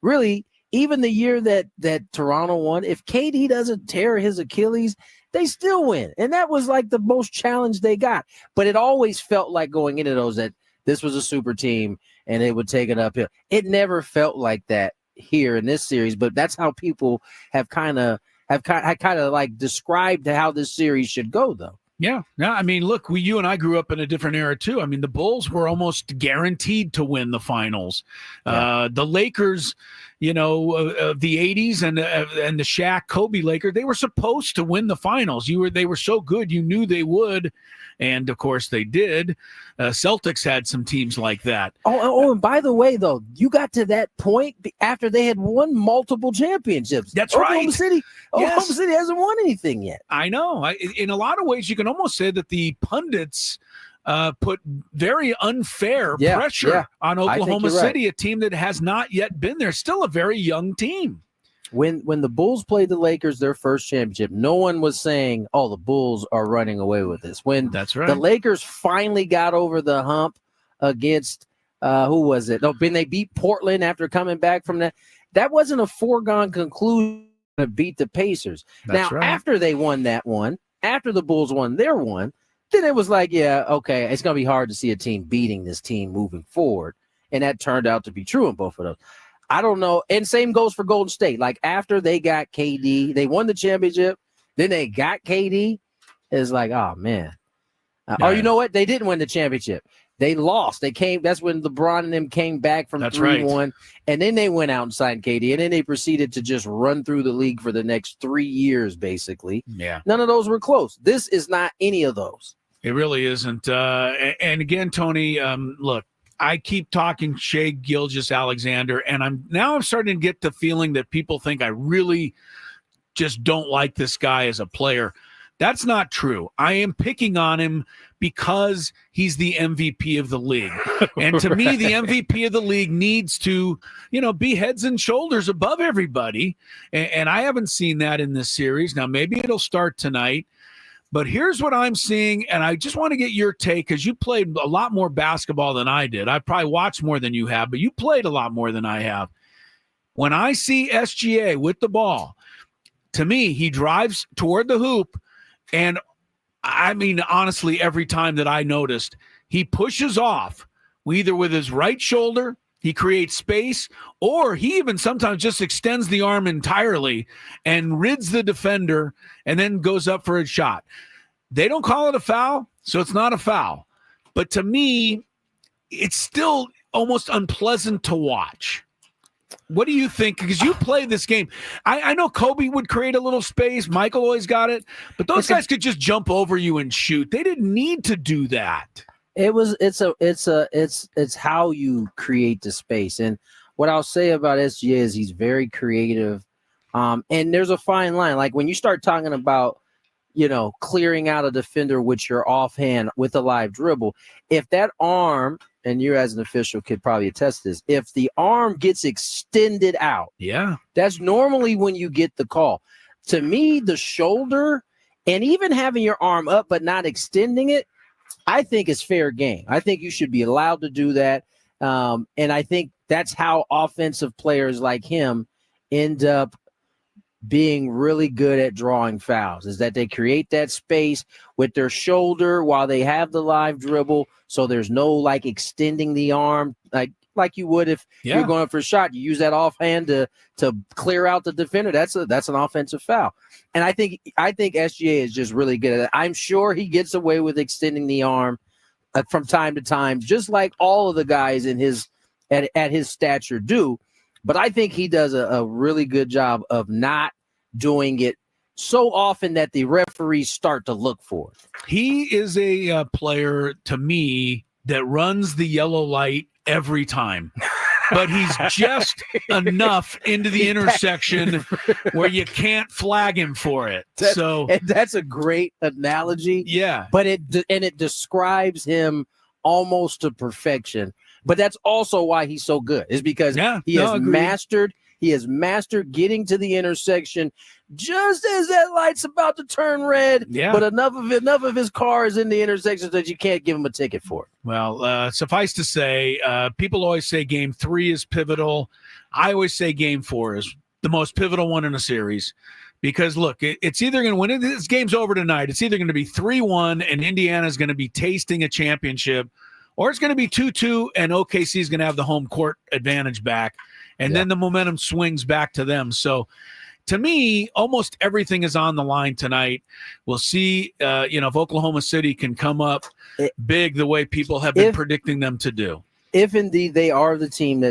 really even the year that Toronto won. If KD doesn't tear his Achilles, they still win, and that was like the most challenge they got. But it always felt like going into those that this was a super team and it would take it uphill. It never felt like that here in this series, but that's how people have kind of like described how this series should go, though. Yeah. No, I mean, look, you and I grew up in a different era too. I mean, the Bulls were almost guaranteed to win the finals. Yeah. The Lakers, the 80s and the Shaq Kobe Lakers, they were supposed to win the finals. They were so good, you knew they would. And of course they did. Celtics had some teams like that. Oh, and by the way, though, you got to that point after they had won multiple championships. That's Oklahoma right. City hasn't won anything yet. I know. In a lot of ways, you can almost say that the pundits put very unfair pressure on Oklahoma City, a team that has not yet been there. Still a very young team. When the Bulls played the Lakers their first championship, no one was saying, "Oh, the Bulls are running away with this." When the Lakers finally got over the hump against who was it? No, when they beat Portland after coming back from that, that wasn't a foregone conclusion to beat the Pacers. After they won that one, after the Bulls won their one, then it was like, yeah, okay, it's going to be hard to see a team beating this team moving forward, and that turned out to be true in both of those. I don't know. And same goes for Golden State. Like, after they got KD, they won the championship, then they got KD. It's like, oh, man. Or you know what? They didn't win the championship. They lost. That's when LeBron and them came back from 3-1. And then they went out and signed KD. And then they proceeded to just run through the league for the next 3 years, basically. Yeah. None of those were close. This is not any of those. It really isn't. And again, Tony, look, I keep talking Shai Gilgeous-Alexander, and I'm starting to get the feeling that people think I really just don't like this guy as a player. That's not true. I am picking on him because he's the MVP of the league. And to me, the MVP of the league needs to, be heads and shoulders above everybody. And I haven't seen that in this series. Now, maybe it'll start tonight. But here's what I'm seeing, and I just want to get your take, because you played a lot more basketball than I did. I probably watched more than you have, but you played a lot more than I have. When I see SGA with the ball, to me, he drives toward the hoop, and I mean, honestly, every time that I noticed, he pushes off, either with his right shoulder, he creates space, or he even sometimes just extends the arm entirely and rids the defender and then goes up for a shot. They don't call it a foul, so it's not a foul. But to me, it's still almost unpleasant to watch. What do you think? Because you play this game. I know Kobe would create a little space. Michael always got it. But those guys could just jump over you and shoot. They didn't need to do that. It's how you create the space. And what I'll say about SGA is he's very creative. And there's a fine line. Like when you start talking about, clearing out a defender with your offhand with a live dribble, if that arm, and you as an official could probably attest to this, if the arm gets extended out, that's normally when you get the call. To me, the shoulder and even having your arm up but not extending it, I think is fair game. I think you should be allowed to do that. And I think that's how offensive players like him end up being really good at drawing fouls, is that they create that space with their shoulder while they have the live dribble. So there's no like extending the arm like you would if you're going for a shot. You use that offhand to clear out the defender. That's an offensive foul. And I think SGA is just really good at it. I'm sure he gets away with extending the arm from time to time, just like all of the guys in his at his stature do. But I think he does a really good job of not doing it so often that the referees start to look for it. He is a player, to me, that runs the yellow light every time. But he's just enough into the intersection where you can't flag him for it. And that's a great analogy. Yeah. But it describes him almost to perfection. But that's also why he's so good, is because he has mastered getting to the intersection just as that light's about to turn red. Yeah. But enough of his car is in the intersection that you can't give him a ticket for it. Well, suffice to say, people always say Game 3 is pivotal. I always say Game 4 is the most pivotal one in a series. Because, look, it's either going to win. This game's over tonight. It's either going to be 3-1 and Indiana's going to be tasting a championship, or it's going to be 2-2 and OKC is going to have the home court advantage back. And then the momentum swings back to them. So, to me, almost everything is on the line tonight. We'll see, if Oklahoma City can come up big the way people have been predicting them to do. If indeed they are the team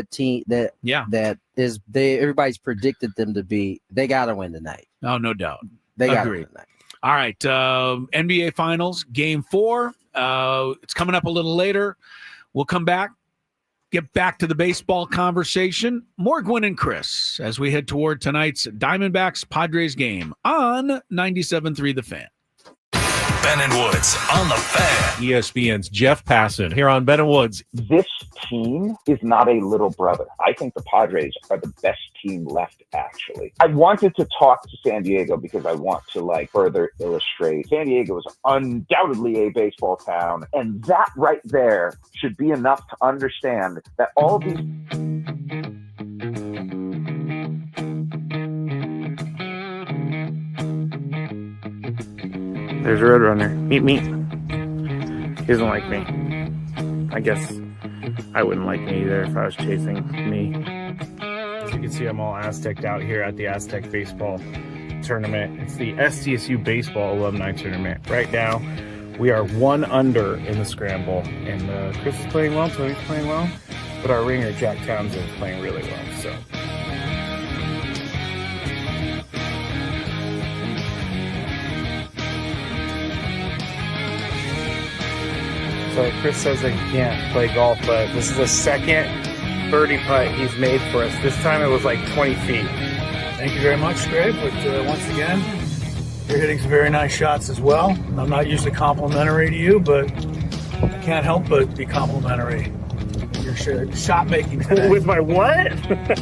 everybody's predicted them to be, they got to win tonight. Oh, no doubt. They got to win tonight. All right, NBA Finals, Game 4. It's coming up a little later. We'll come back. Get back to the baseball conversation. More Gwynn and Chris as we head toward tonight's Diamondbacks Padres game on 97.3 The Fan. Ben and Woods on The Fan. ESPN's Jeff Passan here on Ben and Woods. This team is not a little brother. I think the Padres are the best team left, actually. I wanted to talk to San Diego because I want to further illustrate. San Diego is undoubtedly a baseball town, and that right there should be enough to understand that all these There's a Roadrunner. Meet me. He doesn't like me. I guess I wouldn't like me either if I was chasing me. As you can see, I'm all Aztec out here at the Aztec baseball tournament. It's the SDSU baseball alumni tournament. Right now, we are 1 under in the scramble. And Chris is playing well, Tony's playing well. But our ringer, Jack Townsend, is playing really well. So Chris says that he can't play golf, but this is the second birdie putt he's made for us. This time it was 20 feet. Thank you very much, Skraby. But once again, you're hitting some very nice shots as well. I'm not usually complimentary to you, but I can't help but be complimentary. Your shot making today. With my what?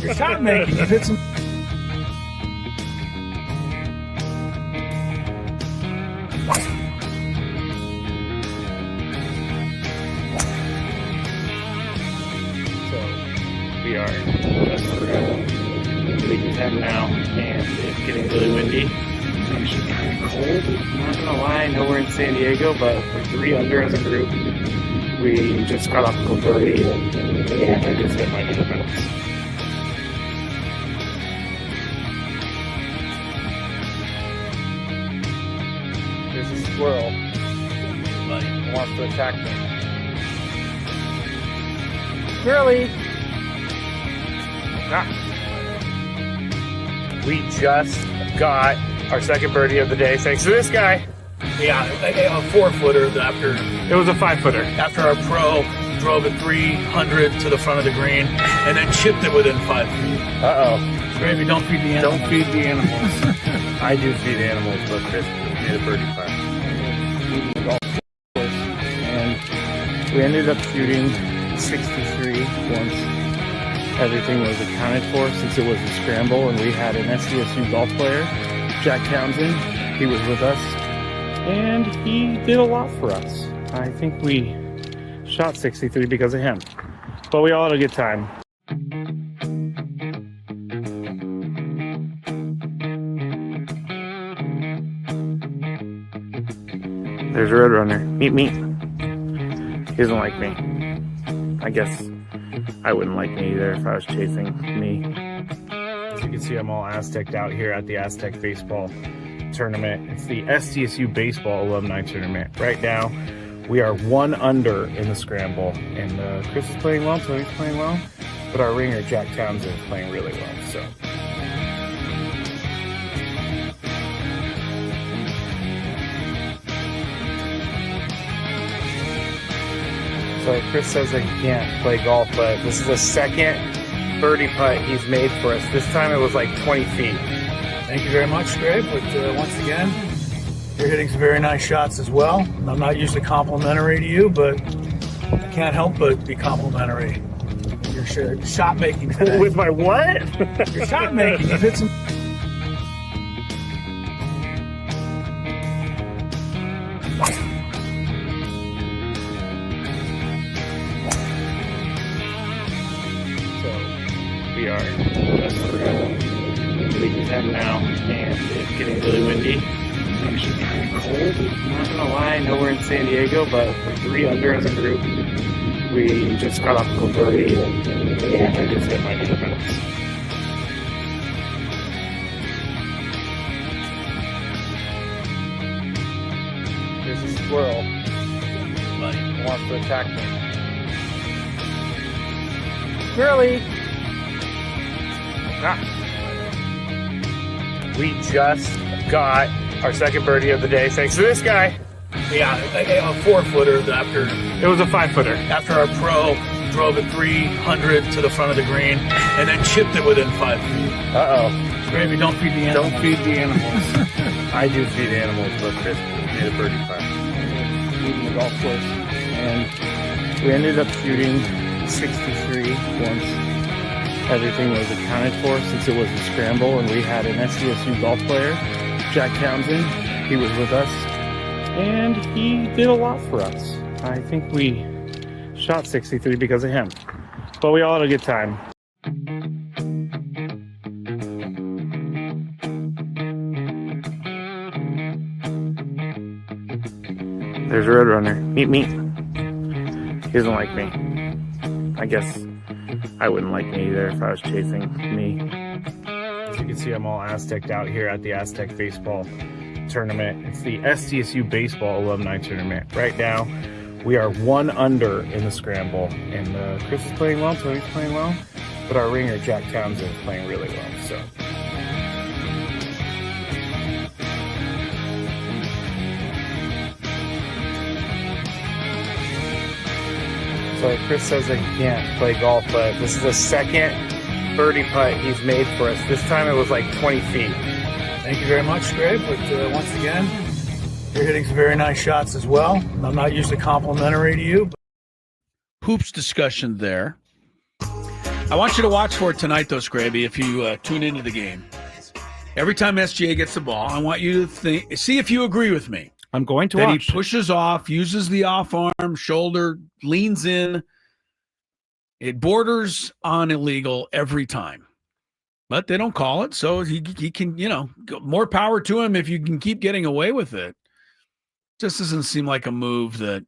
Your shot making. You've hit some. We are league 10 now, and it's getting really windy. It's actually kind of cold. I'm not gonna lie, I know we're in San Diego, but we're 3 under as a group. We just got off the birdie, and I just hit my defense. There's a squirrel. He wants to attack me. Curly. We just got our second birdie of the day thanks to this guy. Yeah, a 4-footer after. It was a 5-footer. After our pro drove it 300 to the front of the green and then chipped it within 5 feet. Skraby, don't feed the animals. Don't feed the animals. I do feed animals, but Chris made a birdie putt. And we ended up shooting 63 once everything was accounted for, since it was a scramble, and we had an SDSU golf player, Jack Townsend. He was with us, and he did a lot for us. I think we shot 63 because of him, but we all had a good time. There's a Roadrunner. Meet me. He doesn't like me. I guess I wouldn't like me either if I was chasing me. As you can see, I'm all Aztec out here at the Aztec baseball tournament. It's the SDSU baseball alumni tournament. Right now, we are 1 under in the scramble, and Chris is playing well, Tony's playing well, but our ringer, Jack Townsend, is playing really well, so. So Chris says that he can't play golf, but this is the second birdie putt he's made for us. This time it was like 20 feet. Thank you very much, Greg. But once again, you're hitting some very nice shots as well. I'm not usually complimentary to you, but I can't help but be complimentary. Your shot making today. With my what? Your shot making. You've hit some. We are just leaving them now, and it's getting really windy. It's actually kind of cold. I'm not gonna lie, I know we're in San Diego, but we're 3 under as a group. We just got off the birdie, and I just hit my defense. There's a squirrel. He wants to attack me. Curly. We just got our second birdie of the day thanks to this guy. Yeah, a 4-footer after. It was a 5-footer. After our pro drove it 300 to the front of the green and then chipped it within 5 feet. Skraby, don't feed the animals. Don't feed the animals. I do feed animals, but Chris made a birdie putt. Leaving the golf course, and we ended up shooting 63 once everything was accounted for, since it was a scramble, and we had an SDSU golf player, Jack Townsend. He was with us, and he did a lot for us. I think we shot 63 because of him, but we all had a good time. There's a Roadrunner. Meet me. He doesn't like me. I guess I wouldn't like me either if I was chasing me. As you can see, I'm all Aztec out here at the Aztec baseball tournament. It's the SDSU baseball alumni tournament. Right now, we are 1 under in the scramble, and Chris is playing well, Tony's playing well, but our ringer, Jack Townsend, is playing really well, so. So Chris says that he can't play golf, but this is the second birdie putt he's made for us. This time it was like 20 feet. Thank you very much, Greg. But once again, you're hitting some very nice shots as well. I'm not usually complimentary to you. Hoops discussion there. I want you to watch for it tonight, though, Skraby, if you tune into the game. Every time SGA gets the ball, I want you to see if you agree with me. I'm going to that watch. He pushes off, uses the off arm, shoulder, leans in. It borders on illegal every time. But they don't call it, so he can, more power to him if you can keep getting away with it. Just doesn't seem like a move that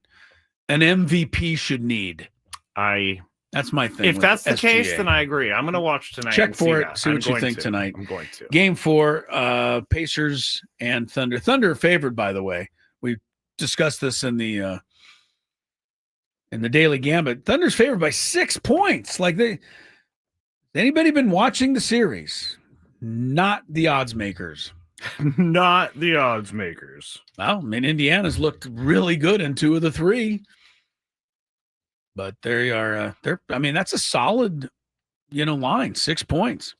an MVP should need. That's my thing. If that's the SGA. case, then I agree. I'm going to watch tonight. Check and for see it. See what you think tonight. I'm going to. Game 4, Pacers and Thunder. Thunder favored, by the way. We discussed this in the in the Daily Gambit. Thunder's favored by 6 points. Anybody been watching the series? Not the odds makers. Not the odds makers. Well, I mean, Indiana's looked really good in 2 of the 3. But they are, that's a solid, line, 6 points.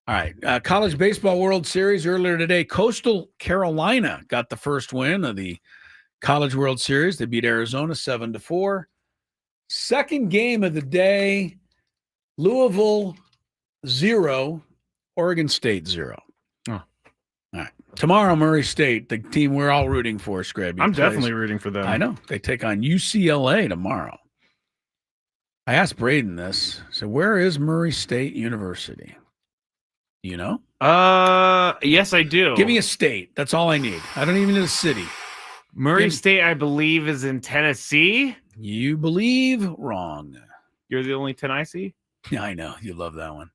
All right. College Baseball World Series earlier today. Coastal Carolina got the first win of the College World Series. They beat Arizona 7-4. Second game of the day, Louisville 0, Oregon State 0. Oh. All right. Tomorrow, Murray State, the team we're all rooting for, Skraby. I'm definitely rooting for them. I know. They take on UCLA tomorrow. I asked Braden this. So where is Murray State University? Do you know? Yes, I do. Give me a state. That's all I need. I don't even need a city. Murray State, I believe, is in Tennessee. You believe wrong. You're the only Tennessee? Yeah, I know. You love that one.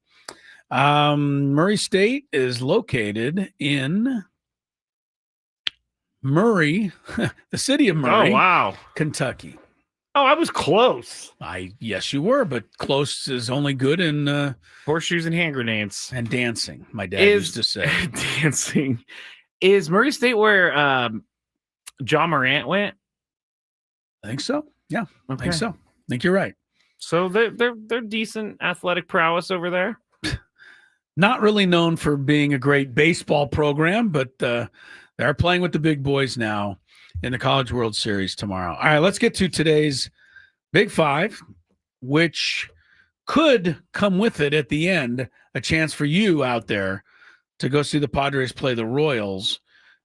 Murray State is located in Murray, the city of Murray. Oh, wow. Kentucky. Oh, I was close. Yes, you were, but close is only good in horseshoes and hand grenades and dancing. My dad used to say dancing. Is Murray State where John Morant went? I think so. Yeah, okay. I think so. I think you're right. So they're decent athletic prowess over there. Not really known for being a great baseball program, but they're playing with the big boys now in the College World Series tomorrow. All right, let's get to today's Big Five, which could come with it at the end, a chance for you out there to go see the Padres play the Royals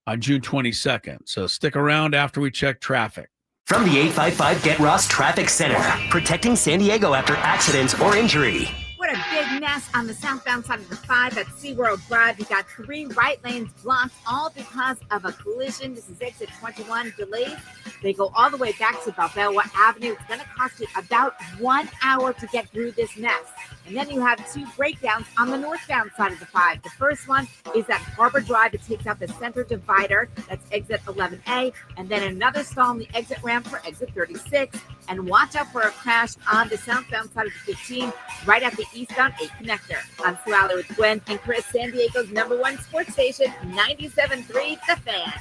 on June 22nd. So stick around after we check traffic. From the 855 Get Ross Traffic Center, protecting San Diego after accidents or injury. What a big mess on the southbound side of the 5 at SeaWorld Drive. You got 3 right lanes blocked, all because of a collision. This is exit 21 delays. They go all the way back to Balboa Avenue. It's going to cost you about 1 hour to get through this mess. And then you have 2 breakdowns on the northbound side of the 5. The first one is at Harbor Drive. It takes out the center divider. That's exit 11A. And then another stall on the exit ramp for exit 36. And watch out for a crash on the southbound side of the 15, right at the eastbound 8 connector. I'm Sue Aller with Gwynn and Chris, San Diego's #1 sports station, 97.3 The Fan.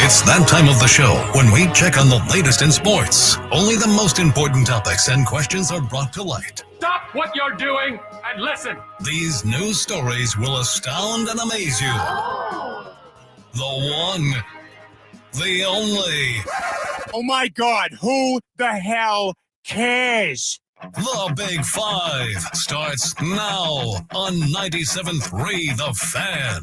It's that time of the show when we check on the latest in sports. Only the most important topics and questions are brought to light. Stop what you're doing and listen. These news stories will astound and amaze you. The one, the only. Oh my God, who the hell cares? The Big Five starts now on 97.3 The Fan.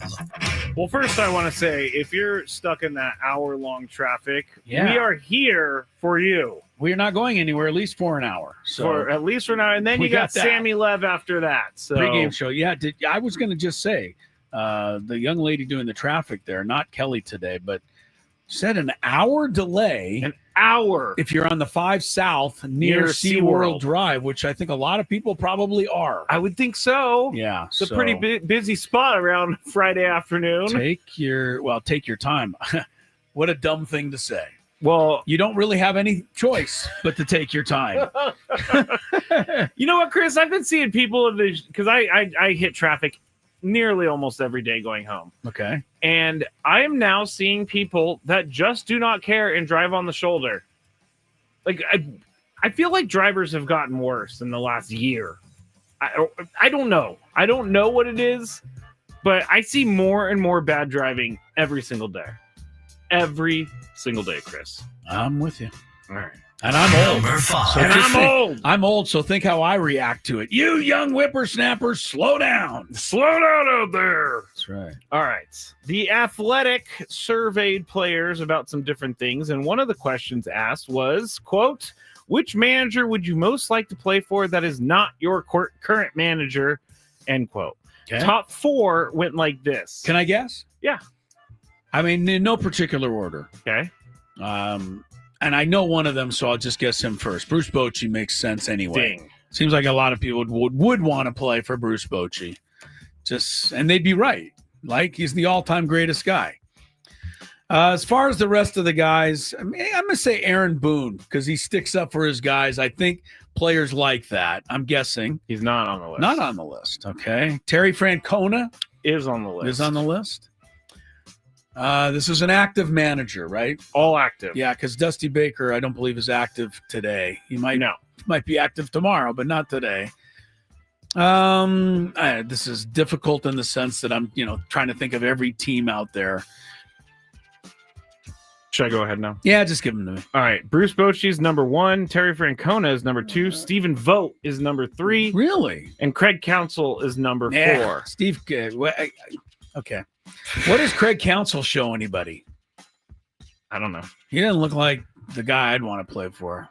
Well, first I want to say, if you're stuck in that hour-long traffic, Yeah. we are here for you. We're not going anywhere, at least for an hour. So For at least for an hour. And then we you got that. Sammy Lev after that. So Pre-game show. Yeah, I was going to just say, the young lady doing the traffic there, not Kelly today, but said an hour delay. An hour. If you're on the 5 South near SeaWorld Drive, which I think a lot of people probably are. I would think so. Yeah. It's a pretty busy spot around Friday afternoon. Take your time. What a dumb thing to say. Well, you don't really have any choice but to take your time. You know what, Chris? I've been seeing people of this because I hit traffic nearly almost every day going home. Okay. And I am now seeing people that just do not care and drive on the shoulder. Like I feel like drivers have gotten worse in the last year. I don't know. I don't know what it is, but I see more and more bad driving every single day. Every single day, Chris. I'm with you. All right. And I'm old. Number 5. So And I'm old. I'm old, so think how I react to it. You young whippersnappers, slow down. Slow down out there. That's right. All right. The Athletic surveyed players about some different things, and one of the questions asked was, quote, which manager would you most like to play for that is not your current manager, end quote. Okay. Top 4 went like this. Can I guess? Yeah. I mean, in no particular order. Okay. And I know one of them, so I'll just guess him first. Bruce Bochy makes sense anyway. Ding. Seems like a lot of people would want to play for Bruce Bochy. And they'd be right. Like, he's the all-time greatest guy. As far as the rest of the guys, I'm going to say Aaron Boone because he sticks up for his guys. I think players like that. I'm guessing. He's not on the list. Not on the list. Okay. Terry Francona is on the list. Is on the list. This is an active manager, right? All active. Yeah, because Dusty Baker, I don't believe, is active today. He might be active tomorrow, but not today. This is difficult in the sense that I'm, trying to think of every team out there. Should I go ahead now? Yeah, just give them to me. All right. Bruce Bochy is number 1. Terry Francona is number 2. Stephen Vogt is number 3. Really? And Craig Counsell is number 4. Steve, okay. What does Craig Counsell show anybody? I don't know. He doesn't look like the guy I'd want to play for.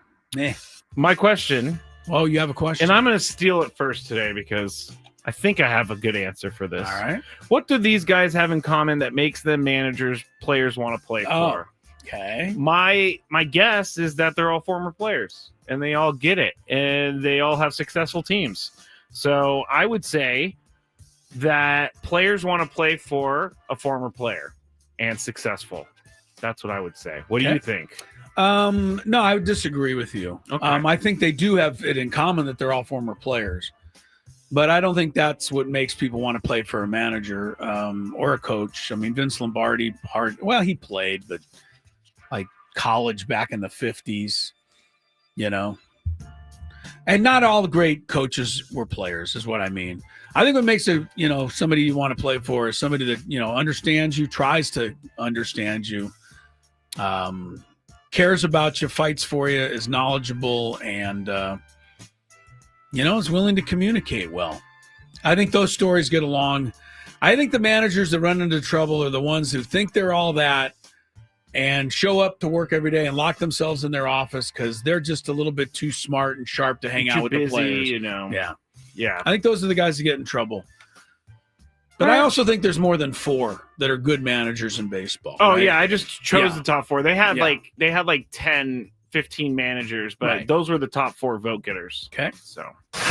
My question. Oh, you have a question? And I'm going to steal it first today because I think I have a good answer for this. All right. What do these guys have in common that makes them managers players want to play for? Okay. My guess is that they're all former players and they all get it and they all have successful teams. So I would say that players want to play for a former player and successful. That's what I would say. What do you think? No, I would disagree with you. Okay. I think they do have it in common that they're all former players, but I don't think that's what makes people want to play for a manager or a coach. I mean, Vince Lombardi, he played, but like college back in the 50s, and not all the great coaches were players is what I mean. I think what makes somebody you want to play for is somebody that, understands you, tries to understand you, cares about you, fights for you, is knowledgeable, and, is willing to communicate well. I think those stories get along. I think the managers that run into trouble are the ones who think they're all that and show up to work every day and lock themselves in their office because they're just a little bit too smart and sharp to hang out with the players. Yeah. I think those are the guys that get in trouble. But I also think there's more than 4 that are good managers in baseball. Oh, right? yeah. I just chose the top 4. They had like 10, 15 managers, but those were the top 4 vote getters. Okay. So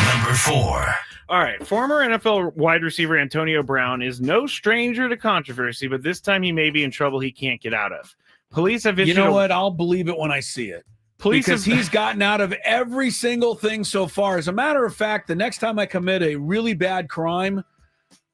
Number 4. All right. Former NFL wide receiver Antonio Brown is no stranger to controversy, but this time he may be in trouble he can't get out of. Police have issued what? I'll believe it when I see it. Because he's gotten out of every single thing so far. As a matter of fact, the next time I commit a really bad crime,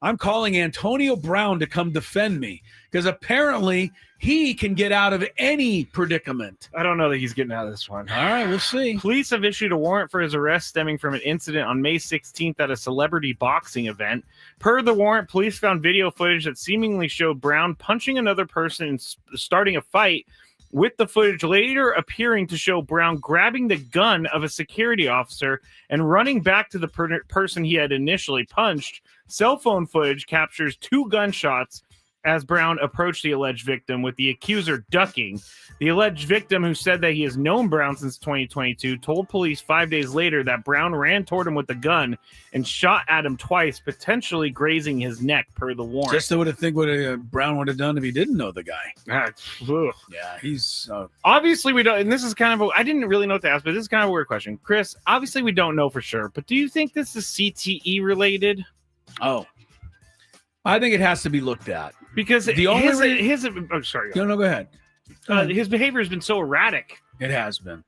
I'm calling Antonio Brown to come defend me because apparently he can get out of any predicament. I don't know that he's getting out of this one. All right, we'll see. Police have issued a warrant for his arrest stemming from an incident on May 16th at a celebrity boxing event. Per the warrant, police found video footage that seemingly showed Brown punching another person and starting a fight, with the footage later appearing to show Brown grabbing the gun of a security officer and running back to the person he had initially punched. Cell phone footage captures 2 gunshots as Brown approached the alleged victim, with the accuser ducking. The alleged victim, who said that he has known Brown since 2022, told police 5 days later that Brown ran toward him with the gun and shot at him twice, potentially grazing his neck, per the warrant. Just to think what Brown would have done if he didn't know the guy. Yeah, he's... obviously, we don't, and this is kind of I didn't really know what to ask, but this is kind of a weird question. Chris, obviously we don't know for sure, but do you think this is CTE related? Oh, I think it has to be looked at. Because the only sorry. No, go ahead. His behavior has been so erratic. It has been.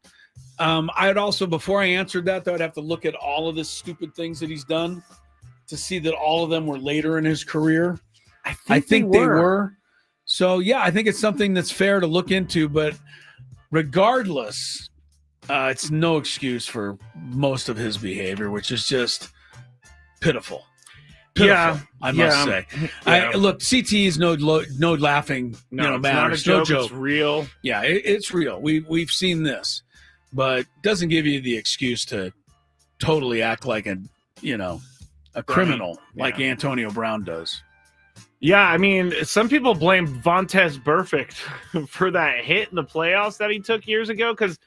I'd also, before I answered that, though, I'd have to look at all of the stupid things that he's done to see that all of them were later in his career. I think they were. So, yeah, I think it's something that's fair to look into. But regardless, it's no excuse for most of his behavior, which is just pitiful. I must say. Yeah. Look, CTE is no laughing, matter. It's not a joke. No joke. It's real. Yeah, it's real. We've seen this, but doesn't give you the excuse to totally act like a criminal like Antonio Brown does. Yeah, I mean, some people blame Vontaze Burfict for that hit in the playoffs that he took years ago because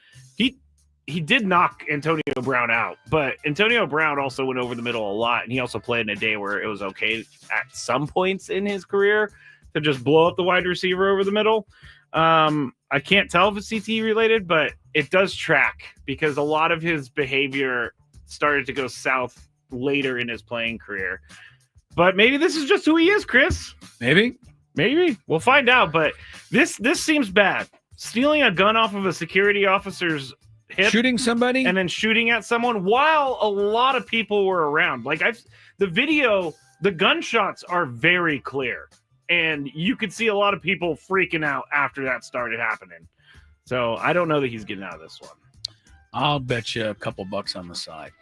he did knock Antonio Brown out, but Antonio Brown also went over the middle a lot, and he also played in a day where it was okay at some points in his career to just blow up the wide receiver over the middle. I can't tell if it's CTE related, but it does track because a lot of his behavior started to go south later in his playing career. But maybe this is just who he is, Chris. Maybe. Maybe we'll find out. But this seems bad. Stealing a gun off of a security officer's hip, shooting somebody, and then shooting at someone while a lot of people were around. Like the video, the gunshots are very clear, and you could see a lot of people freaking out after that started happening. So I don't know that he's getting out of this one. I'll bet you a couple bucks on the side.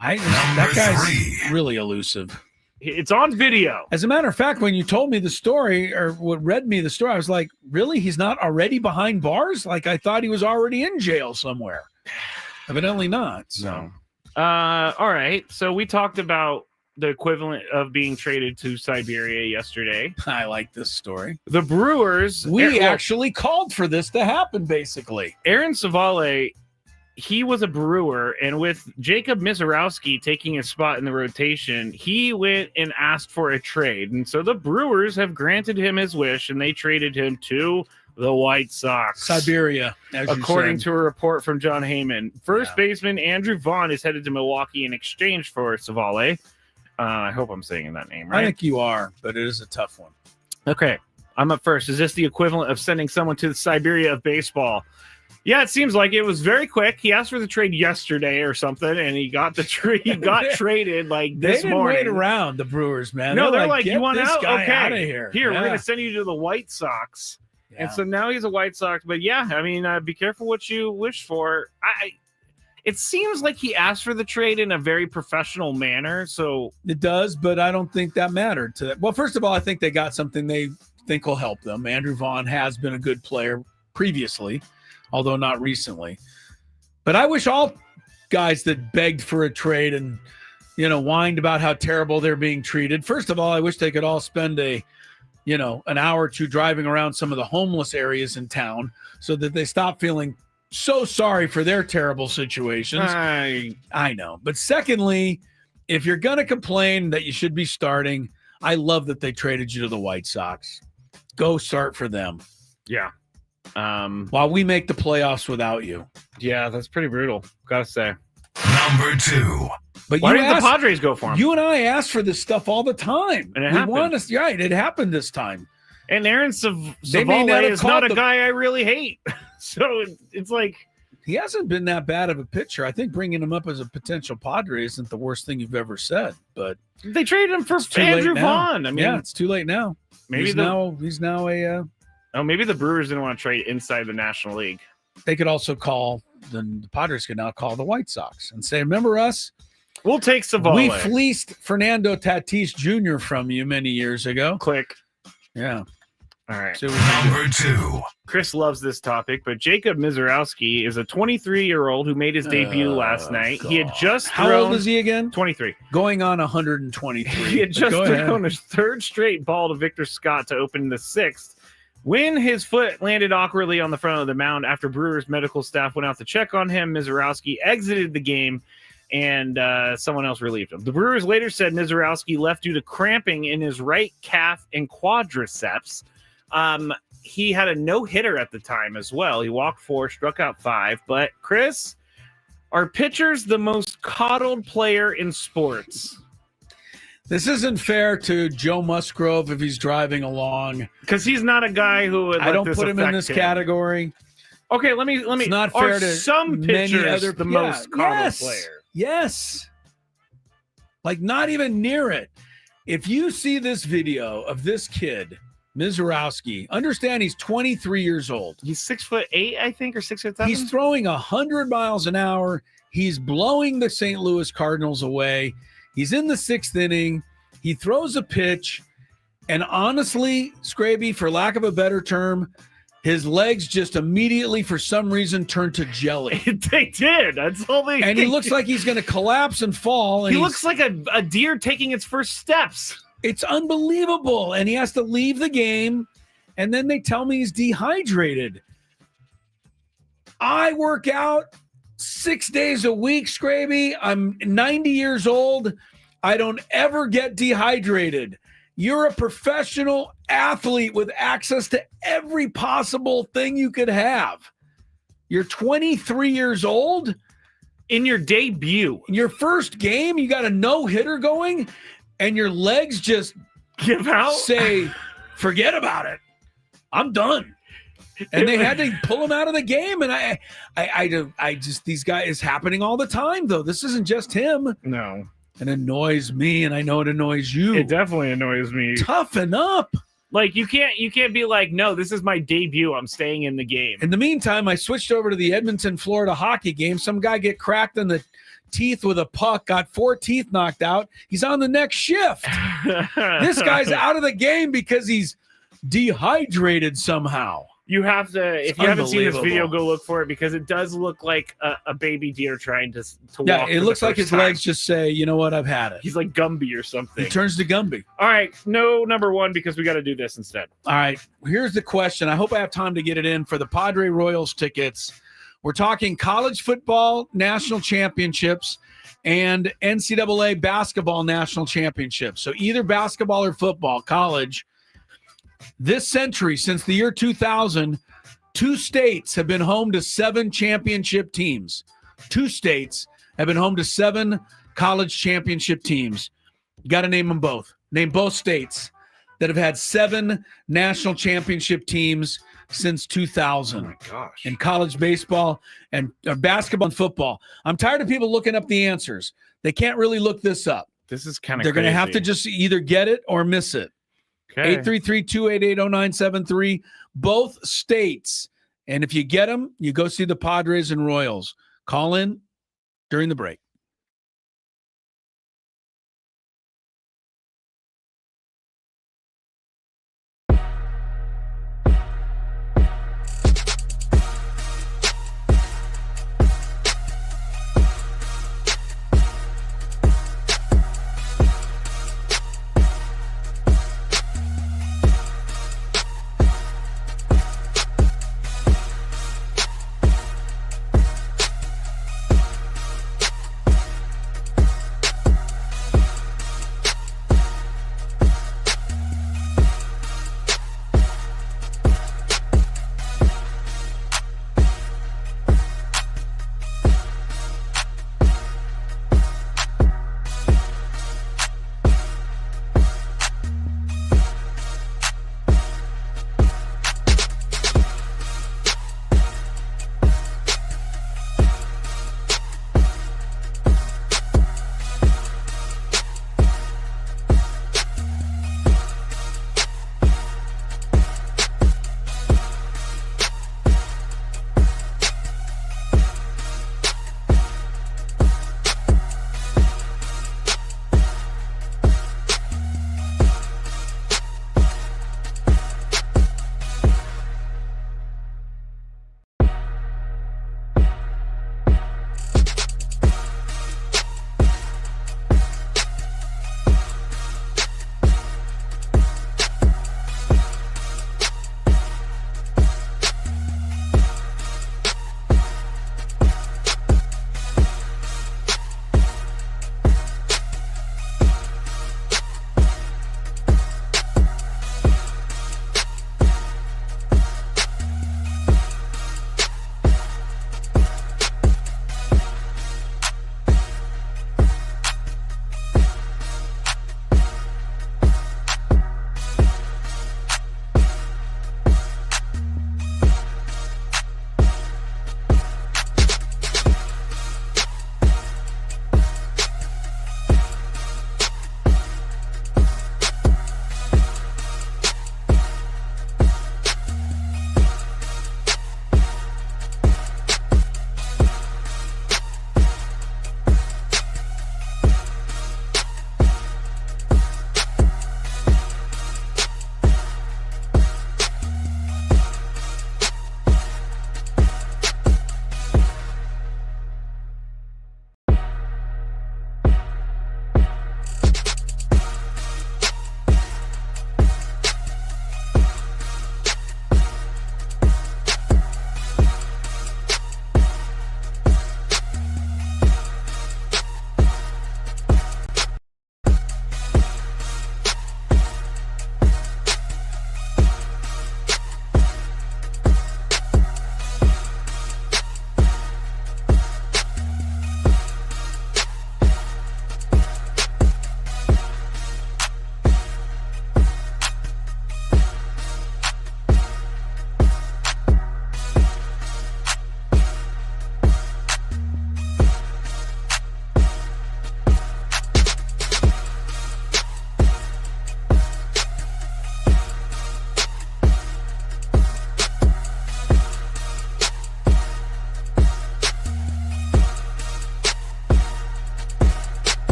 That guy's really elusive. It's on video. As a matter of fact, when you told me the story or read me the story, I was like, really? He's not already behind bars? Like I thought he was already in jail somewhere. Evidently not. So. No. All right. So we talked about the equivalent of being traded to Siberia yesterday. I like this story. The Brewers. We actually called for this to happen, basically. Aaron Savale, he was a Brewer, and with Jacob Mizorowski taking his spot in the rotation, he went and asked for a trade. And so the Brewers have granted him his wish, and they traded him to the White Sox. Siberia, according to a report from John Heyman. First baseman Andrew Vaughn is headed to Milwaukee in exchange for Savale. I hope I'm saying that name right. I think you are, but it is a tough one. Okay, I'm up first. Is this the equivalent of sending someone to the Siberia of baseball? Yeah, it seems like it was very quick. He asked for the trade yesterday or something, and he got the trade. He got traded like this they morning. Wait around the Brewers, man. No, they're like, you want out? Okay, out of here. We're going to send you to the White Sox. Yeah. And so now he's a White Sox. But yeah, I mean, be careful what you wish for. It seems like he asked for the trade in a very professional manner. So it does, but I don't think that mattered to them. Well, first of all, I think they got something they think will help them. Andrew Vaughn has been a good player previously, although not recently. But I wish all guys that begged for a trade and, whined about how terrible they're being treated. First of all, I wish they could all spend an hour or two driving around some of the homeless areas in town so that they stop feeling so sorry for their terrible situations. I know. But secondly, if you're going to complain that you should be starting, I love that they traded you to the White Sox. Go start for them. Yeah. While we make the playoffs without you. Yeah, that's pretty brutal. Gotta say. Number 2. But why didn't the Padres go for him? You and I ask for this stuff all the time. And it happened. Right, it happened this time. And Aaron Savale is not a guy I really hate. So it's like he hasn't been that bad of a pitcher. I think bringing him up as a potential Padre isn't the worst thing you've ever said. But they traded him for Andrew Vaughn. I mean, yeah, it's too late now. Maybe he's now a. Maybe the Brewers didn't want to trade inside the National League. They could also the Padres could now call the White Sox and say, "Remember us? We'll take Savale. We fleeced Fernando Tatis Jr. from you many years ago." Click. Yeah. All right. So Number 2. Chris loves this topic, but Jacob Mizorowski is a 23-year-old who made his debut last night. God. He had just How old is he again? 23. Going on 123. He had just thrown his third straight ball to Victor Scott to open the 6th. When his foot landed awkwardly on the front of the mound after Brewers medical staff went out to check on him, Mizorowski exited the game and someone else relieved him. The Brewers later said Mizorowski left due to cramping in his right calf and quadriceps. He had a no-hitter at the time as well. He walked 4, struck out 5. But, Chris, are pitchers the most coddled player in sports? This isn't fair to Joe Musgrove if he's driving along. Because he's not a guy who would I don't put him in this category. Okay, let me. It's not fair to some pitchers other, the most coddled player. Yes. Like, not even near it. If you see this video of this kid, Mizorowski, understand he's 23 years old. He's 6'8", I think, or 6'7". He's throwing 100 miles an hour. He's blowing the St. Louis Cardinals away. He's in the 6th inning. He throws a pitch. And honestly, Skraby, for lack of a better term, his legs just immediately, for some reason, turned to jelly. They did. That's all they. And he looks like he's going to collapse and fall. And he looks like a deer taking its first steps. It's unbelievable. And he has to leave the game. And then they tell me he's dehydrated. I work out 6 days a week, Skraby. I'm 90 years old. I don't ever get dehydrated. You're a professional athlete with access to every possible thing you could have. You're 23 years old. In your debut. Your first game, you got a no-hitter going, and your legs just give out. Say, Forget about it. I'm done. And they had to pull him out of the game. And I just, these guys, it's happening all the time, though. This isn't just him. No. It annoys me, and I know it annoys you. It definitely annoys me. Toughen up. Like, you can't be like, no, this is my debut. I'm staying in the game. In the meantime, I switched over to the Edmonton, Florida hockey game. Some guy get cracked in the teeth with a puck, got 4 teeth knocked out. He's on the next shift. This guy's out of the game because he's dehydrated somehow. You have to, if you haven't seen this video, go look for it, because it does look like a baby deer trying to walk. Yeah, it looks like his legs just say, you know what, I've had it. He's like Gumby or something. He turns to Gumby. All right, no number one, because we got to do this instead. All right, here's the question. I hope I have time to get it in for the Padre Royals tickets. We're talking college football national championships and NCAA basketball national championships. So either basketball or football, college. This century, since the year 2000, 2 states have been home to 7 championship teams. 2 states have been home to 7 college championship teams. You got to name them both. Name both states that have had 7 national championship teams since 2000. Oh my gosh. In college baseball and basketball and football. I'm tired of people looking up the answers. They can't really look this up. This is kind of They're going to have to just either get it or miss it. Okay. 833-288-0973. Both states. And if you get them, you go see the Padres and Royals. Call in during the break.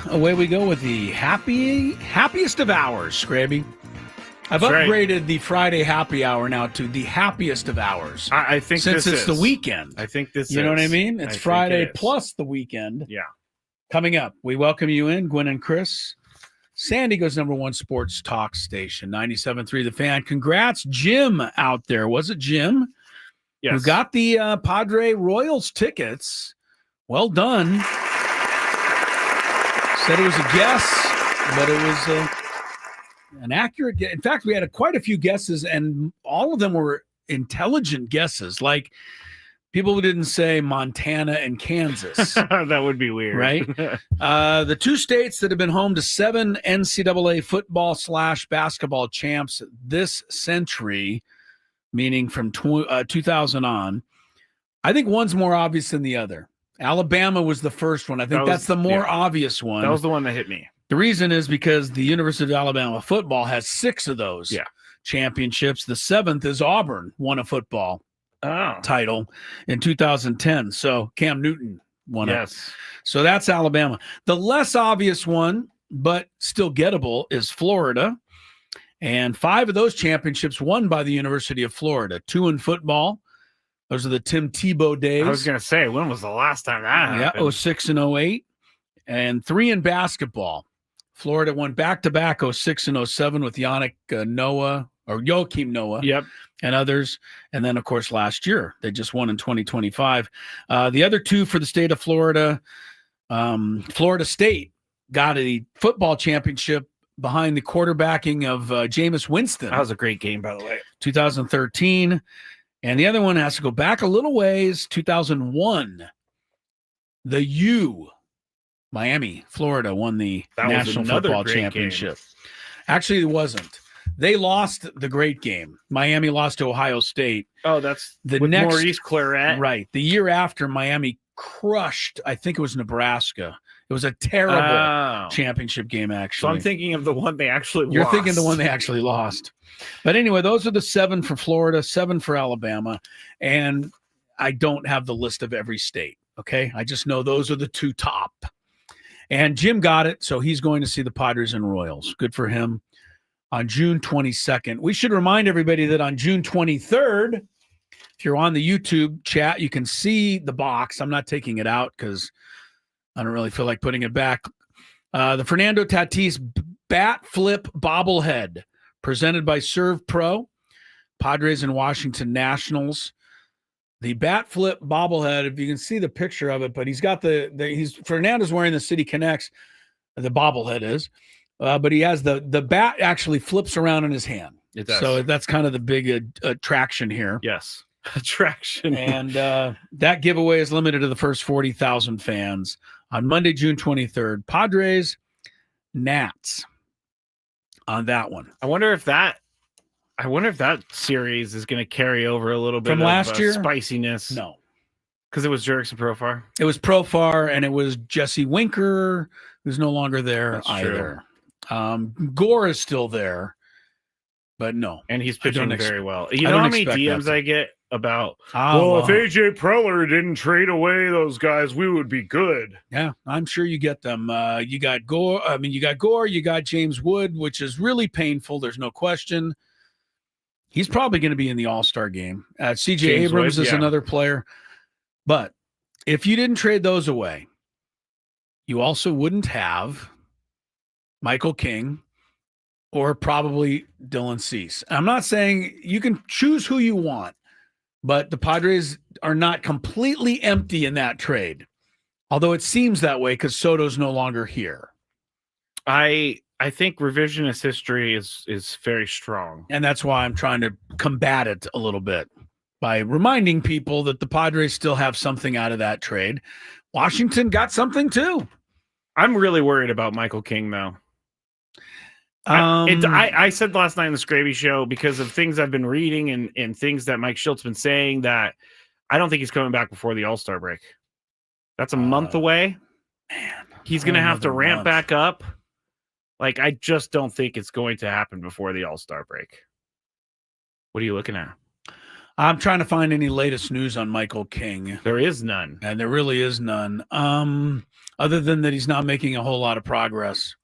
away we go with the happiest of hours, Skraby. I've That's right. upgraded the Friday happy hour now to the happiest of hours. I think since this it's is the weekend. I think this You is. know what I mean? It's I think Friday it is. plus the weekend. Yeah. Coming up, we welcome you in, Gwynn and Chris, San Diego's #1 sports talk station, 97.3 The Fan. Congrats, Jim out there. Was it Jim? Yes. Who got the Padre Royals tickets. Well done. Said it was a guess, but it was an accurate guess. In fact, we had quite a few guesses, and all of them were intelligent guesses. Like people who didn't say Montana and Kansas. That would be weird. Right? The two states that have been home to 7 NCAA football / basketball champs this century, meaning from 2000 on. I think one's more obvious than the other. Alabama was the first one. I think that's the more obvious one. That was the one that hit me. The reason is because the University of Alabama football has 6 of those championships. The 7th is Auburn won a football title in 2010. So Cam Newton won it. So that's Alabama. The less obvious one, but still gettable, is Florida. And 5 of those championships won by the University of Florida. 2 in football. Those are the Tim Tebow days. I was going to say, when was the last time that happened? Yeah, 06 and 08. And 3 in basketball. Florida won back-to-back 06 and 07 with Joakim Noah. Yep. And others. And then, of course, last year, they just won in 2025. The other 2 for the state of Florida, Florida State got a football championship behind the quarterbacking of Jameis Winston. That was a great game, by the way. 2013. And the other one has to go back a little ways, 2001. The U, Miami, Florida, won the National Football Championship. Actually, it wasn't. They lost the great game. Miami lost to Ohio State. Oh, that's the with next Maurice Claret. Right. The year after, Miami crushed, I think it was Nebraska. It was a terrible championship game, actually. So I'm thinking of the one they actually lost. You're thinking the one they actually lost. But anyway, those are the 7 for Florida, 7 for Alabama. And I don't have the list of every state, okay? I just know those are the 2 top. And Jim got it, so he's going to see the Padres and Royals. Good for him. On June 22nd. We should remind everybody that on June 23rd, if you're on the YouTube chat, you can see the box. I'm not taking it out because I don't really feel like putting it back. The Fernando Tatis bat flip bobblehead presented by Serve Pro, Padres and Washington Nationals. The bat flip bobblehead, if you can see the picture of it, but he's got Fernando's wearing the City Connects, the bobblehead is, but he has the bat actually flips around in his hand. It does. So that's kind of the big attraction here. Yes. Attraction. And that giveaway is limited to the first 40,000 fans on Monday, June 23rd. Padres, Nats on that one. I wonder if that series is going to carry over a little bit from last year spiciness. No, because it was Jerks and Profar. It was Profar, and it was Jesse Winker, who's no longer there either. Gore is still there, but no, and he's pitching very well. You I know don't how many expect DMs that I get about? if AJ Preller didn't trade away those guys, we would be good. Yeah, I'm sure you get them. You got Gore. You got Gore. You got James Wood, which is really painful. There's no question. He's probably going to be in the All-Star game. C.J. Abrams is another player. But if you didn't trade those away, you also wouldn't have Michael King or probably Dylan Cease. I'm not saying you can choose who you want, but the Padres are not completely empty in that trade, although it seems that way because Soto's no longer here. I think revisionist history is very strong. And that's why I'm trying to combat it a little bit by reminding people that the Padres still have something out of that trade. Washington got something too. I'm really worried about Michael King, though. I said last night in the Skraby show, because of things I've been reading and things that Mike Schilt's been saying, that I don't think he's coming back before the All-Star break. That's a month away. Man, he's going to have to ramp back up. Like, I just don't think it's going to happen before the All-Star break. What are you looking at? I'm trying to find any latest news on Michael King. There is none. And there really is none. Other than that he's not making a whole lot of progress.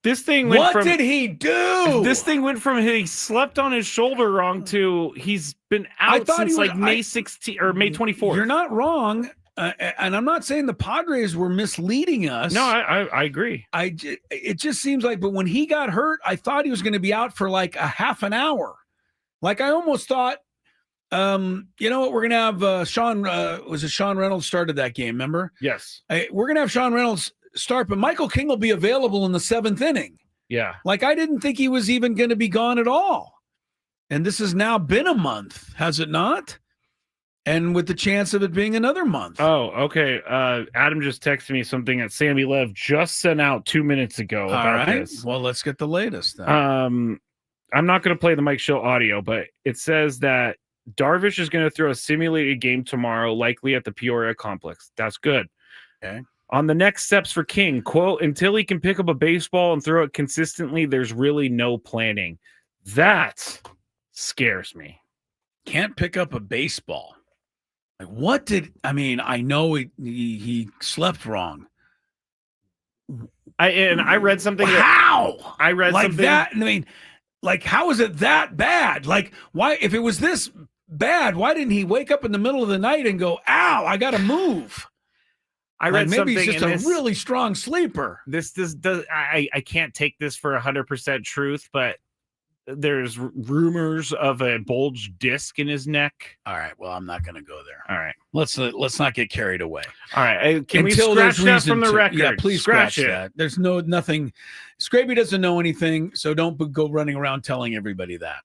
This thing went What from, did he do? This thing went from he slept on his shoulder wrong to he's been out since like May 16th or May 24th. You're not wrong. And I'm not saying the Padres were misleading us. No, I agree. It just seems like, but when he got hurt, I thought he was going to be out for like a half an hour. Like I almost thought, you know what, we're going to have Sean Reynolds started that game, remember? Yes. We're going to have Sean Reynolds start, but Michael King will be available in the 7th inning. Yeah. Like I didn't think he was even going to be gone at all. And this has now been a month, has it not? And with the chance of it being another month. Oh, okay. Adam just texted me something that Sammy Lev just sent out 2 minutes ago about this. Well, let's get the latest then. I'm not going to play the Mike Show audio, but it says that Darvish is going to throw a simulated game tomorrow, likely at the Peoria complex. That's good. Okay. On the next steps for King, quote, until he can pick up a baseball and throw it consistently, there's really no planning. That scares me. Can't pick up a baseball. Like I know he slept wrong. I read something. How? I read like something that. I mean, like, how is it that bad? Like, why, if it was this bad, why didn't he wake up in the middle of the night and go, ow, I got to move? I read maybe something he's just a really strong sleeper. I can't take this for 100% truth, but there's rumors of a bulged disc in his neck. All right. Well, I'm not going to go there. All right. Let's not get carried away. All right. Can we scratch that from the record? Yeah, please scratch it. that. There's nothing. Skraby doesn't know anything, so don't go running around telling everybody that.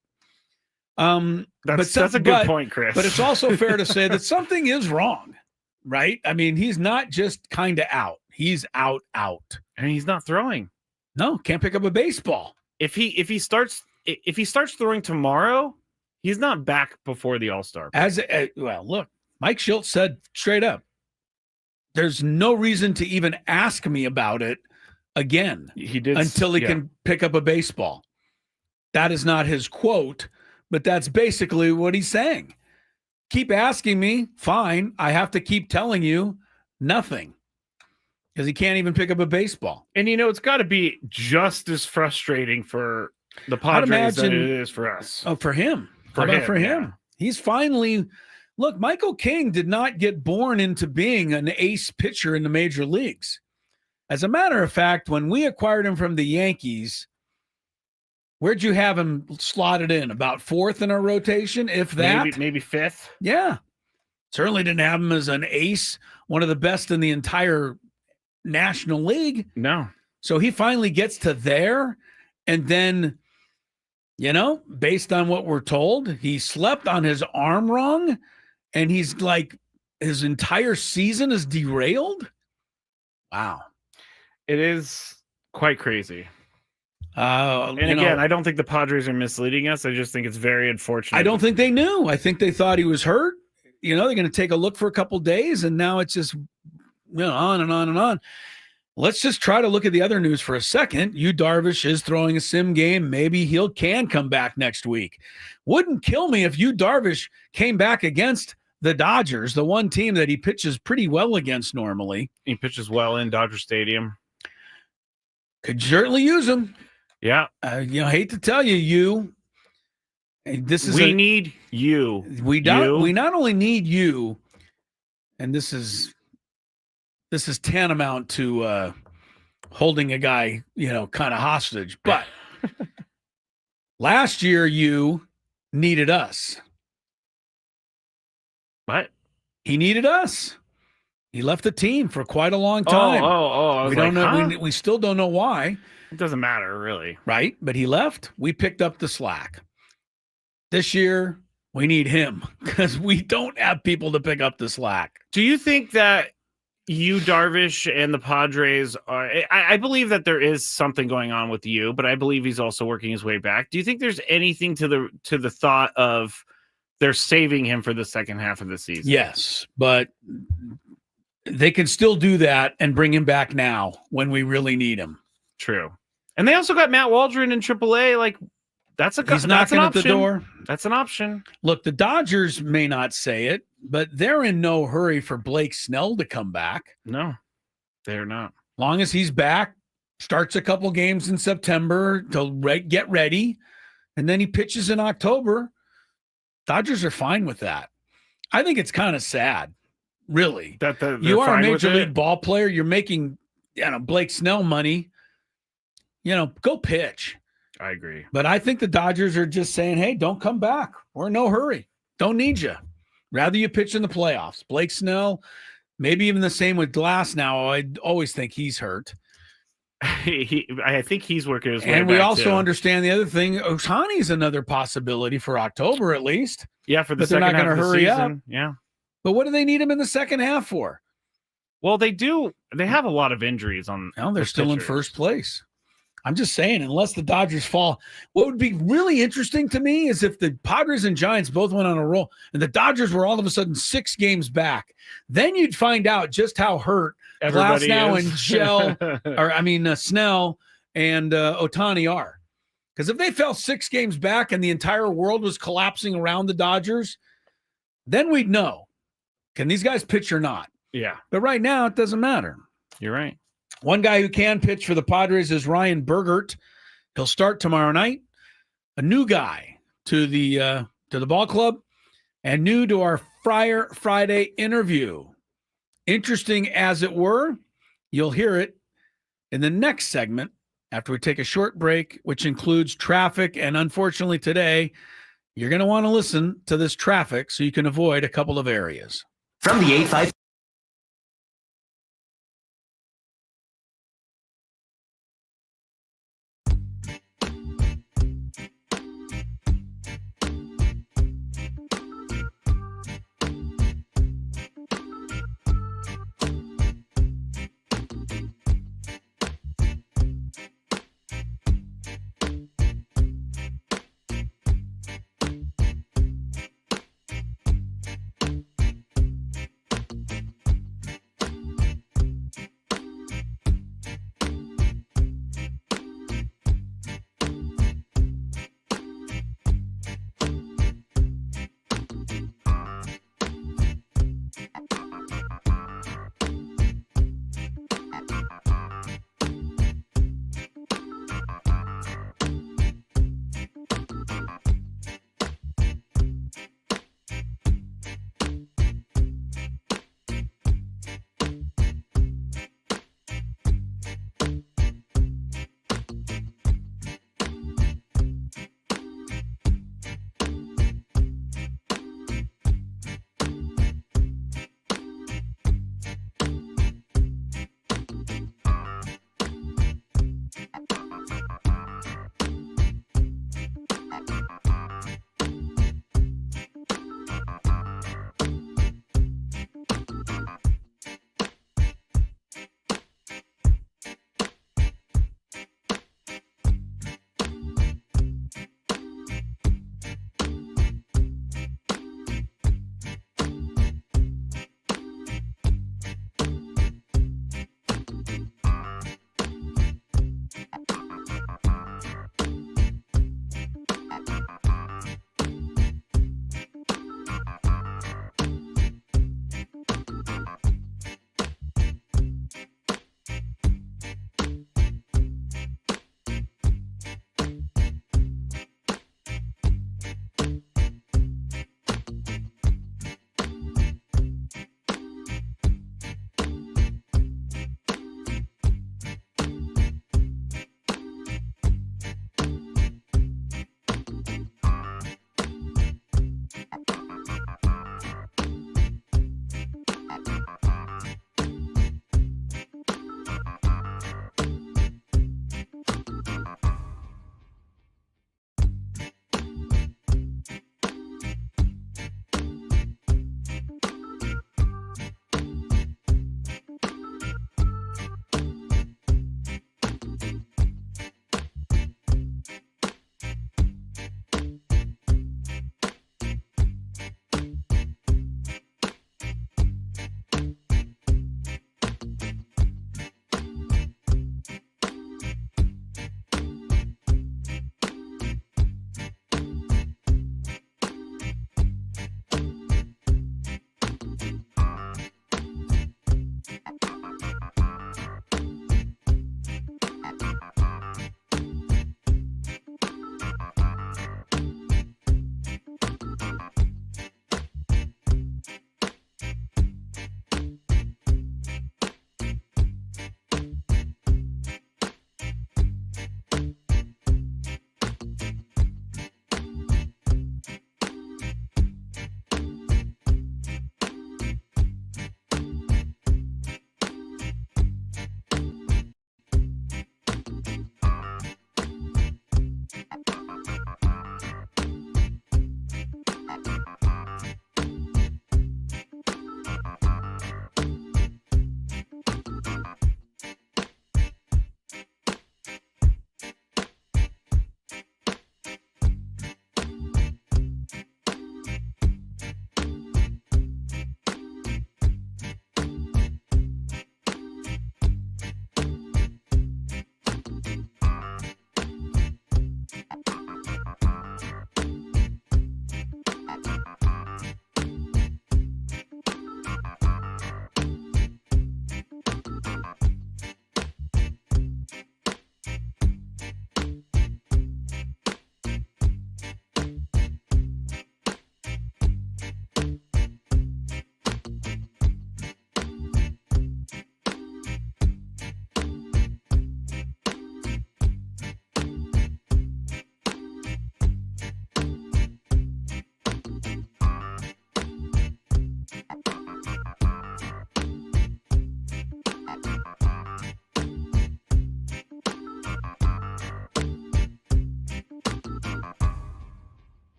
That's a good point, Chris. But it's also fair to say that something is wrong, right? I mean, he's not just kind of out. He's out. And he's not throwing. No, can't pick up a baseball. If he starts throwing tomorrow, he's not back before the All-Star. Well, look, Mike Shildt said straight up, there's no reason to even ask me about it again. He did until he can pick up a baseball. That is not his quote, but that's basically what he's saying. Keep asking me, fine. I have to keep telling you nothing. Because he can't even pick up a baseball. And it's got to be just as frustrating for the Padres than it is for us. Oh, for him. For him. Yeah. He's finally look, Michael King did not get born into being an ace pitcher in the major leagues. As a matter of fact, when we acquired him from the Yankees, where'd you have him slotted in? About 4th in our rotation, if that? Maybe 5th. Yeah. Certainly didn't have him as an ace, one of the best in the entire National League. No. So he finally gets to there, and then, based on what we're told, he slept on his arm wrong, and he's like, his entire season is derailed. Wow. It is quite crazy. And again, I don't think the Padres are misleading us. I just think it's very unfortunate. I don't think they knew. I think they thought he was hurt. They're going to take a look for a couple days, and now it's just on and on and on. Let's just try to look at the other news for a second. Darvish is throwing a sim game. Maybe can come back next week. Wouldn't kill me if Darvish came back against the Dodgers, the one team that he pitches pretty well against normally. He pitches well in Dodger Stadium. Could certainly use him. Yeah. Hate to tell you, we need you. We not only need you, and this is tantamount to holding a guy, kind of hostage. But last year you needed us. What? He needed us. He left the team for quite a long time. Oh! We don't know. We still don't know why. It doesn't matter, really. Right? But he left. We picked up the slack. This year, we need him because we don't have people to pick up the slack. Do you think that Darvish and the Padres are... I believe that there is something going on with but I believe he's also working his way back. Do you think there's anything to the thought of they're saving him for the second half of the season? Yes, but they can still do that and bring him back now when we really need him. True. And they also got Matt Waldron in AAA. Like, He's knocking at the door. That's an option. Look, the Dodgers may not say it, but they're in no hurry for Blake Snell to come back. No, they're not. Long as he's back, starts a couple games in September to get ready, and then he pitches in October. Dodgers are fine with that. I think it's kind of sad, really. That you are a fine with major it? league ball player. You're making, Blake Snell money. Go pitch. I agree. But I think the Dodgers are just saying, hey, don't come back. We're in no hurry. Don't need you. Rather you pitch in the playoffs. Blake Snell, maybe even the same with Glass now. I always think he's hurt. I think he's working his way And we back, also too. understand the other thing. Ohtani's another possibility for October at least. Yeah, for the But they're second not half going of to the hurry season. up. Yeah. But what do they need him in the second half for? Well, they do. They have a lot of injuries on. Well, they're the still in pitchers. first place. I'm just saying, unless the Dodgers fall, what would be really interesting to me is if the Padres and Giants both went on a roll and the Dodgers were all of a sudden 6 games back. Then you'd find out just how hurt Everybody Glasnow is. and Snell and Ohtani are. Because if they fell 6 games back and the entire world was collapsing around the Dodgers, then we'd know. Can these guys pitch or not? Yeah, But right now, it doesn't matter. you're right. One guy who can pitch for the Padres is Ryan Bergert. He'll start tomorrow night. A new guy to the ball club and new to our Friday interview. Interesting as it were. You'll hear it in the next segment after we take a short break, which includes traffic. And unfortunately today, you're going to want to listen to this traffic so you can avoid a couple of areas. From the 8-5.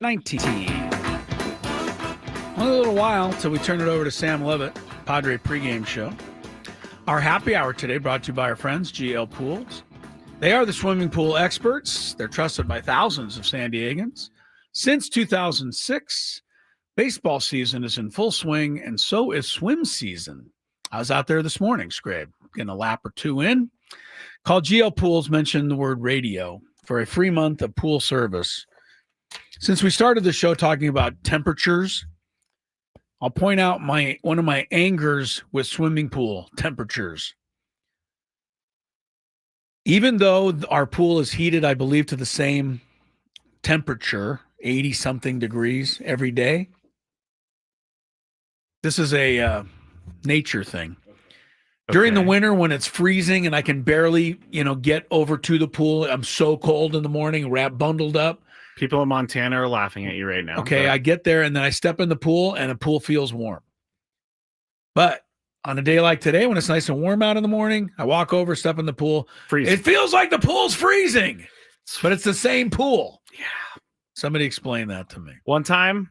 19. Only a little while till we turn it over to Sam Levitt, Padre pregame show. Our happy hour today brought to you by our friends, GL Pools. They are the swimming pool experts. They're trusted by thousands of San Diegans. Since 2006, baseball season is in full swing, and so is swim season. I was out there this morning, Skrabe, getting a lap or two in. Call GL Pools, mention the word radio for a free month of pool service. Since we started the show talking about temperatures, I'll point out one of my angers with swimming pool temperatures. Even though our pool is heated, I believe, to the same temperature, 80-something degrees every day, this is a nature thing. During the winter when it's freezing and I can barely, get over to the pool, I'm so cold in the morning, bundled up. People in Montana are laughing at you right now. Okay, I get there and then I step in the pool and the pool feels warm. But on a day like today, when it's nice and warm out in the morning, I walk over, step in the pool. Freezing. It feels like the pool's freezing, but it's the same pool. Yeah. Somebody explain that to me. One time.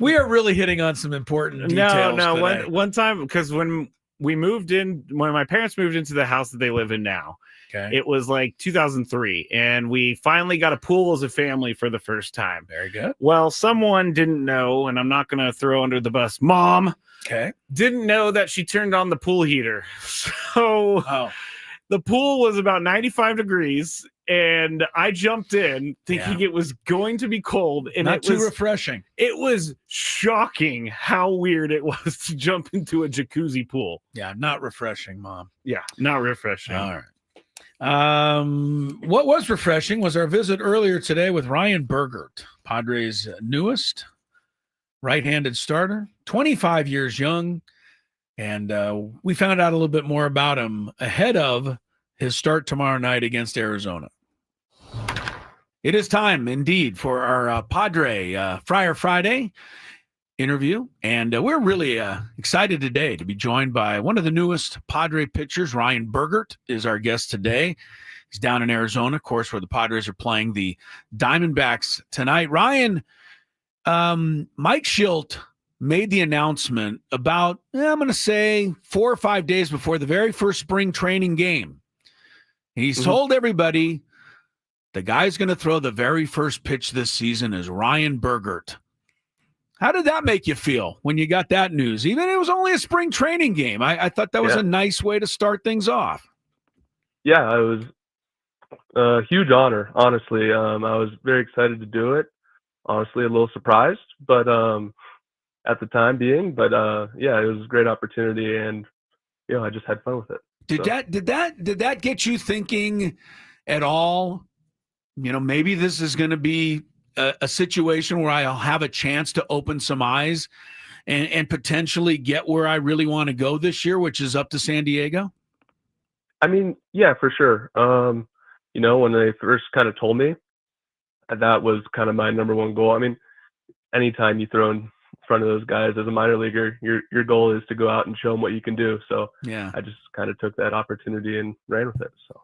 We are really hitting on some important details. No. One time, because when my parents moved into the house that they live in now, it was like 2003, and we finally got a pool as a family for the first time. Very good. Well, someone didn't know, and I'm not going to throw under the bus, Mom. Didn't know that she turned on the pool heater. So the pool was about 95 degrees, and I jumped in thinking it was going to be cold. And not too refreshing. It was shocking how weird it was to jump into a jacuzzi pool. Yeah, not refreshing, Mom. Yeah, not refreshing. All right. What was refreshing was our visit earlier today with Ryan Bergert, Padres' newest right-handed starter, 25 years young, and we found out a little bit more about him ahead of his start tomorrow night against Arizona. It is time, indeed, for our Padre Friar Friday interview, and we're really excited today to be joined by one of the newest Padre pitchers. Ryan Burgert is our guest today. He's down in Arizona, of course, where the Padres are playing the Diamondbacks tonight. Ryan, Mike Schilt made the announcement about, I'm going to say, 4 or 5 days before the very first spring training game. He's told everybody the guy's going to throw the very first pitch this season is Ryan Bergert. How did that make you feel when you got that news? Even it was only a spring training game. I thought that was a nice way to start things off. Yeah, it was a huge honor, honestly. I was very excited to do it. Honestly, a little surprised, but at the time being. But yeah, it was a great opportunity, and I just had fun with it. Did that get you thinking at all? Maybe this is going to be a situation where I'll have a chance to open some eyes and potentially get where I really want to go this year, which is up to San Diego? I mean, yeah, for sure. When they first kind of told me, that was kind of my number one goal. I mean, anytime you throw in front of those guys as a minor leaguer, your goal is to go out and show them what you can do. So I just kind of took that opportunity and ran with it. So.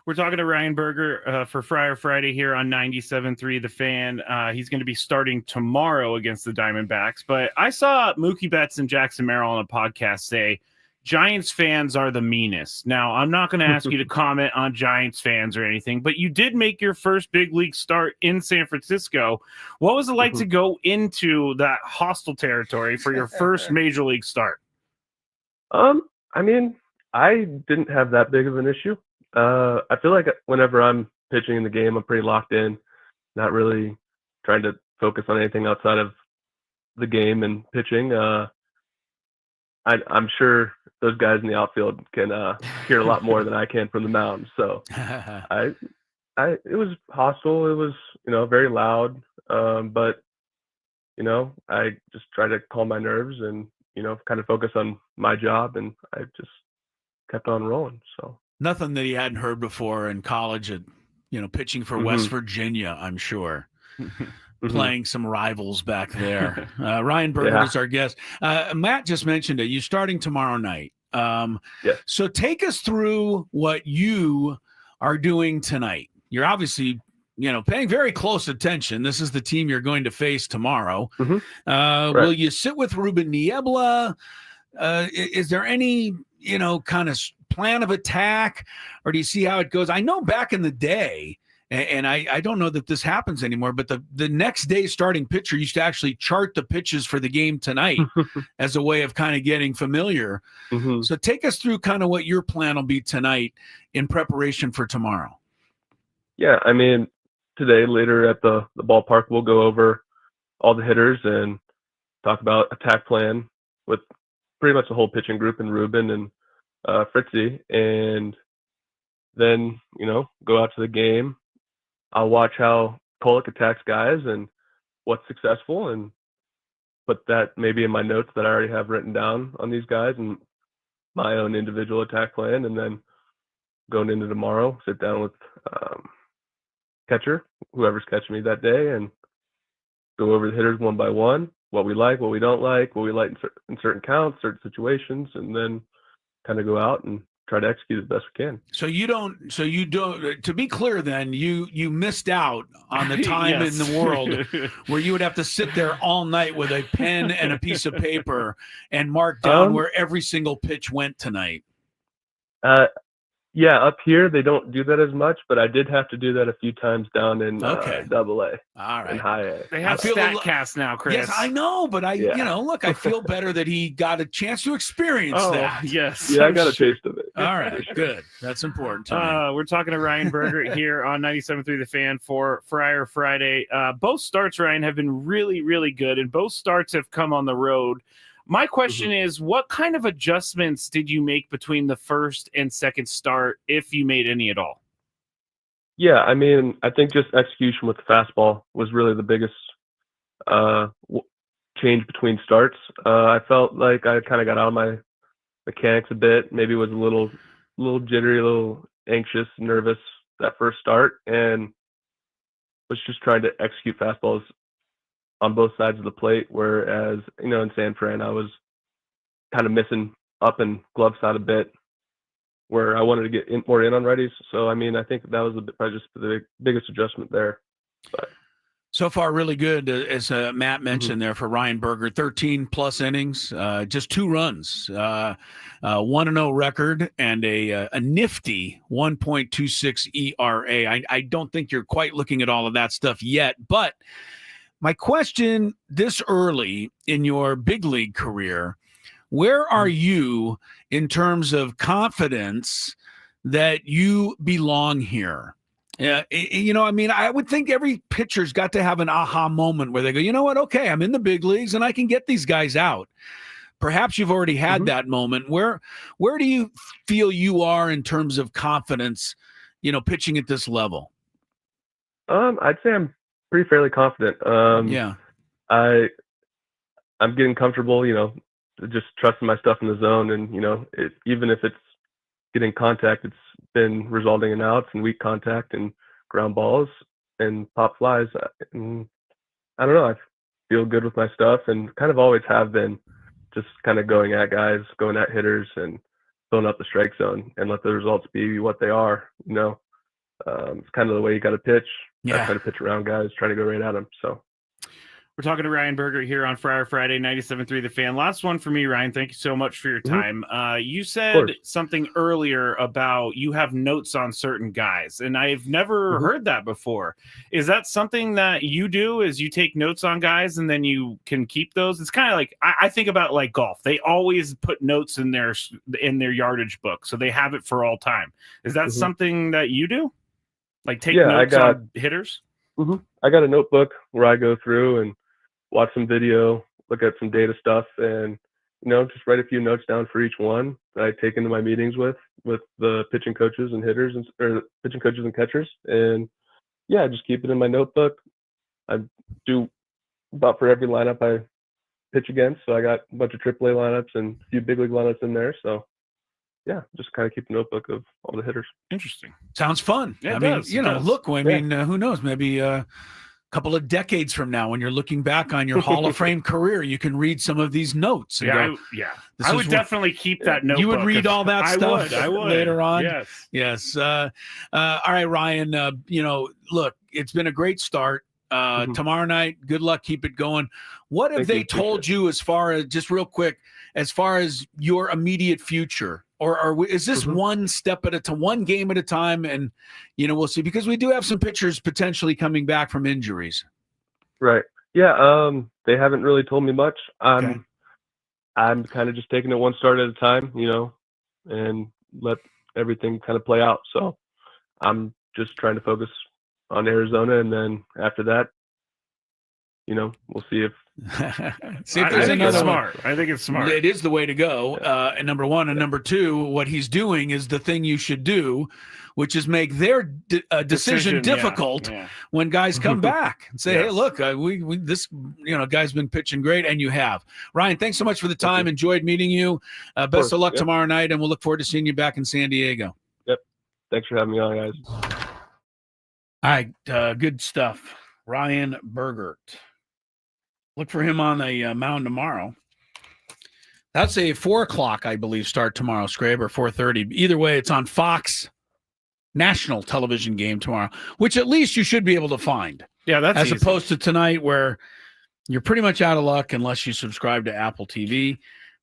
We're talking to Ryan Bergert for Friar Friday here on 97.3 The Fan. He's going to be starting tomorrow against the Diamondbacks. But I saw Mookie Betts and Jackson Merrill on a podcast say Giants fans are the meanest. Now, I'm not going to ask you to comment on Giants fans or anything, but you did make your first big league start in San Francisco. What was it like to go into that hostile territory for your first major league start? I mean, I didn't have that big of an issue. I feel like whenever I'm pitching in the game, I'm pretty locked in, not really trying to focus on anything outside of the game and pitching. I'm sure those guys in the outfield can hear a lot more than I can from the mound. So it was hostile. It was, very loud. But, I just try to calm my nerves and, kind of focus on my job, and I just kept on rolling. So. Nothing that he hadn't heard before in college at, pitching for West Virginia, I'm sure. Playing some rivals back there. Ryan Burgert is our guest. Matt just mentioned it. You're starting tomorrow night. So take us through what you are doing tonight. You're obviously, paying very close attention. This is the team you're going to face tomorrow. Right. Will you sit with Ruben Niebla? Is there any, kind of plan of attack, or do you see how it goes? I know back in the day, and I don't know that this happens anymore, but the next day starting pitcher used to actually chart the pitches for the game tonight as a way of kind of getting familiar. So take us through kind of what your plan will be tonight in preparation for tomorrow. Yeah, I mean, today, later at the ballpark, we'll go over all the hitters and talk about attack plan with pretty much the whole pitching group and Ruben and Fritzy. And then, go out to the game. I'll watch how Kolek attacks guys and what's successful, and put that maybe in my notes that I already have written down on these guys and my own individual attack plan. And then going into tomorrow, sit down with catcher, whoever's catching me that day, and go over the hitters one by one, what we like, what we don't like, what we like in certain counts, certain situations, and then kind of go out and try to execute as best we can. So you don't, to be clear then, you missed out on the time in the world where you would have to sit there all night with a pen and a piece of paper and mark down where every single pitch went tonight. Yeah, up here they don't do that as much, but I did have to do that a few times down in Double A. All right. And High A. They have StatCast now, Chris. Yes, I know, but look, I feel better that he got a chance to experience that. Yes. Yeah, I got a taste of it. All right, good. That's important to me. We're talking to Ryan Bergert here on 97.3 The Fan for Friar Friday. Both starts, Ryan, have been really, really good, and both starts have come on the road. My question is, what kind of adjustments did you make between the first and second start, if you made any at all? Yeah, I mean, I think just execution with the fastball was really the biggest change between starts. I felt like I kind of got out of my mechanics a bit, maybe was a little jittery, a little anxious, nervous that first start, and was just trying to execute fastballs on both sides of the plate, whereas, in San Fran, I was kind of missing up and glove side a bit, where I wanted to get more in on righties. So, I mean, I think that was probably just the biggest adjustment there. But so far, really good, as Matt mentioned there for Ryan Burger. 13-plus innings, just 2 runs, 1-0 record, and a nifty 1.26 ERA. I don't think you're quite looking at all of that stuff yet, but my question this early in your big league career, where are you in terms of confidence that you belong here? I would think every pitcher's got to have an aha moment where they go, you know what? Okay, I'm in the big leagues and I can get these guys out. Perhaps you've already had that moment. Where do you feel you are in terms of confidence, pitching at this level? I'd say I'm pretty fairly confident. I'm getting comfortable, just trusting my stuff in the zone, and even if it's getting contact, it's been resulting in outs and weak contact and ground balls and pop flies. And I don't know, I feel good with my stuff, and kind of always have been, just kind of going at guys, going at hitters, and filling up the strike zone and let the results be what they are. It's kind of the way you got to pitch. I try to pitch around guys, try to go right at them. So we're talking to Ryan Bergert here on Friar Friday, 97.3 The Fan. Last one for me, Ryan. Thank you so much for your time. You said something earlier about you have notes on certain guys, and I've never heard that before. Is that something that you do, is you take notes on guys and then you can keep those? It's kind of like, I think about like golf. They always put notes in their yardage book, so they have it for all time. Is that something that you do? Like take notes on hitters? I got a notebook where I go through and watch some video, look at some data stuff, and just write a few notes down for each one that I take into my meetings with the pitching coaches and hitters, or pitching coaches and catchers. And yeah, just keep it in my notebook. I do about for every lineup I pitch against. So I got a bunch of AAA lineups and a few big league lineups in there. So yeah, just kind of keep a notebook of all the hitters. Interesting. Sounds fun. Yeah, who knows? Maybe couple of decades from now, when you're looking back on your Hall of Fame career, you can read some of these notes. And Yeah, go, I would definitely keep that notebook. You would read all that stuff I would. later on? Yes. Yes. All right, Ryan, look, it's been a great start. Tomorrow night, good luck. Keep it going. What have they told you as far as, just real quick, as far as your immediate future? Or is this one step at a time, one game at a time? And, we'll see, because we do have some pitchers potentially coming back from injuries. Right. Yeah. They haven't really told me much. I'm kind of just taking it one start at a time, and let everything kind of play out. So I'm just trying to focus on Arizona. And then after that, we'll see if there's another smart. I think it's smart. It is the way to go. And number one, and number two, what he's doing is the thing you should do, which is make their decision difficult when guys come back and say, "Hey, look, we this guy's been pitching great," and you have. Ryan, thanks so much for the time. Enjoyed meeting you. Best of luck tomorrow night, and we'll look forward to seeing you back in San Diego. Yep. Thanks for having me on, guys. All right, good stuff. Ryan Bergert. Look for him on the mound tomorrow. That's a 4:00, I believe, start tomorrow, Skrabe, or 4:30. Either way, it's on Fox national television game tomorrow, which at least you should be able to find. Yeah, that's as easy. opposed to tonight, where you're pretty much out of luck unless you subscribe to Apple TV.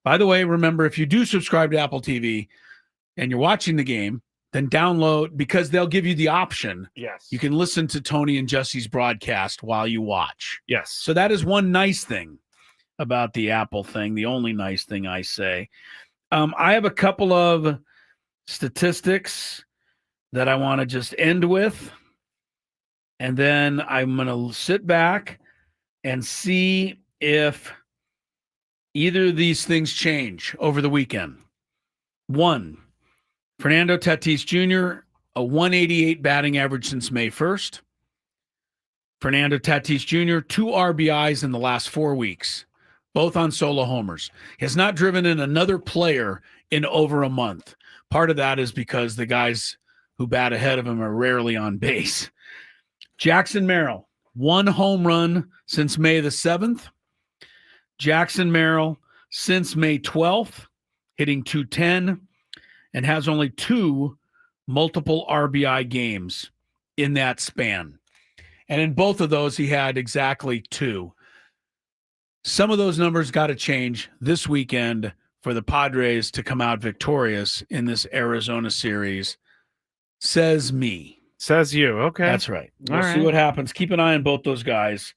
By the way, remember, if you do subscribe to Apple TV and you're watching the game, then download, because they'll give you the option. Yes. You can listen to Tony and Jesse's broadcast while you watch. Yes. So that is one nice thing about the Apple thing, the only nice thing I say. I have a couple of statistics that I want to just end with, and then I'm going to sit back and see if either of these things change over the weekend. One, Fernando Tatis Jr., a 188 batting average since May 1st. Fernando Tatis Jr., 2 RBIs in the last 4 weeks, both on solo homers. He has not driven in another player in over a month. Part of that is because the guys who bat ahead of him are rarely on base. Jackson Merrill, 1 home run since May the 7th. Jackson Merrill since May 12th, hitting .210. And has only 2 multiple RBI games in that span. And in both of those, he had exactly 2. Some of those numbers got to change this weekend for the Padres to come out victorious in this Arizona series. Says me. Says you. Okay. That's right. We'll see what happens. Keep an eye on both those guys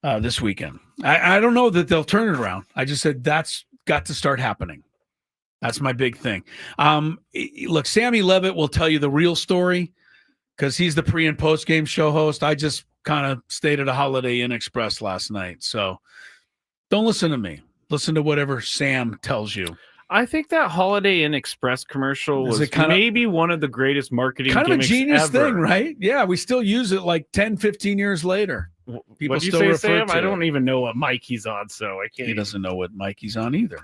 this weekend. I don't know that they'll turn it around. I just said that's got to start happening. That's my big thing. Look, Sammy Levitt will tell you the real story because he's the pre- and post-game show host. I just kind of stayed at a Holiday Inn Express last night. So don't listen to me. Listen to whatever Sam tells you. I think that Holiday Inn Express commercial was maybe one of the greatest marketing kind of a genius ever. thing, right? Yeah, we still use it like 10, 15 years later. People What do you still say, refer Sam? to I don't it. even know what mic he's on, so I can't. He doesn't know what mic he's on either.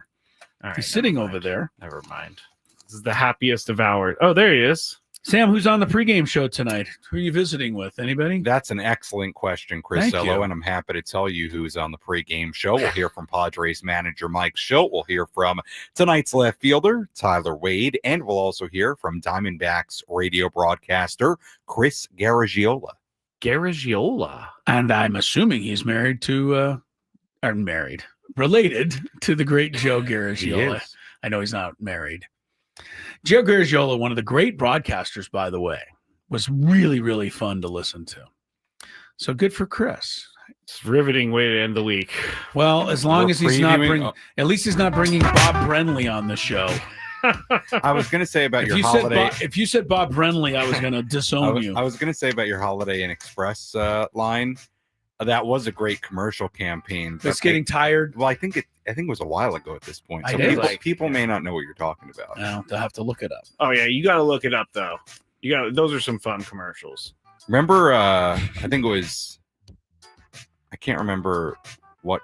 All right, He's sitting over there. Never mind. This is the happiest of hours. Oh, there he is. Sam, who's on the pregame show tonight? Who are you visiting with? Anybody? That's an excellent question, Chris Thank Sello, you. and I'm happy to tell you who's on the pregame show. We'll hear from Padres manager Mike Schilt. We'll hear from tonight's left fielder, Tyler Wade, and we'll also hear from Diamondbacks radio broadcaster Chris Garagiola. Garagiola. And I'm assuming he's related to the great Joe Garagiola. is. I know he's not married. Joe Garagiola, one of the great broadcasters, by the way, was really, really fun to listen to. So good for Chris. It's a riveting way to end the week. Well, as long We're as he's not previewing- at least he's not bringing Bob Brenly on the show. I was going to say about If your you holiday. if you said Bob Brenly, I was going to disown you. I was going to say about your Holiday Inn Express line. That was a great commercial campaign. It's getting tired. Well, I think it was a while ago at this point. I So did. people may not know what you're talking about. Now they'll have to look it up. Oh yeah, you got to look it up though. Those are some fun commercials. Remember, I think it was, I can't remember what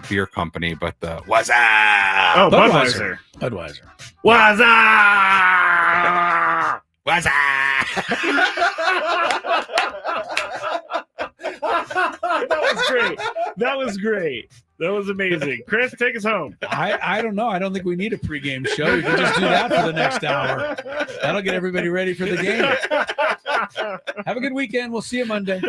beer company, but the what's up? Oh, Budweiser. Budweiser. What's up? What's up? great. That was great. That was amazing. Chris, take us home. I don't know. I don't think we need a pregame show. You can just do that for the next hour. That'll get everybody ready for the game. Have a good weekend. We'll see you Monday.